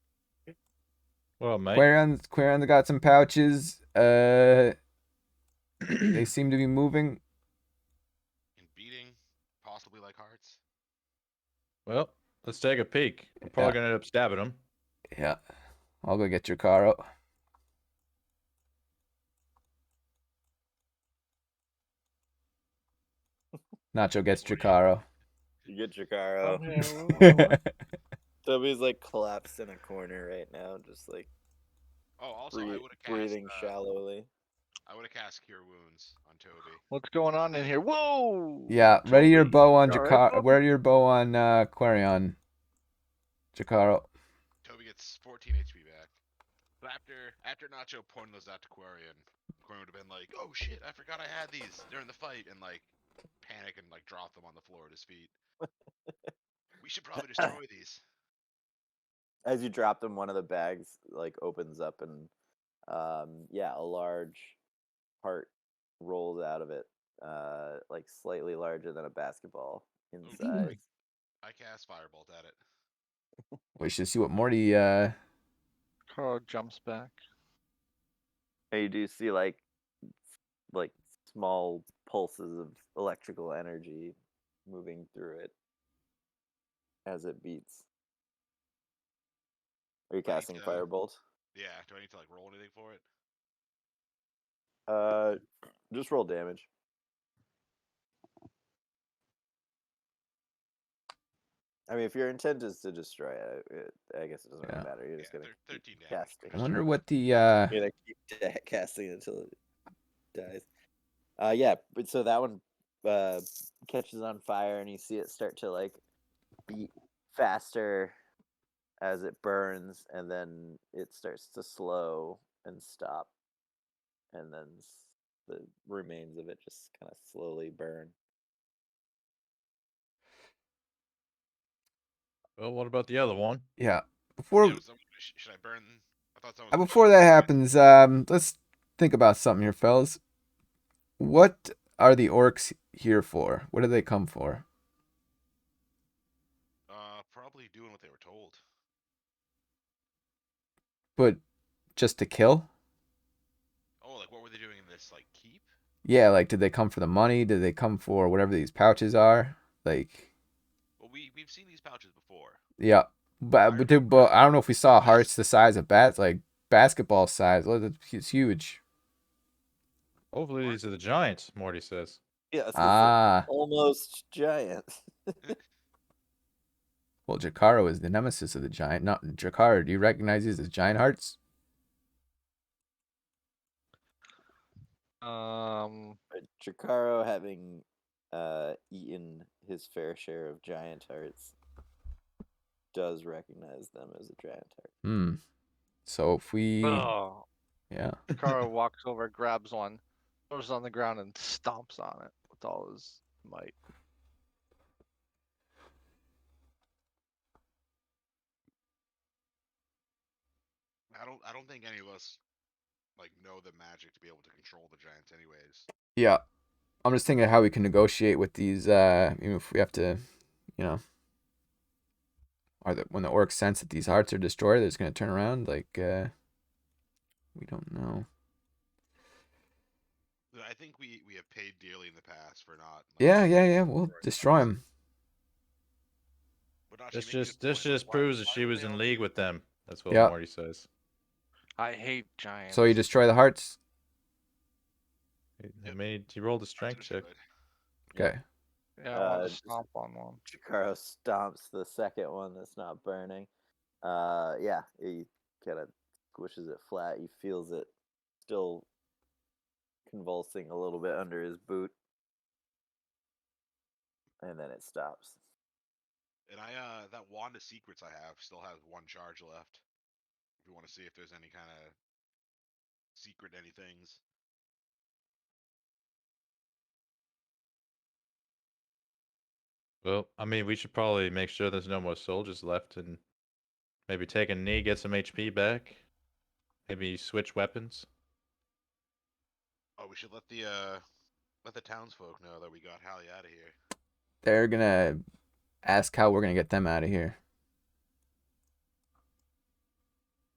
well, mate. Quarion's got some pouches. They seem to be moving. And beating, possibly like hearts. Well, let's take a peek. We're probably Yeah. gonna end up stabbing him. Yeah, I'll go get your car out. Nacho gets Dracaro. You get your car out. Okay, Toby's like collapsed in a corner right now, just like Oh, also I would have cast breathing shallowly. I would have cast Cure Wounds on Toby. what's going on in here? Whoa! Yeah, ready your Toby, bow on you alright, Jakaro. bub? Ready your bow on Quarion. Jakaro. Toby gets 14 HP back. But after Nacho pointed those out to Quarian would have been like, "Oh shit, I forgot I had these during the fight," and like panic and like drop them on the floor at his feet. We should probably destroy these. As you drop them, one of the bags like opens up and yeah, a large heart rolls out of it, like slightly larger than a basketball in Ooh, size. I cast Firebolt at it. We should see what Morty. Carl jumps back. And you do see like small pulses of electrical energy moving through it as it beats. Are you Do I need casting to- Firebolt? Yeah, do I need to like roll anything for it? Just roll damage. I mean, if your intent is to destroy it, I guess it doesn't really Yeah. matter. You're just Yeah, gonna 13 keep damage. casting. I wonder what the. You're gonna keep casting it until it dies. Yeah, but so that one catches on fire, and you see it start to like beat faster as it burns, and then it starts to slow and stop, and then the remains of it just kind of slowly burn. Well, what about the other one? Yeah. Before Yeah, should I burn? I thought someone. before that happens, let's think about something here, fellas. What are the orcs here for? What do they come for? Probably doing what they were told. But just to kill? Oh, like what were they doing in this like keep? Yeah, like did they come for the money? Did they come for whatever these pouches are? Like, Well, we've seen these pouches before. yeah. But I don't know if we saw hearts the size of like basketball size. It's huge. Hopefully these are the giants, Morty says. Yes, it's Ah, almost giant. well, Jakaro is the nemesis of the giant. Not Jakaro. Do you recognize these as giant hearts? But Chikaro, having eaten his fair share of giant hearts, does recognize them as a giant heart. Hmm. So if we, Oh, yeah. Kara walks over, grabs one, throws it on the ground, and stomps on it with all his might. I don't think any of us like know the magic to be able to control the giants, anyways. Yeah. I'm just thinking how we can negotiate with these. Even if we have to, you know, when the orcs sense that these hearts are destroyed, they're just gonna turn around. Like, we don't know. I think we have paid dearly in the past for not. Like, Yeah. We'll destroy them. But Nachi, This you make a good just this point, like, just why- proves that why she would was they in all league be- with them. That's what Yeah. Morty says. I hate giants. So you destroy the hearts. I Yep. mean, he rolled a That's strength check. destroyed. Okay. Yeah, I want to just- stomp on one. Chikaro stomps the second one that's not burning. Yeah, he kind of squishes it flat. He feels it still convulsing a little bit under his boot, and then it stops. And that wand of secrets I have still has one charge left. If you want to see if there's any kind of secret anythings. Well, I mean, we should probably make sure there's no more soldiers left and maybe take a knee, get some HP back. Maybe switch weapons. Oh, we should let the townsfolk know that we got Hallie out of here. They're gonna ask how we're gonna get them out of here.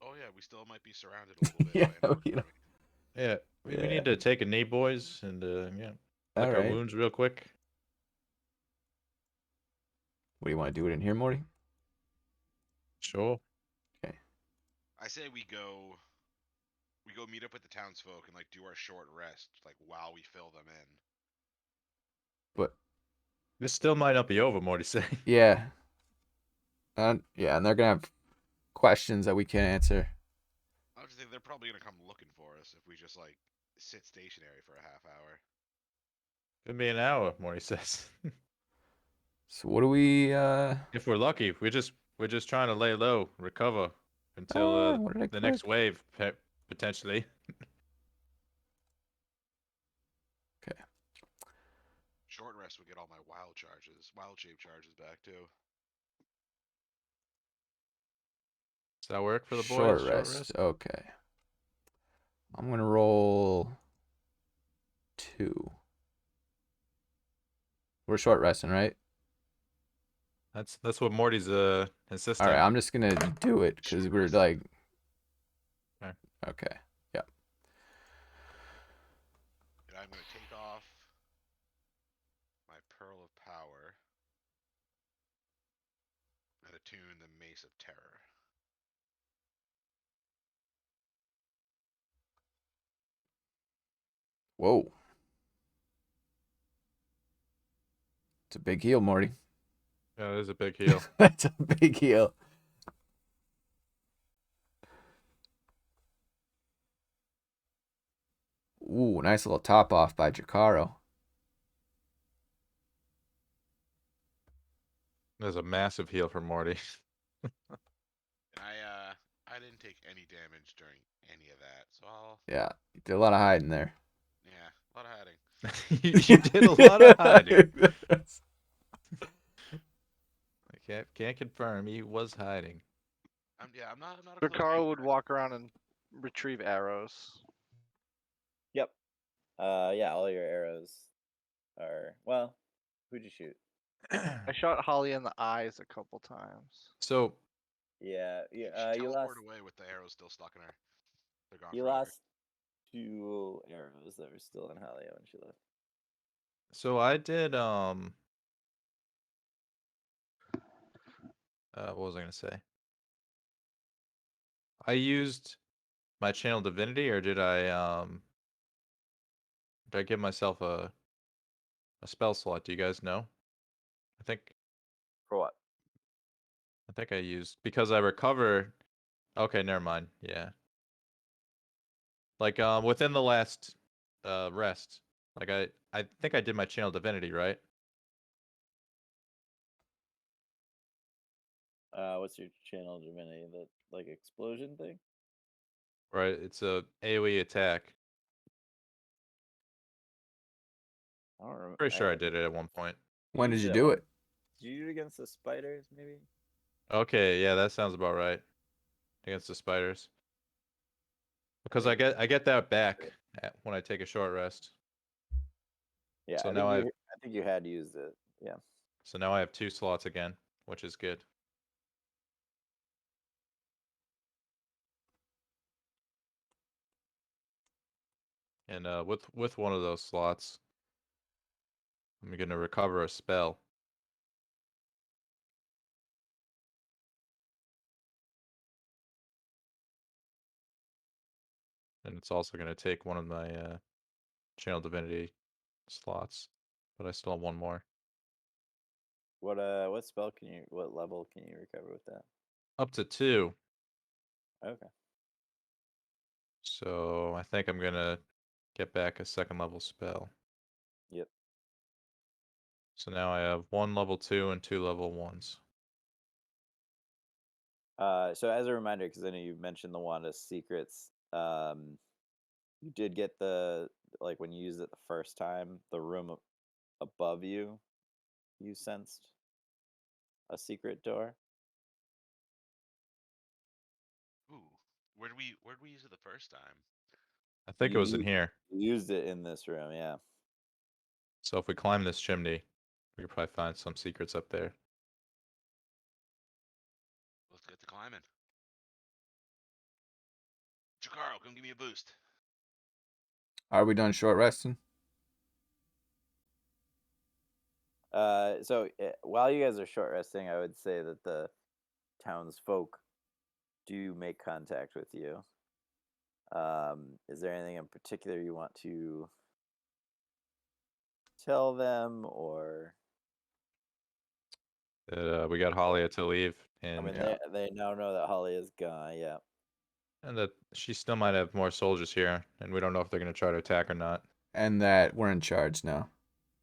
Oh yeah, we still might be surrounded a little bit. Yeah, by an you know. army. Yeah, we Yeah. need to take a knee, boys, and yeah, All lick our right. wounds real quick. What do you want to do it in here, Morty? Sure. I say we go meet up with the townsfolk and like do our short rest like while we fill them in. But This still might not be over, Morty say. yeah, yeah, and they're gonna have questions that we can't answer. I just think they're probably gonna come looking for us if we just like sit stationary for a half hour. Could be an hour, Morty says. So what do we? If we're lucky, we're just trying to lay low, recover until What did I the next click? wave potentially. Short rest would get all my wild shape charges back too. Does that work for the boys? Short rest. Okay. I'm gonna roll 2. We're short resting, right? That's what Morty's insisting. All right. I'm just gonna do it because Short we're rest. like. Okay. Okay. Yep. And I'm gonna take off my Pearl of Power and attune the Mace of Terror. Whoa. It's a big heal, Morty. Yeah, there's a big heal. That's a big heal. Ooh, nice little top off by Jakaro. There's a massive heal for Morty. And I didn't take any damage during any of that, so I'll Yeah, you did a lot of hiding there. yeah, a lot of hiding. You did a lot of hiding. I can't confirm he was hiding. I'm not a close Ricaro would reader. walk around and retrieve arrows. Yep. Yeah, all your arrows are well. Who'd you shoot? I shot Holly in the eyes a couple times. So, Yeah, She you lost. teleported away with the arrows still stuck in her. They're gone You forever. lost 2 arrows that were still in Halia when she left. So I did what was I gonna say? I used my channel divinity, or did I give myself a spell slot? Do you guys know? For what? I think I used, because I recover. Okay, never mind. Yeah. Like within the last rest, like I think I did my channel divinity, right? What's your channel divinity? That like explosion thing? Right. It's a AoE attack. I don't remember. Pretty sure I did it at one point. When did used you it do on- it? Did you do it against the spiders? Maybe. Okay, yeah, that sounds about right. Against the spiders. Because I think- get that back when I take a short rest. Yeah, So I now think I think you had used it. Yeah. So now I have 2 slots again, which is good. And with one of those slots, I'm gonna recover a spell. And it's also gonna take one of my channel divinity slots, but I still have one more. What spell can you? What level can you recover with that? Up to 2. Okay. So I think I'm gonna get back a 2nd level spell. Yep. So now I have 1 level 2 and 2 level 1s. So as a reminder, because I know you mentioned the Wanda's secrets, you did get the like when you used it the first time, the room above you, you sensed a secret door. Ooh, where'd we use it the first time? I think it was in You here. used it in this room, yeah. So if we climb this chimney, we could probably find some secrets up there. Let's get to climbing. Jakaro, come give me a boost. Are we done short resting? So while you guys are short resting, I would say that the townsfolk do make contact with you. Is there anything in particular you want to tell them, or We got Halia to leave, I and mean, Yeah. they now know that Holly is gone. Yeah. that she still might have more soldiers here, and we don't know if they're gonna try to attack or not. And that we're in charge now.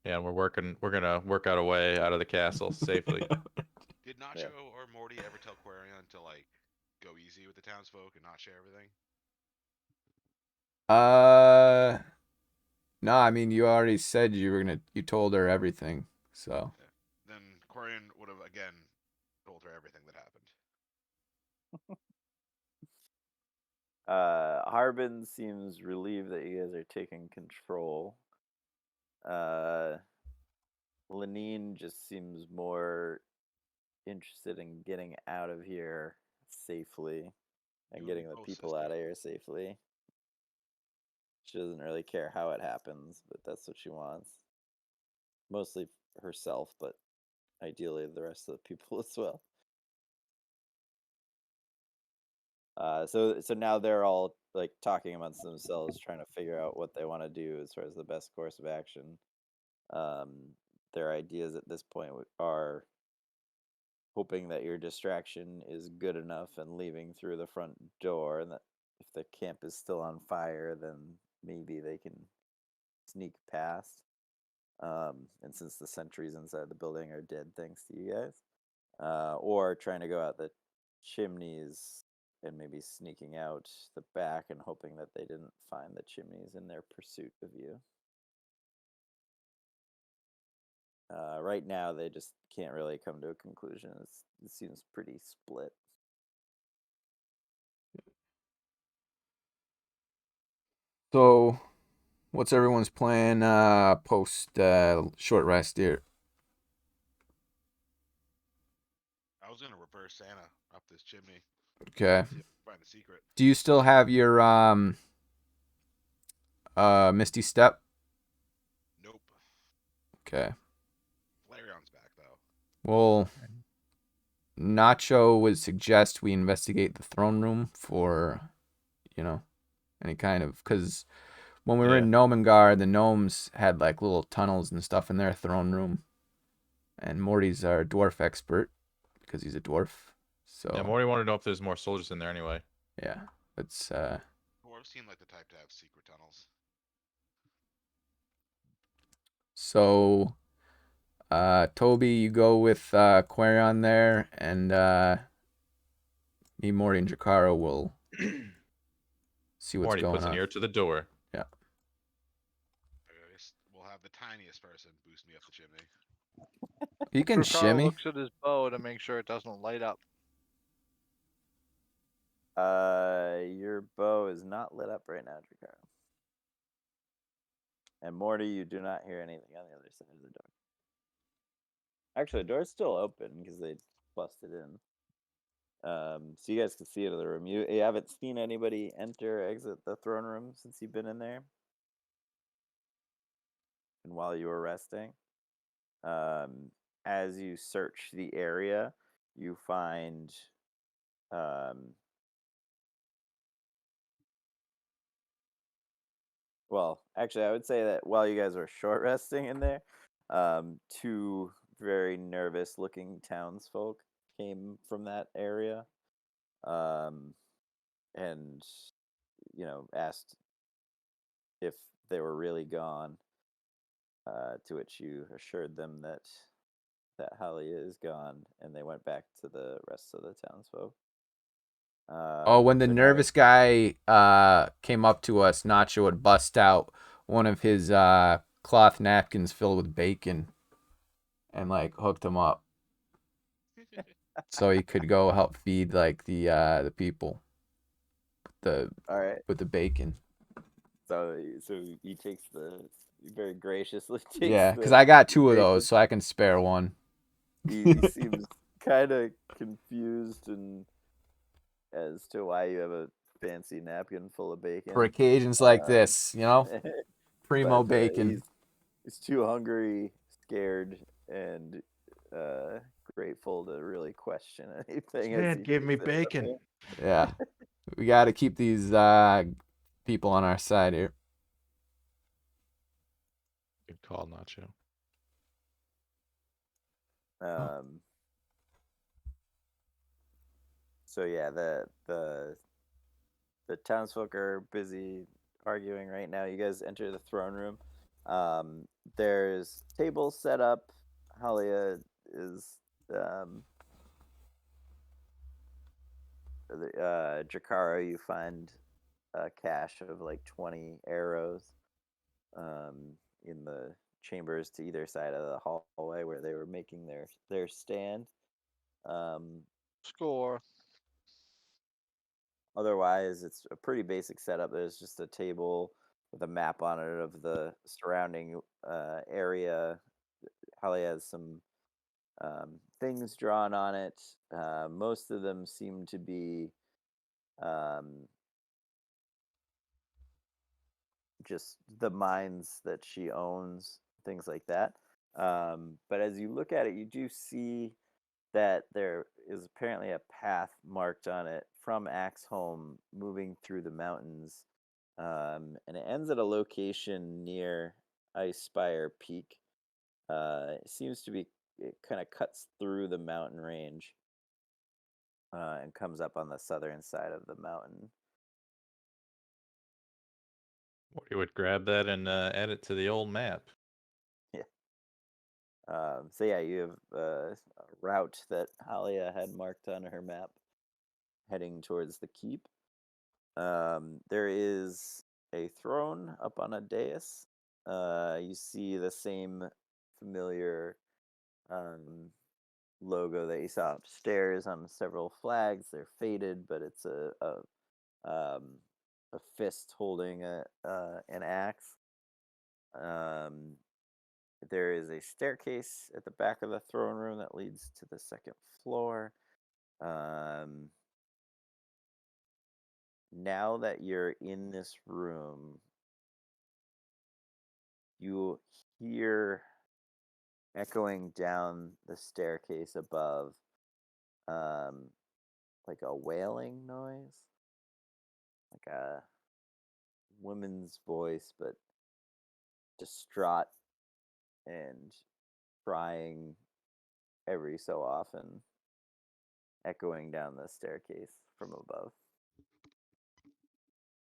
Yeah, we're gonna work out a way out of the castle safely. Did Nacho or Morty ever tell Quarion to like go easy with the townsfolk and not share everything? No, I mean you already said you told her everything. So Then Quarion would have again told her everything that happened. Harbin seems relieved that you guys are taking control. Lenine just seems more interested in getting out of here safely and You getting and the both people out sisters. of here safely. She doesn't really care how it happens, but that's what she wants. Mostly herself, but ideally the rest of the people as well. So now they're all like talking amongst themselves, trying to figure out what they want to do as far as the best course of action. Their ideas at this point are hoping that your distraction is good enough and leaving through the front door, and that if the camp is still on fire, then maybe they can sneak past. And since the sentries inside the building are dead, thanks to you guys, or trying to go out the chimneys and maybe sneaking out the back and hoping that they didn't find the chimneys in their pursuit of you. Right now, they just can't really come to a conclusion. It seems pretty split. So what's everyone's plan post short rest here? I was gonna reverse Santa up this chimney. Okay. See if I can find the secret. Do you still have your Misty Step? Nope. Okay. Flareon's back though. Well, Nacho would suggest we investigate the throne room for, any kind of, because when we were in Nomengar, the gnomes had like little tunnels and stuff in their throne room, and Morty's our dwarf expert because he's a dwarf. So Yeah, Morty wanted to know if there's more soldiers in there anyway. yeah, it's Dwarves seem like the type to have secret tunnels. so. Toby, you go with Quarion there, and me, Morty, and Jakaro will see what's Morty going puts on. an ear to the door. Yeah. We'll have the tiniest person boost me up the chimney. You can Drukaro shimmy. looks at his bow to make sure it doesn't light up. Your bow is not lit up right now, Drukaro. And Morty, you do not hear anything on the other side of the door. Actually, the door's still open because they busted in. So you guys can see into the room. You haven't seen anybody enter or exit the throne room since you've been in there. And while you were resting, as you search the area, you find well, actually, I would say that while you guys were short resting in there, two very nervous-looking townsfolk came from that area, and asked if they were really gone. To which you assured them that Halia is gone, and they went back to the rest of the townsfolk. When the So now- nervous guy came up to us, Nacho would bust out one of his cloth napkins filled with bacon and like hooked him up so he could go help feed like the people all right. with the bacon. So he takes he very graciously takes Yeah, because I got two of bacon. those, so I can spare one. He seems kind of confused and as to why you have a fancy napkin full of bacon. For occasions like this, primo but, bacon. He's too hungry, scared, and grateful to really question anything. as Dad, he give me takes it from bacon. you. Yeah, we got to keep these people on our side here. Good call, Nacho. So yeah, the townsfolk are busy arguing right now. You guys enter the throne room. There's tables set up. Halia is Jakaro. You find a cache of like 20 arrows in the chambers to either side of the hallway where they were making their stand. Score. Otherwise, it's a pretty basic setup. There's just a table with a map on it of the surrounding area. Holly has some things drawn on it. Most of them seem to be just the mines that she owns, things like that. But as you look at it, you do see that there is apparently a path marked on it from Axholm moving through the mountains. And it ends at a location near Icespire Peak. It seems to be, it kind of cuts through the mountain range and comes up on the southern side of the mountain. Morty would grab that and add it to the old map. So yeah, you have a route that Halia had marked on her map heading towards the keep. There is a throne up on a dais. You see the same familiar logo that you saw upstairs on several flags. They're faded, but it's a fist holding an axe. There is a staircase at the back of the throne room that leads to the second floor. Now that you're in this room, you hear echoing down the staircase above, like a wailing noise, like a woman's voice, but distraught and crying every so often, echoing down the staircase from above.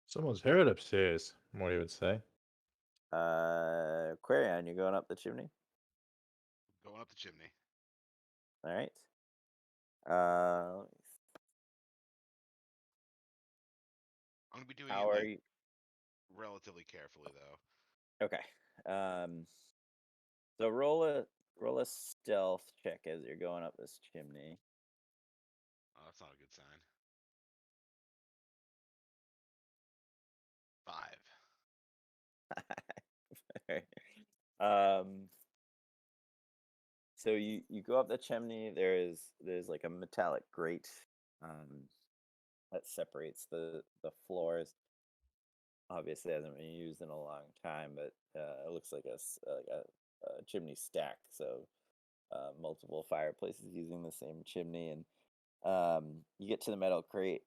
Someone's heard upstairs. What would say? Quarion, you going up the chimney? Going up the chimney. All right. I'm gonna be doing How it are like you? relatively carefully though. Okay. So roll a stealth check as you're going up this chimney. Oh, that's not a good sign. 5. So you go up the chimney. There's like a metallic grate that separates the floors. Obviously hasn't been used in a long time, but it looks like a chimney stack. So multiple fireplaces using the same chimney, and you get to the metal grate,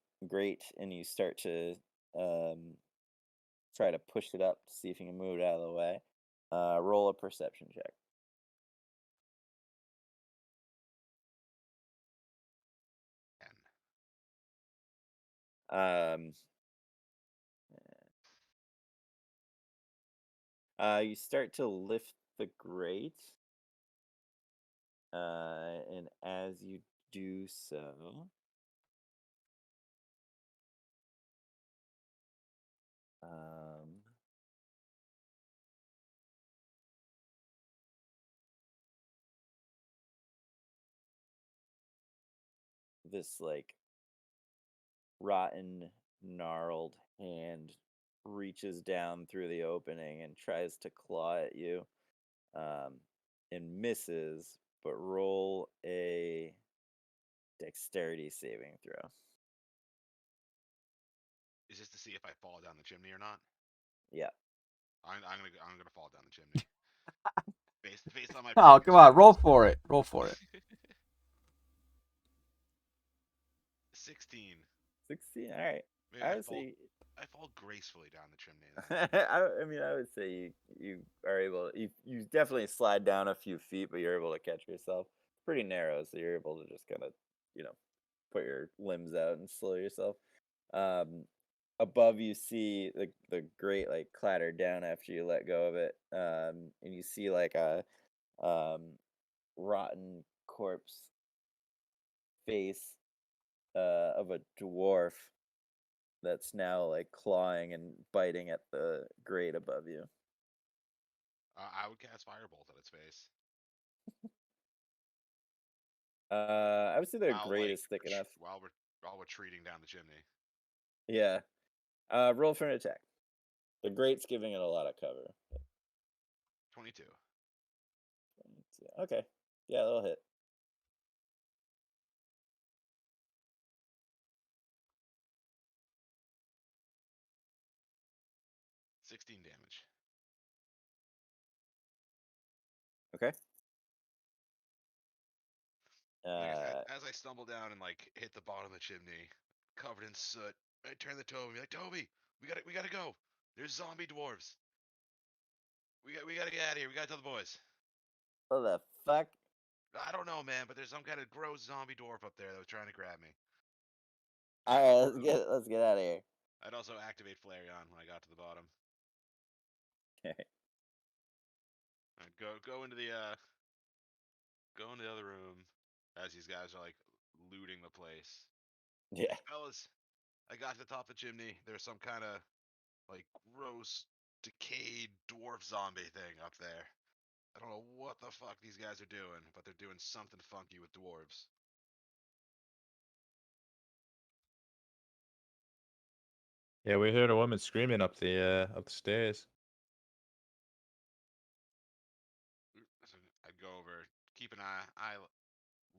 and you start to try to push it up to see if you can move it out of the way. Roll a perception check. 10. You start to lift the grate, and as you do so, this like rotten, gnarled hand reaches down through the opening and tries to claw at you, and misses, but roll a dexterity saving throw. Is this to see if I fall down the chimney or not? Yeah. I'm gonna fall down the chimney. based on my. Oh, previous come on, roll rolls. for it. Roll for it. 16. 16. All right. Maybe I would say I fall gracefully down the chimney. I mean, I would say you are able. You definitely slide down a few feet, but you're able to catch yourself. It's pretty narrow, so you're able to just kind of, put your limbs out and slow yourself. Above, you see the grate like clatter down after you let go of it, and you see like a rotten corpse face of a dwarf that's now like clawing and biting at the grate above you. I would cast Firebolt at its face. I would say the grate is thick enough. While we're retreating down the chimney. Yeah. Roll for an attack. The grate's giving it a lot of cover. 22. Okay. Yeah, that'll hit. $16 damage. Okay. As I stumble down and like hit the bottom of the chimney, covered in soot, I turn to Toby, like, Toby, we gotta go. There's zombie dwarves. We gotta get out of here. We gotta tell the boys. What the fuck? I don't know, man, but there's some kind of gross zombie dwarf up there that was trying to grab me. All right, let's get out of here. I'd also activate Flareon when I got to the bottom. Okay. I'd go into the other room as these guys are like looting the place. Yeah. Fellas, I got to the top of the chimney. There's some kind of like gross, decayed dwarf zombie thing up there. I don't know what the fuck these guys are doing, but they're doing something funky with dwarves. Yeah, we heard a woman screaming up the stairs. So I'd go over, keep an eye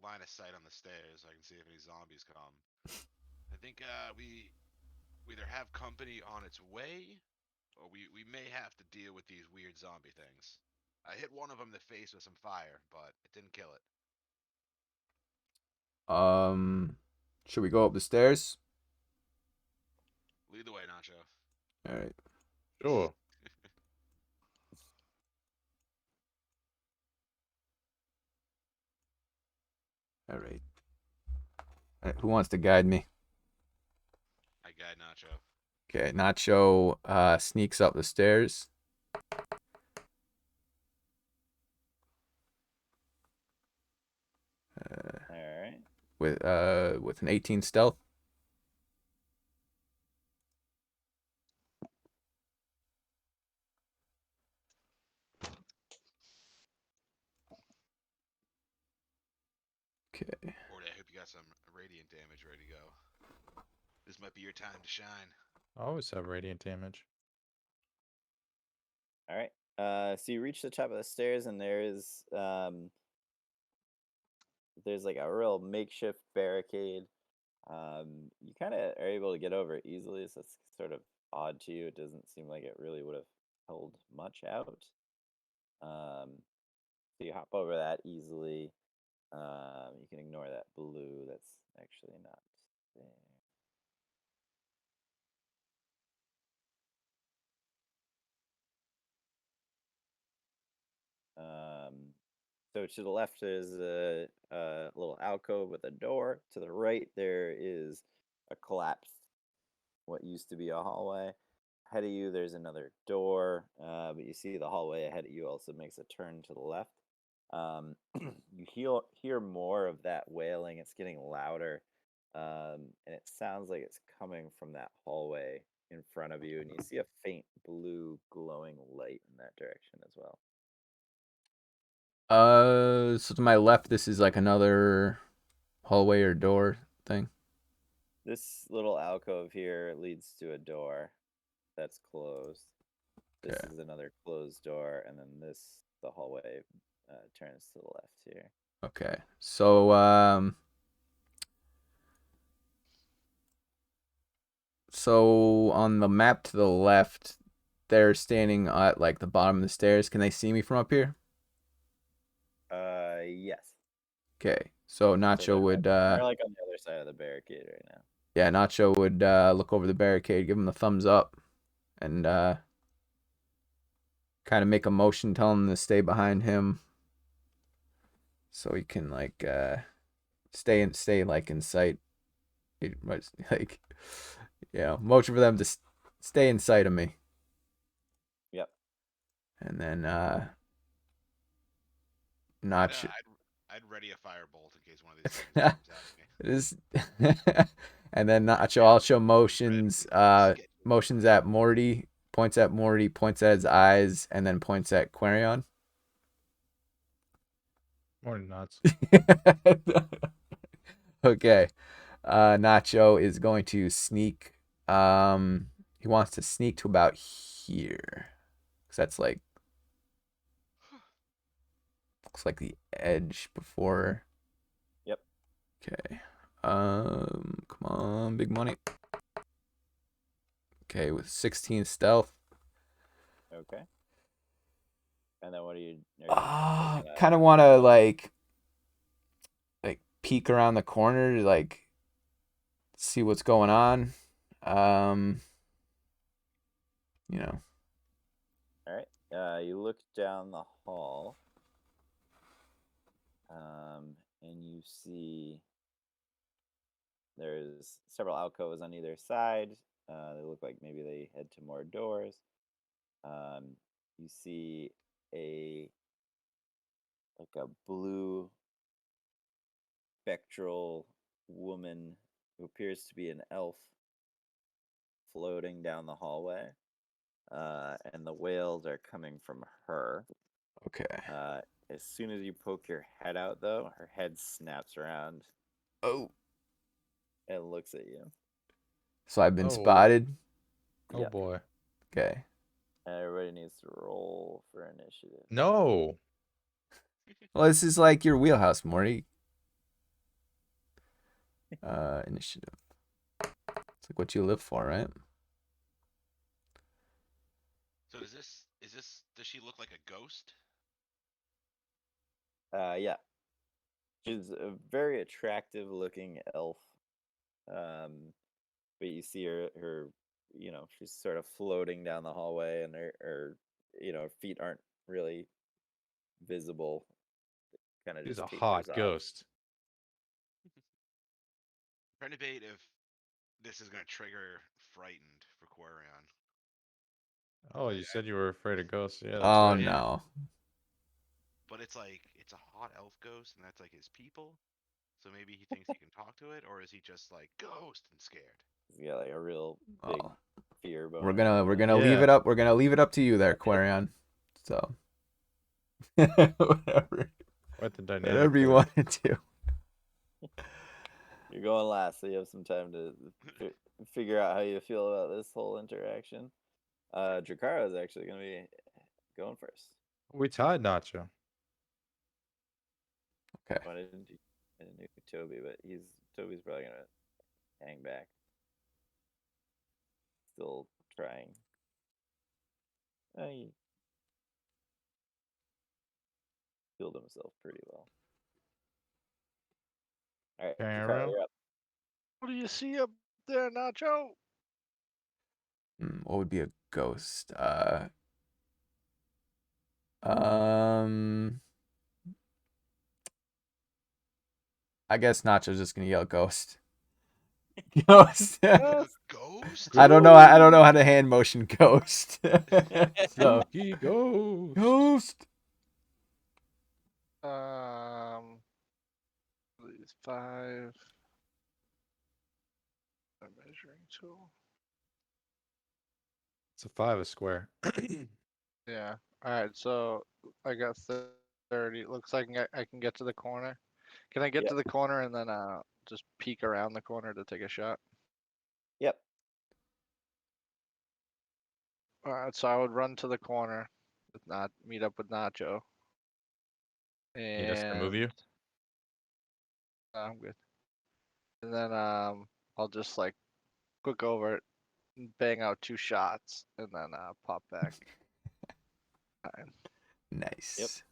line of sight on the stairs so I can see if any zombies come. I think we either have company on its way, or we may have to deal with these weird zombie things. I hit one of them in the face with some fire, but it didn't kill it. Should we go up the stairs? Lead the way, Nacho. All right. Sure. All right. Who wants to guide me? I guide Nacho. Okay, Nacho sneaks up the stairs. All right. With an 18 stealth. Okay. Morty, I hope you got some radiant damage ready to go. This might be your time to shine. I always have radiant damage. All right. So you reach the top of the stairs, and there's like a real makeshift barricade. You kind of are able to get over it easily, so it's sort of odd to you. It doesn't seem like it really would have held much out. So you hop over that easily. You can ignore that blue. That's actually not there. So to the left is a little alcove with a door. To the right, there is a collapsed, what used to be a hallway. Ahead of you, there's another door, but you see the hallway ahead of you also makes a turn to the left. You hear more of that wailing. It's getting louder, and it sounds like it's coming from that hallway in front of you, and you see a faint blue glowing light in that direction as well. So to my left, this is like another hallway or door thing. This little alcove here leads to a door that's closed. This Okay. is another closed door, and then the hallway turns to the left here. Okay. So so on the map to the left, they're standing at like the bottom of the stairs. Can they see me from up here? Yes. Okay. So So Nacho would they're like on the other side of the barricade right now. yeah, Nacho would look over the barricade, give him the thumbs up, and kind of make a motion telling him to stay behind him, so he can like stay like in sight. Like, motion for them to stay in sight of me. Yep. And then I'd, Nacho. I'd ready a firebolt in case one of these things comes at me. And then Nacho also motions motions at Morty, points at Morty, points at his eyes, and then points at Quarion. More than nuts. Okay. Nacho is going to sneak. He wants to sneak to about here. Because that's like looks like the edge before. Yep. Okay. Come on, big money. Okay, with 16 stealth. Okay. And then what are you? Kind of want to like peek around the corner to like see what's going on. All right. You look down the hall, and you see there's several alcoves on either side. They look like maybe they head to more doors. You see a blue spectral woman who appears to be an elf floating down the hallway, and the wails are coming from her. Okay. As soon as you poke your head out, though, her head snaps around Oh. and looks at you. So I've been Oh. spotted. Oh Yep. boy. Okay. And everybody needs to roll for initiative. No. Well, this is like your wheelhouse, Morty. Initiative. It's like what you live for, right? So does she look like a ghost? Yeah. She's a very attractive looking elf. But you see her, she's sort of floating down the hallway, and her feet aren't really visible. Kind of She's just a tapers hot off. ghost. Trying to debate if this is gonna trigger frightened for Quarion. Oh, you said you were afraid of ghosts. Yeah, that's Oh right. no. But it's like it's a hot elf ghost, and that's like his people. So maybe he thinks he can talk to it, or is he just like ghost and scared? He's got like a real big Oh. fear bone. We're gonna leave Yeah. it up. We're gonna leave it up to you there, Quarion. So whatever. Quite the dynamic. Whatever you there. want to do. You're going last, so you have some time to figure out how you feel about this whole interaction. Drakara is actually going to be going first. We tied Nacho. Okay. I didn't do Toby, but Toby's probably going to hang back. Still trying. He healed himself pretty well. All right, Drakara, Kara. you're up. What do you see up there, Nacho? What would be a ghost? Um, I guess Nacho's just gonna yell ghost. Ghost. Ghost? I don't know how to hand motion ghost. So Spooky ghost. ghost. These 5. A measuring tool. It's a 5 a square. Yeah. All right. So I got 30. Looks like I can get to the corner. Can I get Yep. to the corner and then just peek around the corner to take a shot? Yep. All right. So I would run to the corner, meet up with Nacho. Need us to move you? I'm good. And then I'll just like quick over it, and bang out 2 shots, and then pop back. Fine. Nice.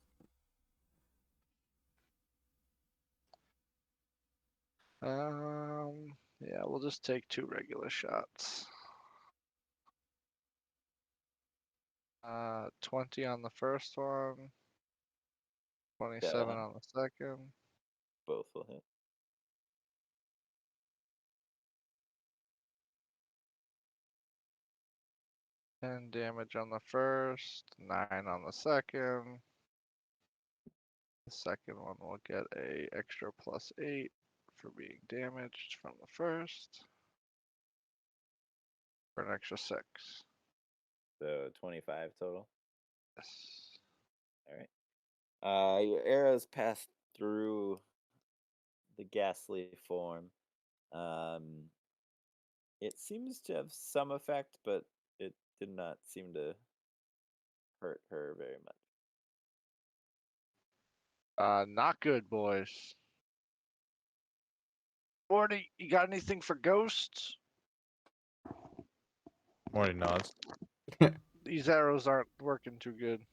Yeah, we'll just take 2 regular shots. 20 on the first one, 27 Yeah. on the second. Both will hit. 10 damage on the first, 9 on the second. The second one will get a extra +8 for being damaged from the first. For an extra 6. So 25 total. Yes. All right. Your arrows pass through the ghastly form. It seems to have some effect, but it did not seem to hurt her very much. Not good, boys. Morty, you got anything for ghosts? Morty nods. These arrows aren't working too good.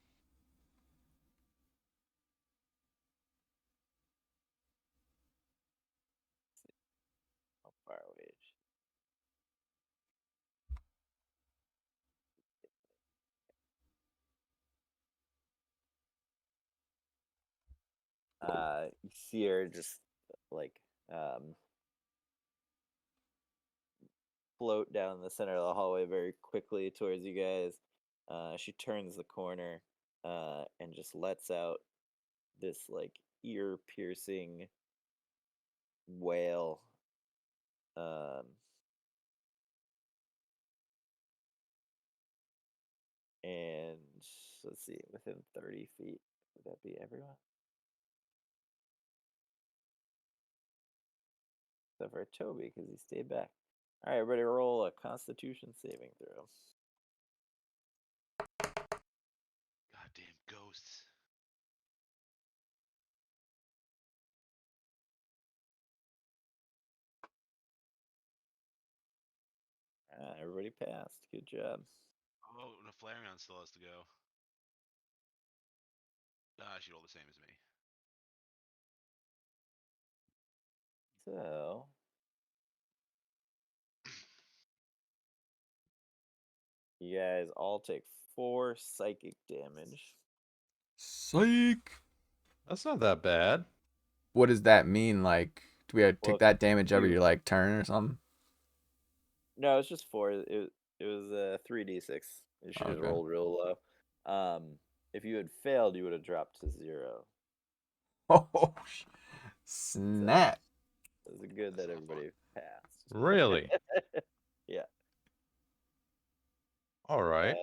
How far away is she? You see her just like float down the center of the hallway very quickly towards you guys. She turns the corner and just lets out this like ear-piercing wail. And let's see, within 30 feet, would that be everyone? Except for Toby, because he stayed back. All right, everybody roll a Constitution saving throw. Goddamn ghosts. everybody passed. Good job. Oh, no, Flareon still has to go. She rolled the same as me. So you guys all take 4 psychic damage. Psych. That's not that bad. What does that mean? Like, do we have to Well, take that damage every you- like turn or something? No, it's just 4. It was 3d6. You should have Okay. rolled real low. If you had failed, you would have dropped to 0. Oh, snap. It was good That's that not fun. everybody passed. Really? Yeah. All right.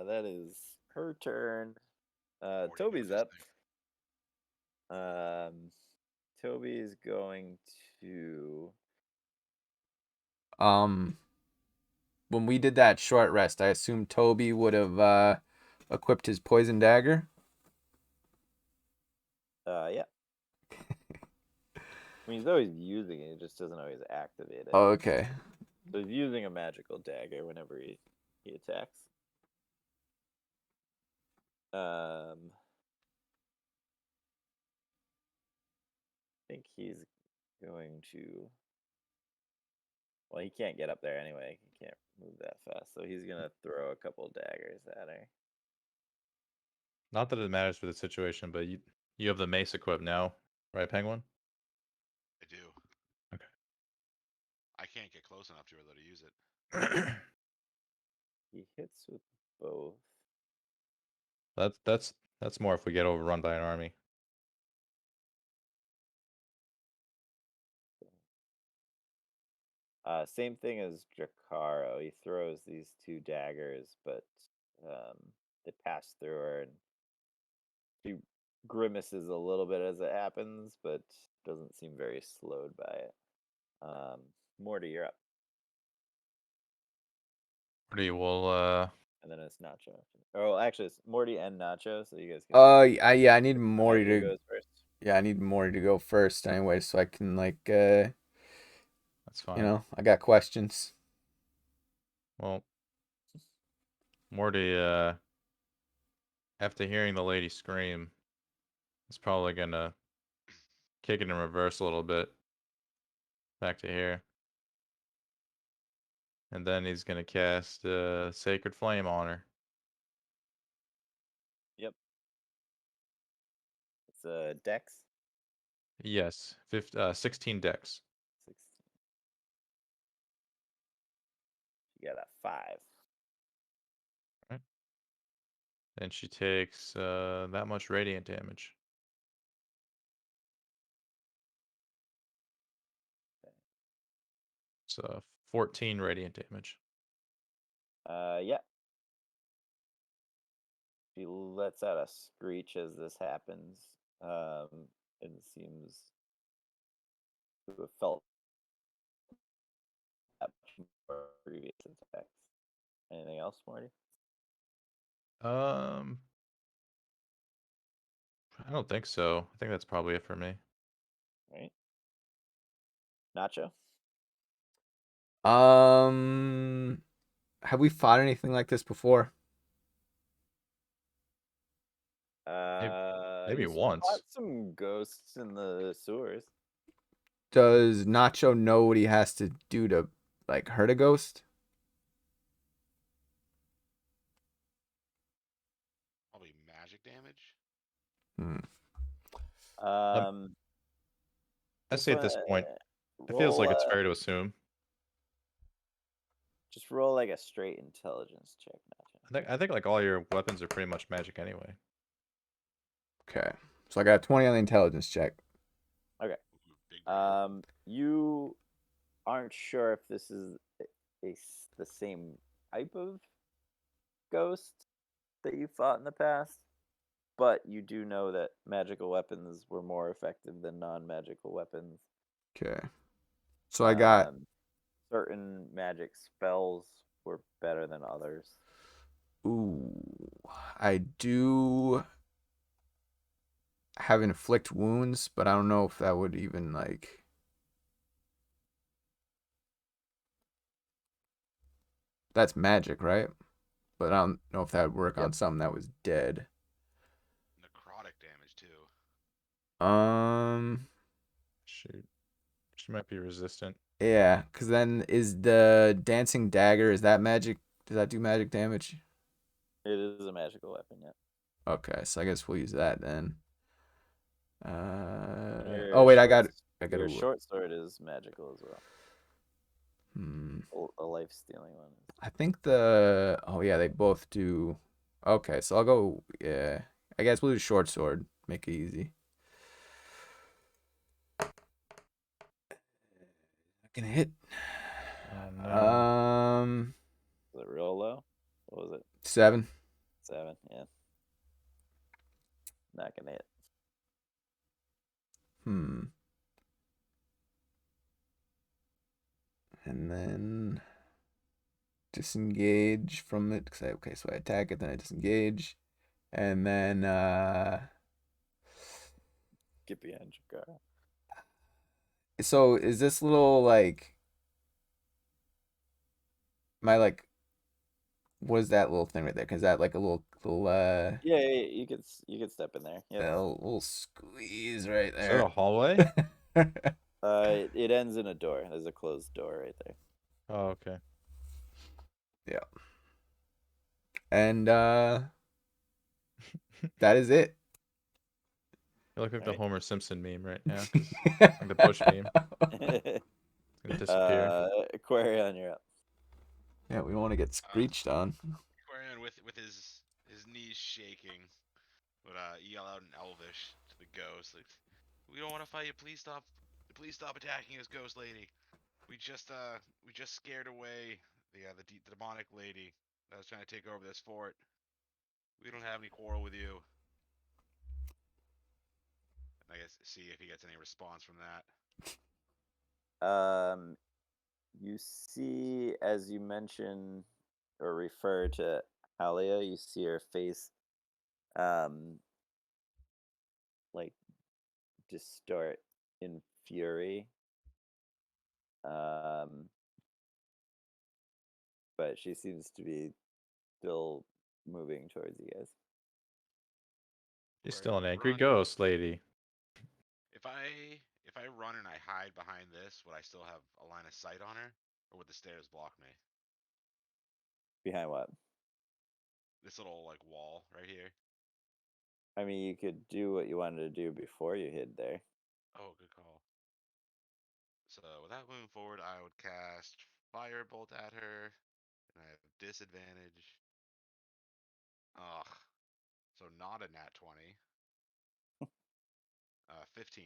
That is her turn. Morty Toby's knows his up. thing. Toby's going to. When we did that short rest, I assume Toby would have equipped his poison dagger. Yeah. I mean, he's always using it. He just doesn't always activate it. Oh, okay. So he's using a magical dagger whenever he attacks. I think he's going to. Well, he can't get up there anyway. He can't move that fast. So he's going to throw a couple daggers at her. Not that it matters for the situation, but you have the mace equipped now, right, Penguin? I do. Okay. I can't get close enough to her though to use it. He hits with both. That's more if we get overrun by an army. Same thing as Drakaro. He throws these 2 daggers, but they pass through her, and she grimaces a little bit as it happens, but doesn't seem very slowed by it. Morty, you're up, Morty will and then it's Nacho. Oh, actually, it's Morty and Nacho, so you guys can. Yeah, I need Morty Nacho to. goes first. Yeah, I need Morty to go first anyway, so I can like, that's fine. I got questions. Well, Morty, after hearing the lady scream, is probably gonna kick it in reverse a little bit. Back to here. And then he's gonna cast Sacred Flame on her. Yep. It's Dex. Yes, 16 decks. 16. You got a 5. And she takes that much radiant damage. So 14 radiant damage. Yeah. She lets out a screech as this happens. And seems to have felt that much more previous attacks. Anything else, Morty? I don't think so. I think that's probably it for me. Right. Nacho? Have we fought anything like this before? Maybe You once. fought some ghosts in the sewers. Does Nacho know what he has to do to like hurt a ghost? Probably magic damage. I Just say at this point, it feels roll, like it's fair to assume. just roll like a straight intelligence check, Nacho. I think like all your weapons are pretty much magic anyway. Okay. So I got a 20 on the intelligence check. Okay. Ooh, big bird. You aren't sure if this is the same type of ghost that you fought in the past, but you do know that magical weapons were more effective than non-magical weapons. Okay. So I got certain magic spells were better than others. I do have inflict wounds, but I don't know if that would even like That's magic, right? But I don't know if that would work Yep. on something that was dead. Necrotic damage too. Shoot. She might be resistant. Yeah, because then is the dancing dagger, is that magic? Does that do magic damage? It is a magical weapon, yeah. Okay, so I guess we'll use that then. Your Oh wait, I short gotta Your look. short sword is magical as well. Hmm. A life stealing one. I think oh yeah, they both do. Okay, so I'll go, yeah. I guess we'll do short sword. Make it easy. Not gonna hit. Oh, no. Is it real low? What was it? 7. 7, yeah. Not gonna hit. And then disengage from it. Okay, so I attack it, then I disengage. And then Get behind Jakara. so is this little like my like what is that little thing right there? Cause that like a little Yeah, you could step in there. Yeah. little squeeze right Is that a there. hallway? It ends in a door. There's a closed door right there. Oh, okay. Yeah. And that is it. You look like the Right. Homer Simpson meme right now. 'Cause like the bush meme. It's gonna disappear. Aquarion, you're up. Yeah, we want to get screeched on. Quarian with his knees shaking would yell out in Elvish to the ghost, like, "We don't want to fight you. Please stop attacking us, ghost lady. We just scared away the demonic lady that was trying to take over this fort. We don't have any quarrel with you." And I guess see if he gets any response from that. You see, as you mention or refer to Halia, you see her face, like distort in fury. But she seems to be still moving towards you guys. She's Or still an angry run. ghost lady. If I run and I hide behind this, would I still have a line of sight on her, or would the stairs block me? Behind what? This little like wall right here. I mean, you could do what you wanted to do before you hid there. Oh, good call. So without moving forward, I would cast Firebolt at her, and I have disadvantage. Ugh. So not a nat 20. 15.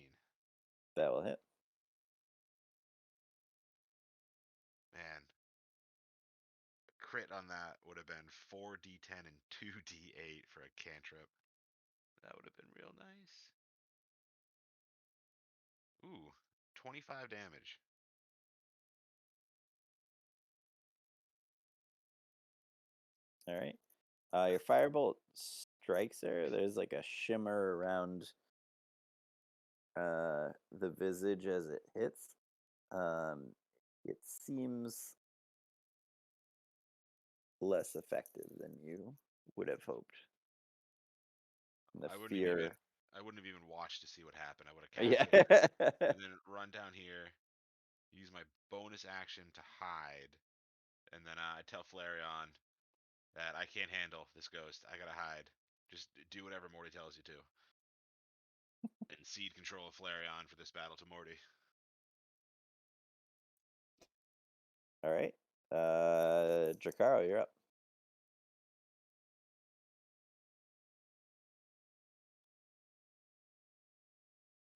That will hit. Man. A crit on that would have been 4d10 and 2d8 for a cantrip. That would have been real nice. Ooh, 25 damage. All right. Your firebolt strikes her. There's like a shimmer around the visage as it hits. It seems less effective than you would have hoped. And the I wouldn't fear. have even watched to see what happened. I would have cast it Yeah. and then run down here, use my bonus action to hide, and then I tell Flareon that I can't handle this ghost. I gotta hide. Just do whatever Morty tells you to. And cede control of Flareon for this battle to Morty. All right. Drakaro, you're up.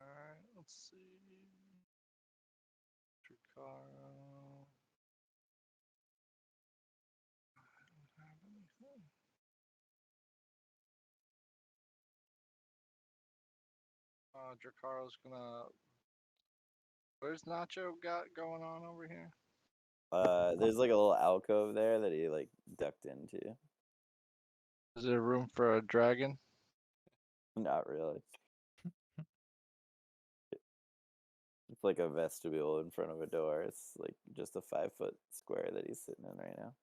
Alright, let's see. Dracaro. I don't have anything. Dracaro's gonna. Where's Nacho got going on over here? There's like a little alcove there that he like ducked into. Is there room for a dragon? Not really. It's like a vestibule in front of a door. It's like just a 5-foot square that he's sitting in right now.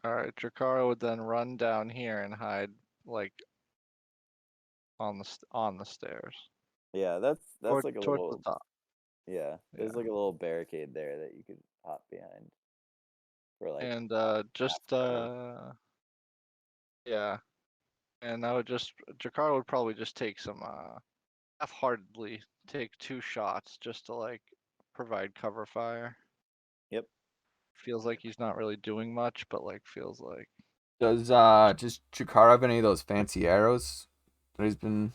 All right, Drakara would then run down here and hide like on the stairs Yeah, that's or like a towards the little. top. Yeah, there's Yeah. like a little barricade there that you could hop behind for like And just cover. yeah, and I would just Drakara would probably just take some half-heartedly take 2 shots just to like provide cover fire. Yep. Feels like he's not really doing much, but like feels like Does Jakar have any of those fancy arrows that he's been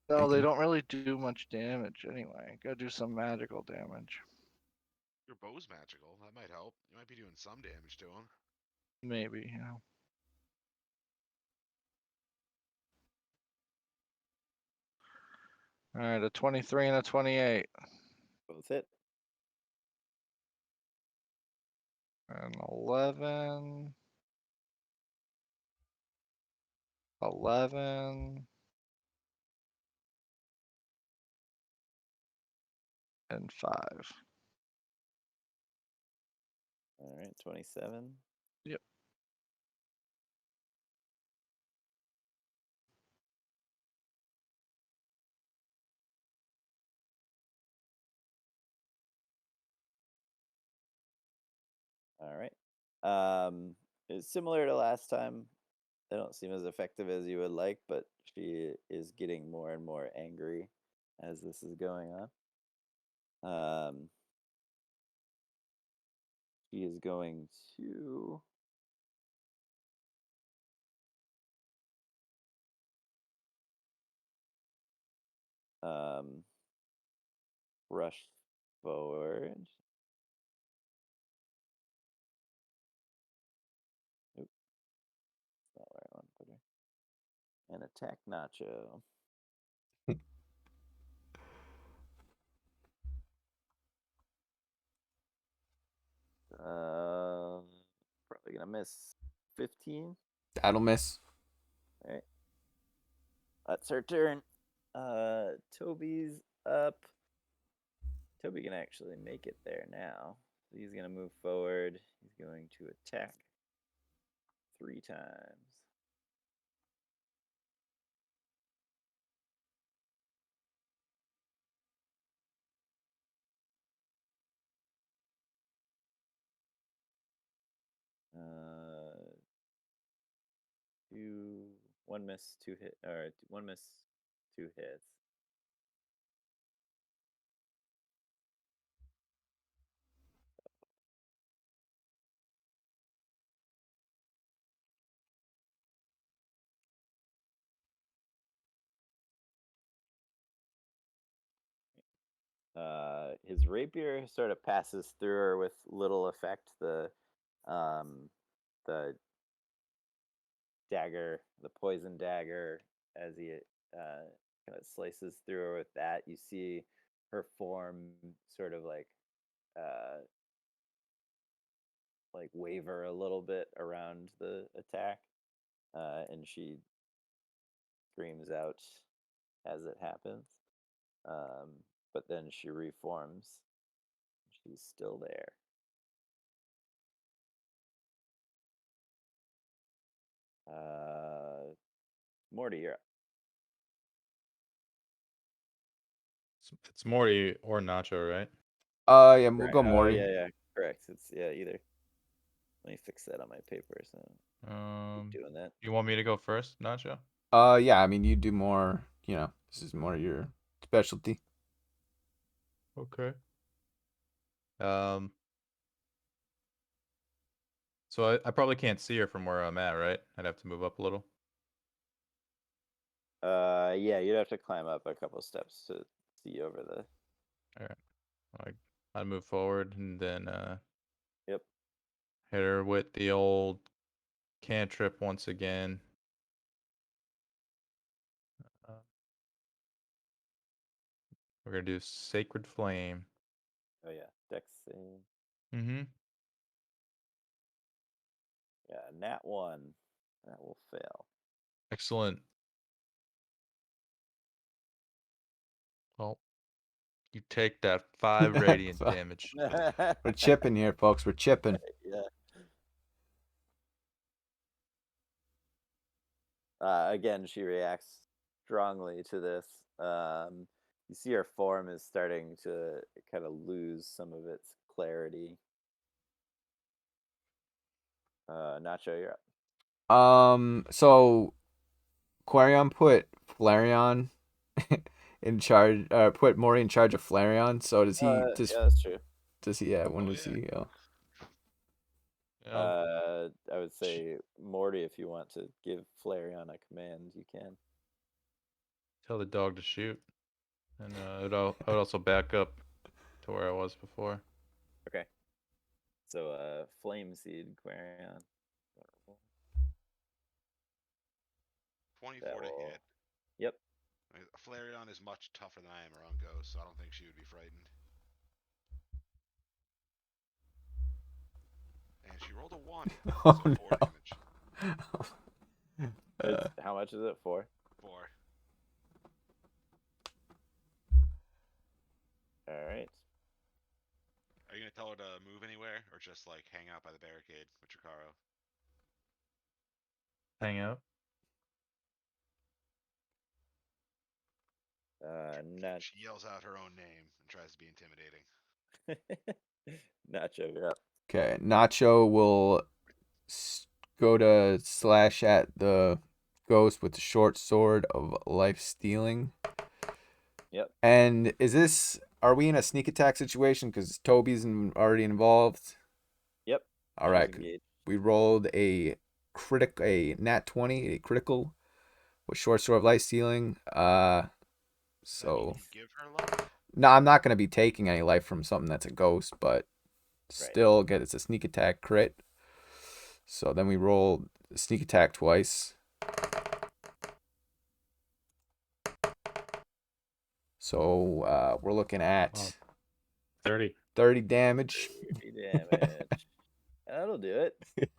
no, they making? don't really do much damage anyway. Gotta do some magical damage. Your bow's magical. That might help. You might be doing some damage to him. Maybe, you know. All right, a 23 and a 28. Both hit. And 11. 11. And 5. All right, 27. Yep. All right. It's similar to last time. They don't seem as effective as you would like, but she is getting more and more angry as this is going on. She is going to rush forward. Oop, that's not where I want to put her. And attack Nacho. Probably gonna miss 15. That'll miss. All right. That's her turn. Toby's up. Toby can actually make it there now. So he's gonna move forward. He's going to attack 3 times. One miss, 2 hit, or 1 miss, 2 hits. His rapier sort of passes through her with little effect. The dagger, the poison dagger, as he kind of slices through her with that, you see her form sort of like waver a little bit around the attack, and she screams out as it happens. But then she reforms. She's still there. Morty, you're up. It's Morty or Nacho, right? Yeah, we'll go Oh, Morty. yeah, correct. It's either. Let me fix that on my paper. So keep doing that. You want me to go first, Nacho? Yeah, I mean, you do more, this is more your specialty. Okay. So I probably can't see her from where I'm at, right? I'd have to move up a little. Yeah, you'd have to climb up a couple steps to see over the. All right. I'd move forward and then Yep. hit her with the old cantrip once again. We're gonna do Sacred Flame. Oh yeah, Dex save. Mm-hmm. Yeah, nat 1. That will fail. Excellent. Well, you take that 5 radiant damage. We're chipping here, folks. We're chipping. Yeah. Again, she reacts strongly to this. You see her form is starting to kind of lose some of its clarity. Nacho, you're up. So Quarion put Flareon in charge, put Mori in charge of Flareon. So does he Yeah, that's true. does he? Yeah, when Oh, does yeah. he? I would say Morty, if you want to give Flareon a command, you can. Tell the dog to shoot, and I would also back up to where I was before. Okay. So, Flame Seed, Quarion. 24 That to will- hit. Yep. I mean, Flareon is much tougher than I am around Ghost, so I don't think she would be frightened. And she rolled a 1. Oh, So 4 no. It's, how much is it for? 4. All right. Are you going to tell her to move anywhere, or just, like, hang out by the barricade with Chikaro? Hang out. Not She yells out her own name and tries to be intimidating. Nacho, you're up. Okay, Nacho will go to slash at the ghost with the short sword of life stealing. Yep. And are we in a sneak attack situation because Toby's already involved? Yep. All she's right, engaged. we rolled a nat 20, a critical with short sword of life stealing. Does that mean So you give her life? no, I'm not gonna be taking any life from something that's a ghost, but still it's a sneak attack crit. So then we roll sneak attack twice. So we're looking at Wow. 30. 30 damage. 30 damage. That'll do it.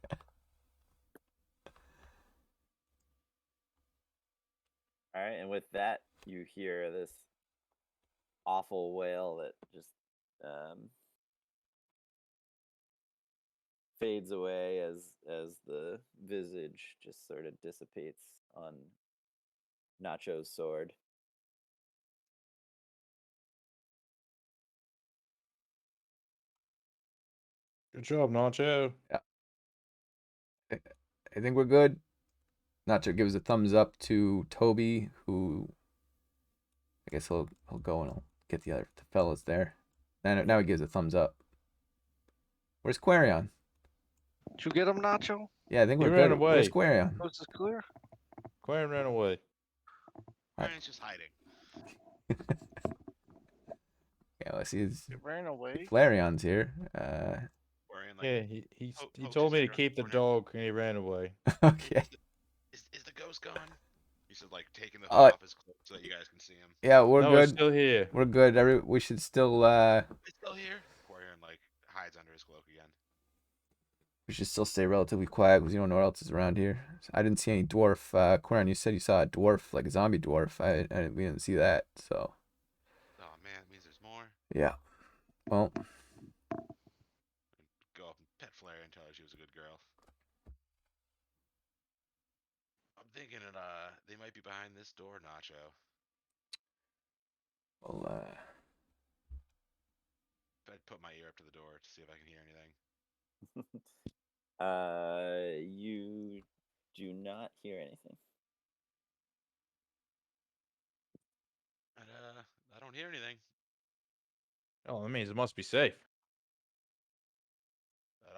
All right, and with that, you hear this awful wail that just fades away as the visage just sort of dissipates on Nacho's sword. Good job, Nacho. I think we're good. Nacho gives a thumbs up to Toby, who I guess he'll go and he'll get the other fellas there. Now he gives a thumbs up. Where's Quarion? Did you get him, Nacho? Yeah, I think He we're ran good. Where's away. Quarion? Was this clear? Quarion ran away. Ryan's just hiding. Yeah, let's see. His It ran away. Flarion's here. Quarion, like, Yeah, he pokes told me his to finger keep the around the corner. dog, and he ran away. Okay. Is the ghost gone? He said, like, taking the Uh, hood off his cloak so that you guys can see him. Yeah, we're No, it's good. still here. We're good. We should still It's still here. Quarion, like, hides under his cloak again. we should still stay relatively quiet because you don't know what else is around here. I didn't see any dwarf. Quarion, you said you saw a dwarf, like a zombie dwarf. We didn't see that. So Oh, man, it means there's more. yeah. Well, Go up and pet Flair and tell her she was a good girl. I'm thinking that, they might be behind this door, Nacho. well, I'd put my ear up to the door to see if I can hear anything. You do not hear anything. I don't hear anything. Oh, that means it must be safe. But,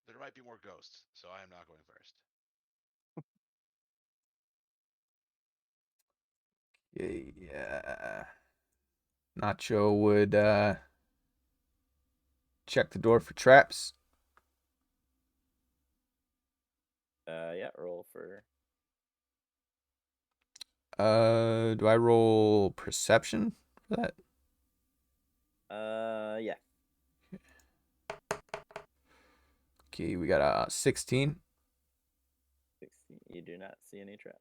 there might be more ghosts, so I am not going first. yeah. Nacho would check the door for traps. Yeah, roll for. Do I roll perception for that? Yeah. Okay, we got a 16. 16. You do not see any trap.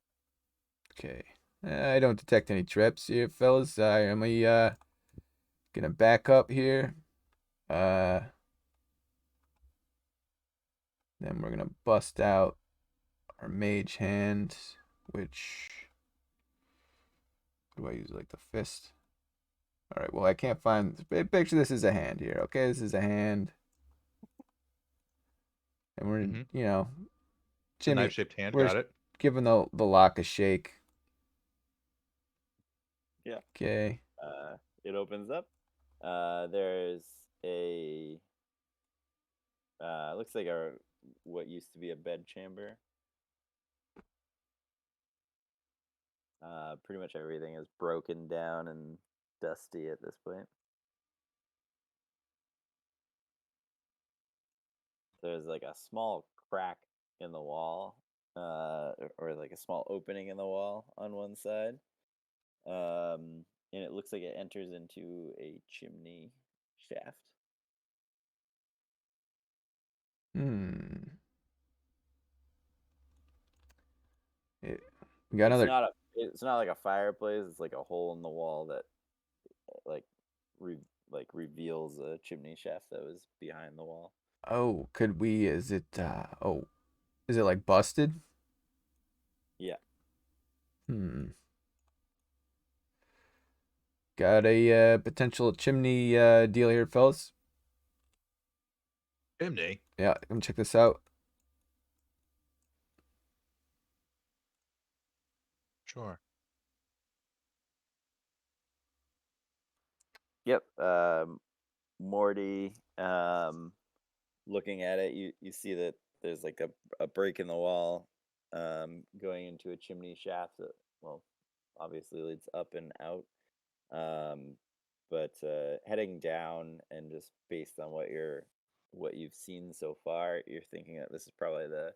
Okay. I don't detect any traps here, fellas. I'm gonna back up here. Then we're gonna bust out our mage hand. which what do I use? Like the fist. All right. Well, I can't find. Picture this as a hand here. Okay, this is a hand, and we're Mhm. you know, It's a Jimmy, knife-shaped hand. we're Got it. giving the lock a shake. Yeah. Okay. It opens up. There's a looks like a what used to be a bed chamber. Pretty much everything is broken down and dusty at this point. There's like a small crack in the wall, or like a small opening in the wall on one side. And it looks like it enters into a chimney shaft. Hmm. We got It's another. not a. It's not like a fireplace. It's like a hole in the wall that, like, reveals a chimney shaft that was behind the wall. Oh, could we? Is it? Oh, is it like busted? Yeah. Hmm. Got a potential chimney deal here, fellas. Chimney. Yeah, come check this out. Sure. Yep. Morty. Looking at it, you see that there's like a break in the wall, going into a chimney shaft that, well, obviously leads up and out. But heading down, and just based on what you've seen so far, you're thinking that this is probably the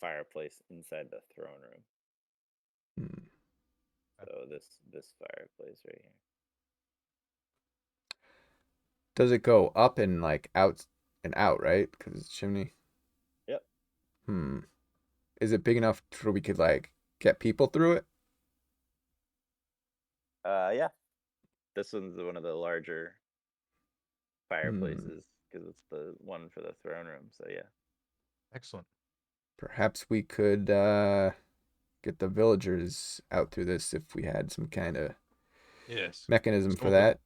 fireplace inside the throne room. Hmm. So this fireplace right here. Does it go up and like out and out, right? Because it's chimney. Yep. Hmm. Is it big enough where we could like get people through it? Yeah. This one's one of the larger fireplaces because it's the one for the throne room. So yeah. Excellent. Perhaps we could get the villagers out through this if we had some kind of Yes. mechanism for Someone could- that.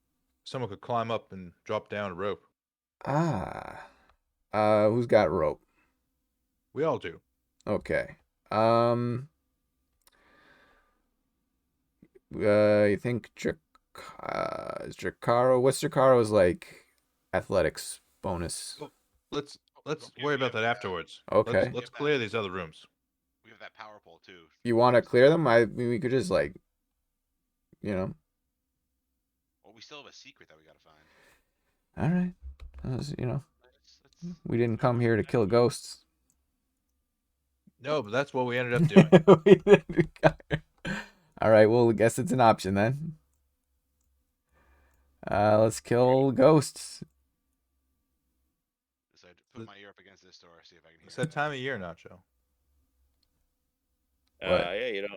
Someone could climb up and drop down a rope. Ah. Who's got rope? We all do. Okay. You think is Drakaro? What's Drakaro's like athletics bonus? Well, Let's Yeah, worry we about have that afterwards. Okay. Let's Yeah, clear these other rooms. We have that power pole too. You want to clear them? I mean, we could just like, you know. Well, we still have a secret that we gotta find. All right. You know, Let's we didn't come here to kill ghosts. No, but that's what we ended up doing. We didn't come here. All right. Well, I guess it's an option then. Let's kill ghosts. So I'd put my ear up against this door, see if I can hear. It's that time of year, Nacho. What? Yeah, you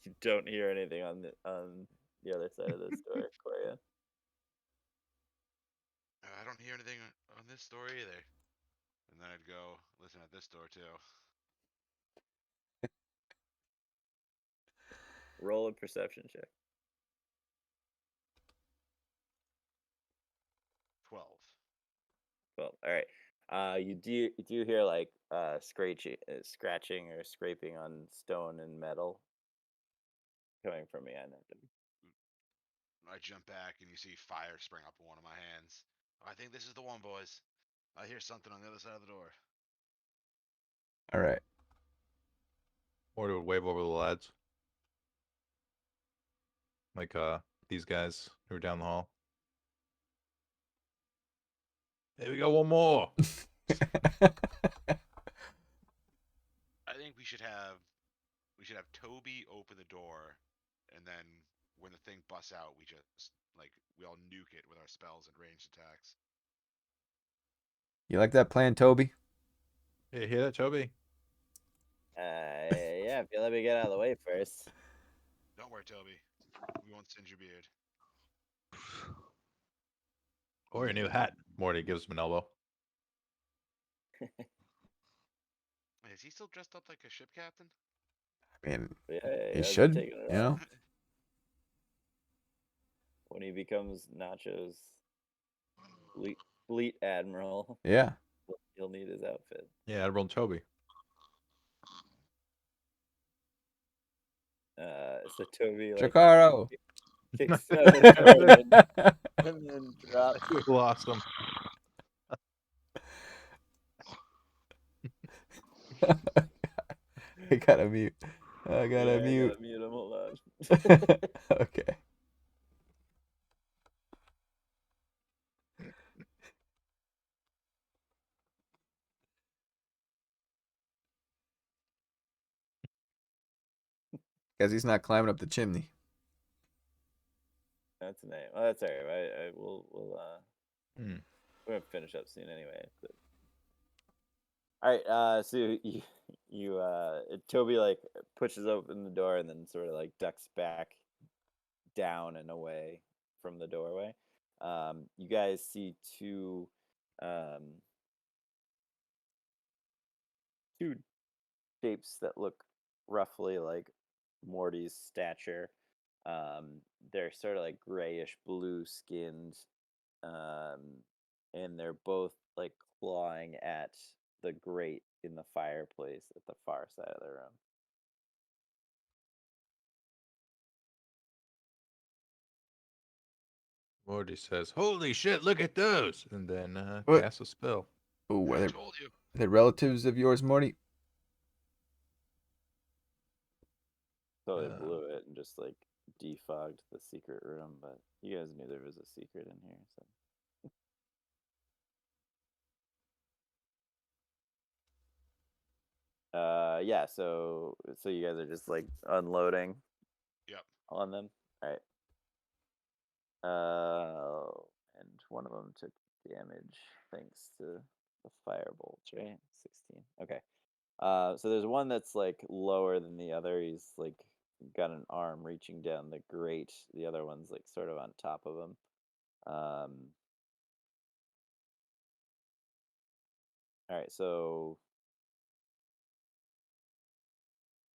you don't hear anything on the other side of this door, Coria. I don't hear anything on this door either. And then I'd go listen at this door too. Roll a perception check. 12. Well, all right. You do hear like scratching or scraping on stone and metal coming from behind that door. I jump back and you see fire spring up in one of my hands. I think this is the one, boys. I hear something on the other side of the door. All right. Or to wave over the lads. Like these guys who are down the hall. Hey, we got one more. I think we should have Toby open the door, and then when the thing busts out, we just we all nuke it with our spells and ranged attacks. You like that plan, Toby? Hey, hear that, Toby? Yeah, if you let me get out of the way first. Don't worry, Toby. We won't singe your beard. Or your new hat. Morty gives him an elbow. is he still dressed up like a ship captain? I mean, Yeah, he hasn't should, taken it you off. know. When he becomes Nacho's fleet admiral, Yeah. he'll need his outfit. Yeah, Admiral Toby. So Toby like Chikaro. kicks out a Corin and then drops. You lost him. I gotta mute. I Yeah, gotta I mute. gotta mute him. Hold on. Okay. Guess he's not climbing up the chimney. That's a name. Oh, that's all right. We'll Hmm. we're gonna finish up soon anyway. But... All right. So Toby like pushes open the door and then sort of like ducks back down and away from the doorway. You guys see two shapes that look roughly like Morty's stature. They're sort of like grayish blue skinned, and they're both like clawing at the grate in the fireplace at the far side of the room. Morty says, "Holy shit! Look at those!" And then What? casts a spell. Ooh, I are told you. they relatives of yours, Morty? So they Uh. blew it and just like defogged the secret room, but you guys knew there was a secret in here, so. Yeah, so you guys are just like unloading Yep. on them. All right. And one of them took damage thanks to the firebolt, right? 16. Okay. So there's one that's like lower than the other. He's like got an arm reaching down the grate. The other one's like sort of on top of him. All right, so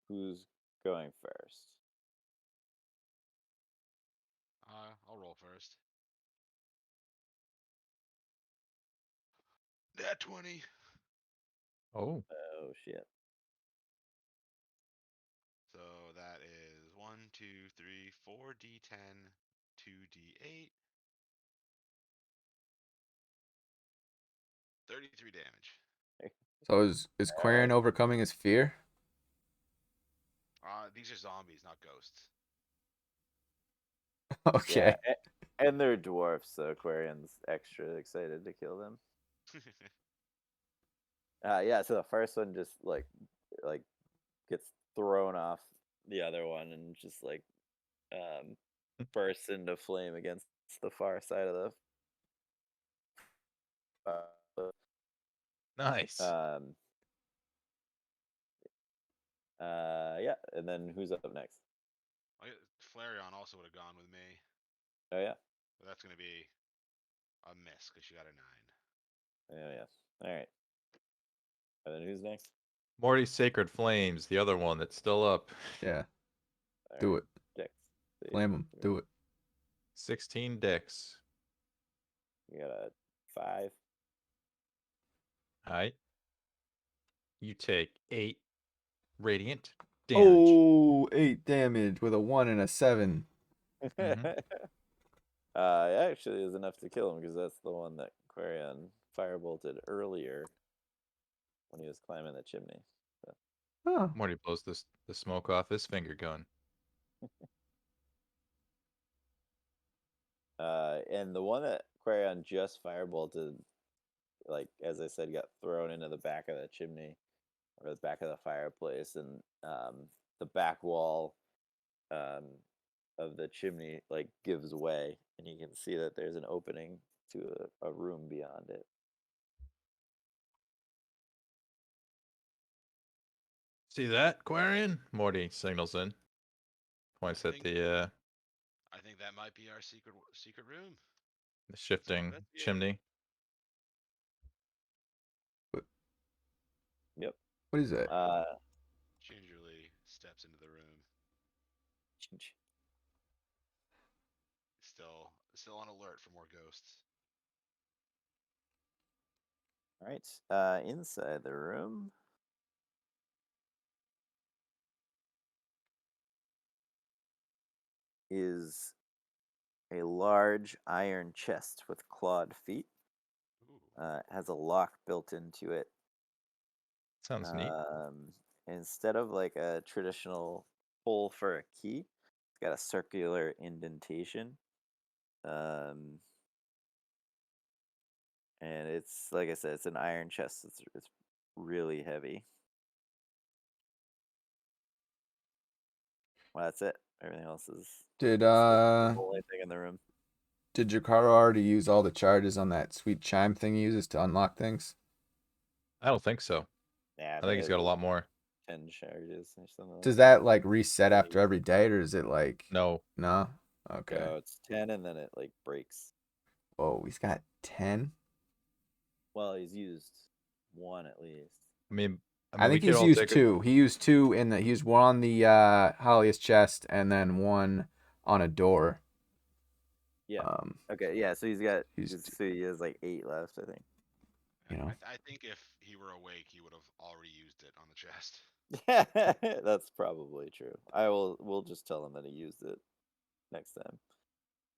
who's going first? I'll roll first. That 20. Oh, Oh shit. So that is 1, 2, 3, 4d10, 2d8, 33 damage. So is Quarian overcoming his fear? These are zombies, not ghosts. Okay. Yeah, and they're dwarfs, so Aquarian's extra excited to kill them. Yeah, so the first one just like gets thrown off the other one and just like bursts into flame against the far side of the nice. yeah, and then who's up next? Flareon also would have gone with me, Oh yeah. but that's gonna be a miss because she got a 9. Oh yeah. All right. And then who's next? Morty's Sacred Flames, the other one that's still up. Yeah. All Do right, it. Dex. Flame him. Do it. 16 dex. You got a 5. All right. You take 8 radiant damage. Oh, 8 damage with a 1 and a 7. Actually is enough to kill him because that's the one that Quarian firebolted earlier when he was climbing the chimney. So. Huh. Morty blows the smoke off his finger gun. And the one that Quarian just firebolted, like as I said, got thrown into the back of the chimney or the back of the fireplace, and the back wall of the chimney like gives way, and you can see that there's an opening to a room beyond it. See that, Quarian? Morty signals in. Points at the I think that might be our secret room. shifting investigate. chimney. Yep. What is it? Gingerly steps into the room. Still on alert for more ghosts. All right. Inside the room, is a large iron chest with clawed feet. Ooh. It has a lock built into it. Sounds neat. Instead of like a traditional hole for a key, it's got a circular indentation. And it's like I said, it's an iron chest. It's really heavy. Well, that's it. Everything else is Did that's the only thing in the room. did Jakaro already use all the charges on that sweet chime thing he uses to unlock things? I don't think so. Yeah, I think he's got a lot more. 10 charges or something. Does that like reset after every day, or is it like No. no? Okay. No, it's 10 and then it like breaks. Whoa, he's got 10. Well, he's used one at least. I mean, I we think could he's all used take it- 2. He used 2 in the. He used 1 on the Holia's chest, and then 1 on a door. Yeah. Okay. Yeah. So he has like 8 left, I think. You know. I think if he were awake, he would have already used it on the chest. That's probably true. We'll just tell him that he used it next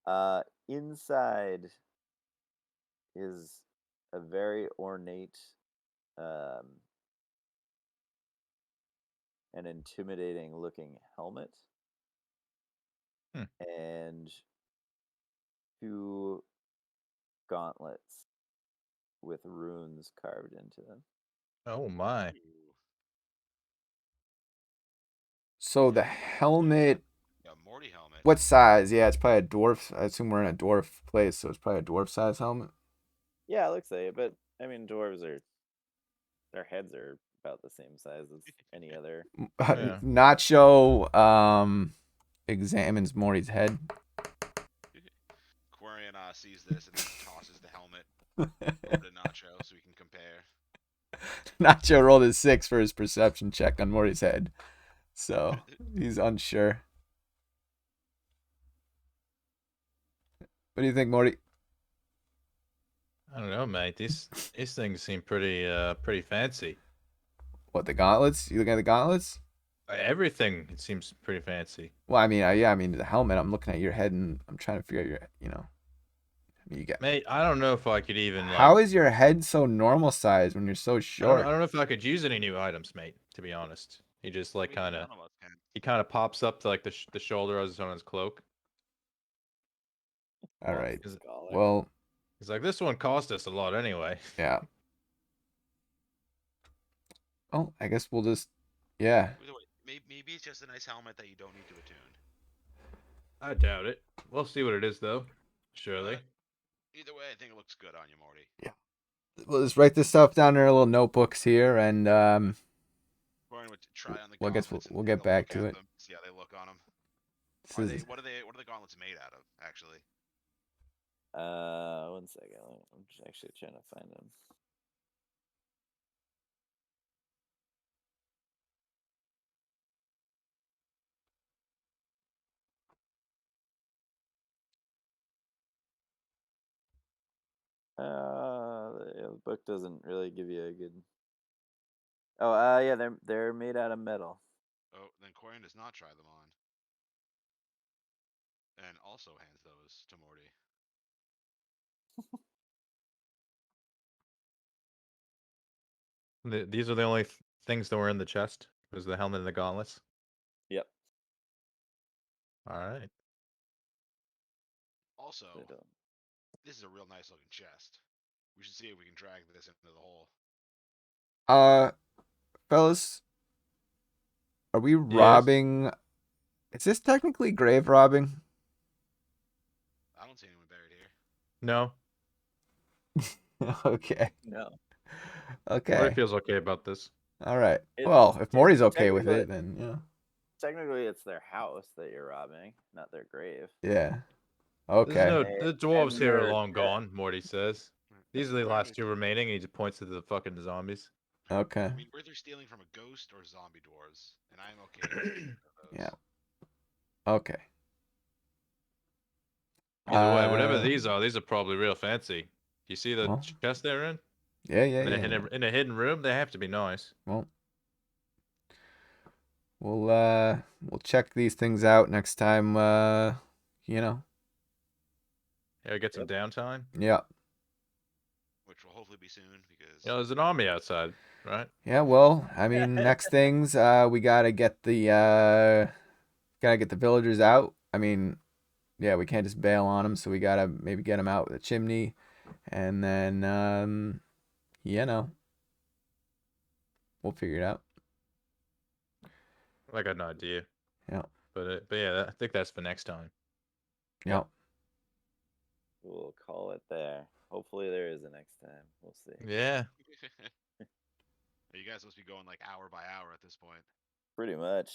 time. Inside is a very ornate and intimidating looking helmet. And 2 gauntlets with runes carved into them. Oh my. Ooh. So the helmet. Yeah, Morty helmet. What size? Yeah, it's probably a dwarf. I assume we're in a dwarf place, so it's probably a dwarf size helmet. Yeah, it looks like it, but I mean, dwarves their heads are about the same size as any other. Yeah. Nacho examines Morty's head. Quarian sees this and then tosses the helmet over to Nacho so we can compare. Nacho rolled a 6 for his perception check on Morty's head, so he's unsure. What do you think, Morty? I don't know, mate. These things seem pretty fancy. What, the gauntlets? You looking at the gauntlets? Everything seems pretty fancy. Well, I mean, yeah, I mean the helmet. I'm looking at your head and I'm trying to figure out I mean, you got. Mate, I don't know if I could even. How is your head so normal size when you're so I short? don't know if I could use any new items, mate. To be honest, he just like Maybe kind of none of us can. he kind of pops up to like the shoulder as on his cloak. All right. Lost the scholar. Well, He's like, this one cost us a lot anyway. yeah. Oh, I guess we'll just, yeah. Either way, maybe it's just a nice helmet that you don't need to attune. I doubt it. We'll see what it is though. Surely. Either way, I think it looks good on you, Morty. We'll just write this stuff down in our little notebooks here, and Quarian would try on the Well, I guess gauntlets and we'll take get a back look to at it. them, see how they look on them. this is, What are the gauntlets made out of, actually? 1 second. I'm just actually trying to find them. The book doesn't really give you a good. Oh, yeah, they're made out of metal. Oh, then Quarian does not try them on. And also hands those to Morty. These are the only things that were in the chest. Was the helmet and the gauntlets. Yep. All right. Also, They don't. this is a real nice looking chest. We should see if we can drag this into the hole. fellas, are we robbing? Is this technically grave robbing? I don't see anyone buried here. No. Okay. No. Okay. Morty feels okay about this. All right. It- Well, if it- Morty's okay with technically- it, then yeah. Technically, it's their house that you're robbing, not their grave. Yeah. There's Okay. no, And- the dwarves and here are they're long dead. gone, Morty says. These are the last 2 remaining, and he just points to the fucking zombies. Okay. I mean, we're either stealing from a ghost or zombie dwarves, and I'm okay with either of those. Yeah. Okay. Either way, whatever Uh, these are probably real fancy. You see the well, chest they're in? yeah, yeah, They're yeah. in a hidden room. They have to be nice. Well, we'll check these things out next time. You know. Yeah, get some downtime. Yeah. Which will hopefully be soon because You know, there's an army outside, right? Yeah. Well, I mean, next things, we gotta get the villagers out. I mean, yeah, we can't just bail on them, so we gotta maybe get them out with a chimney, and then you know, we'll figure it out. I got no idea. Yeah. But yeah, I think that's for next time. Yeah. We'll call it there. Hopefully there is a next time. We'll see. Yeah. you guys must be going like hour by hour at this point. Pretty much.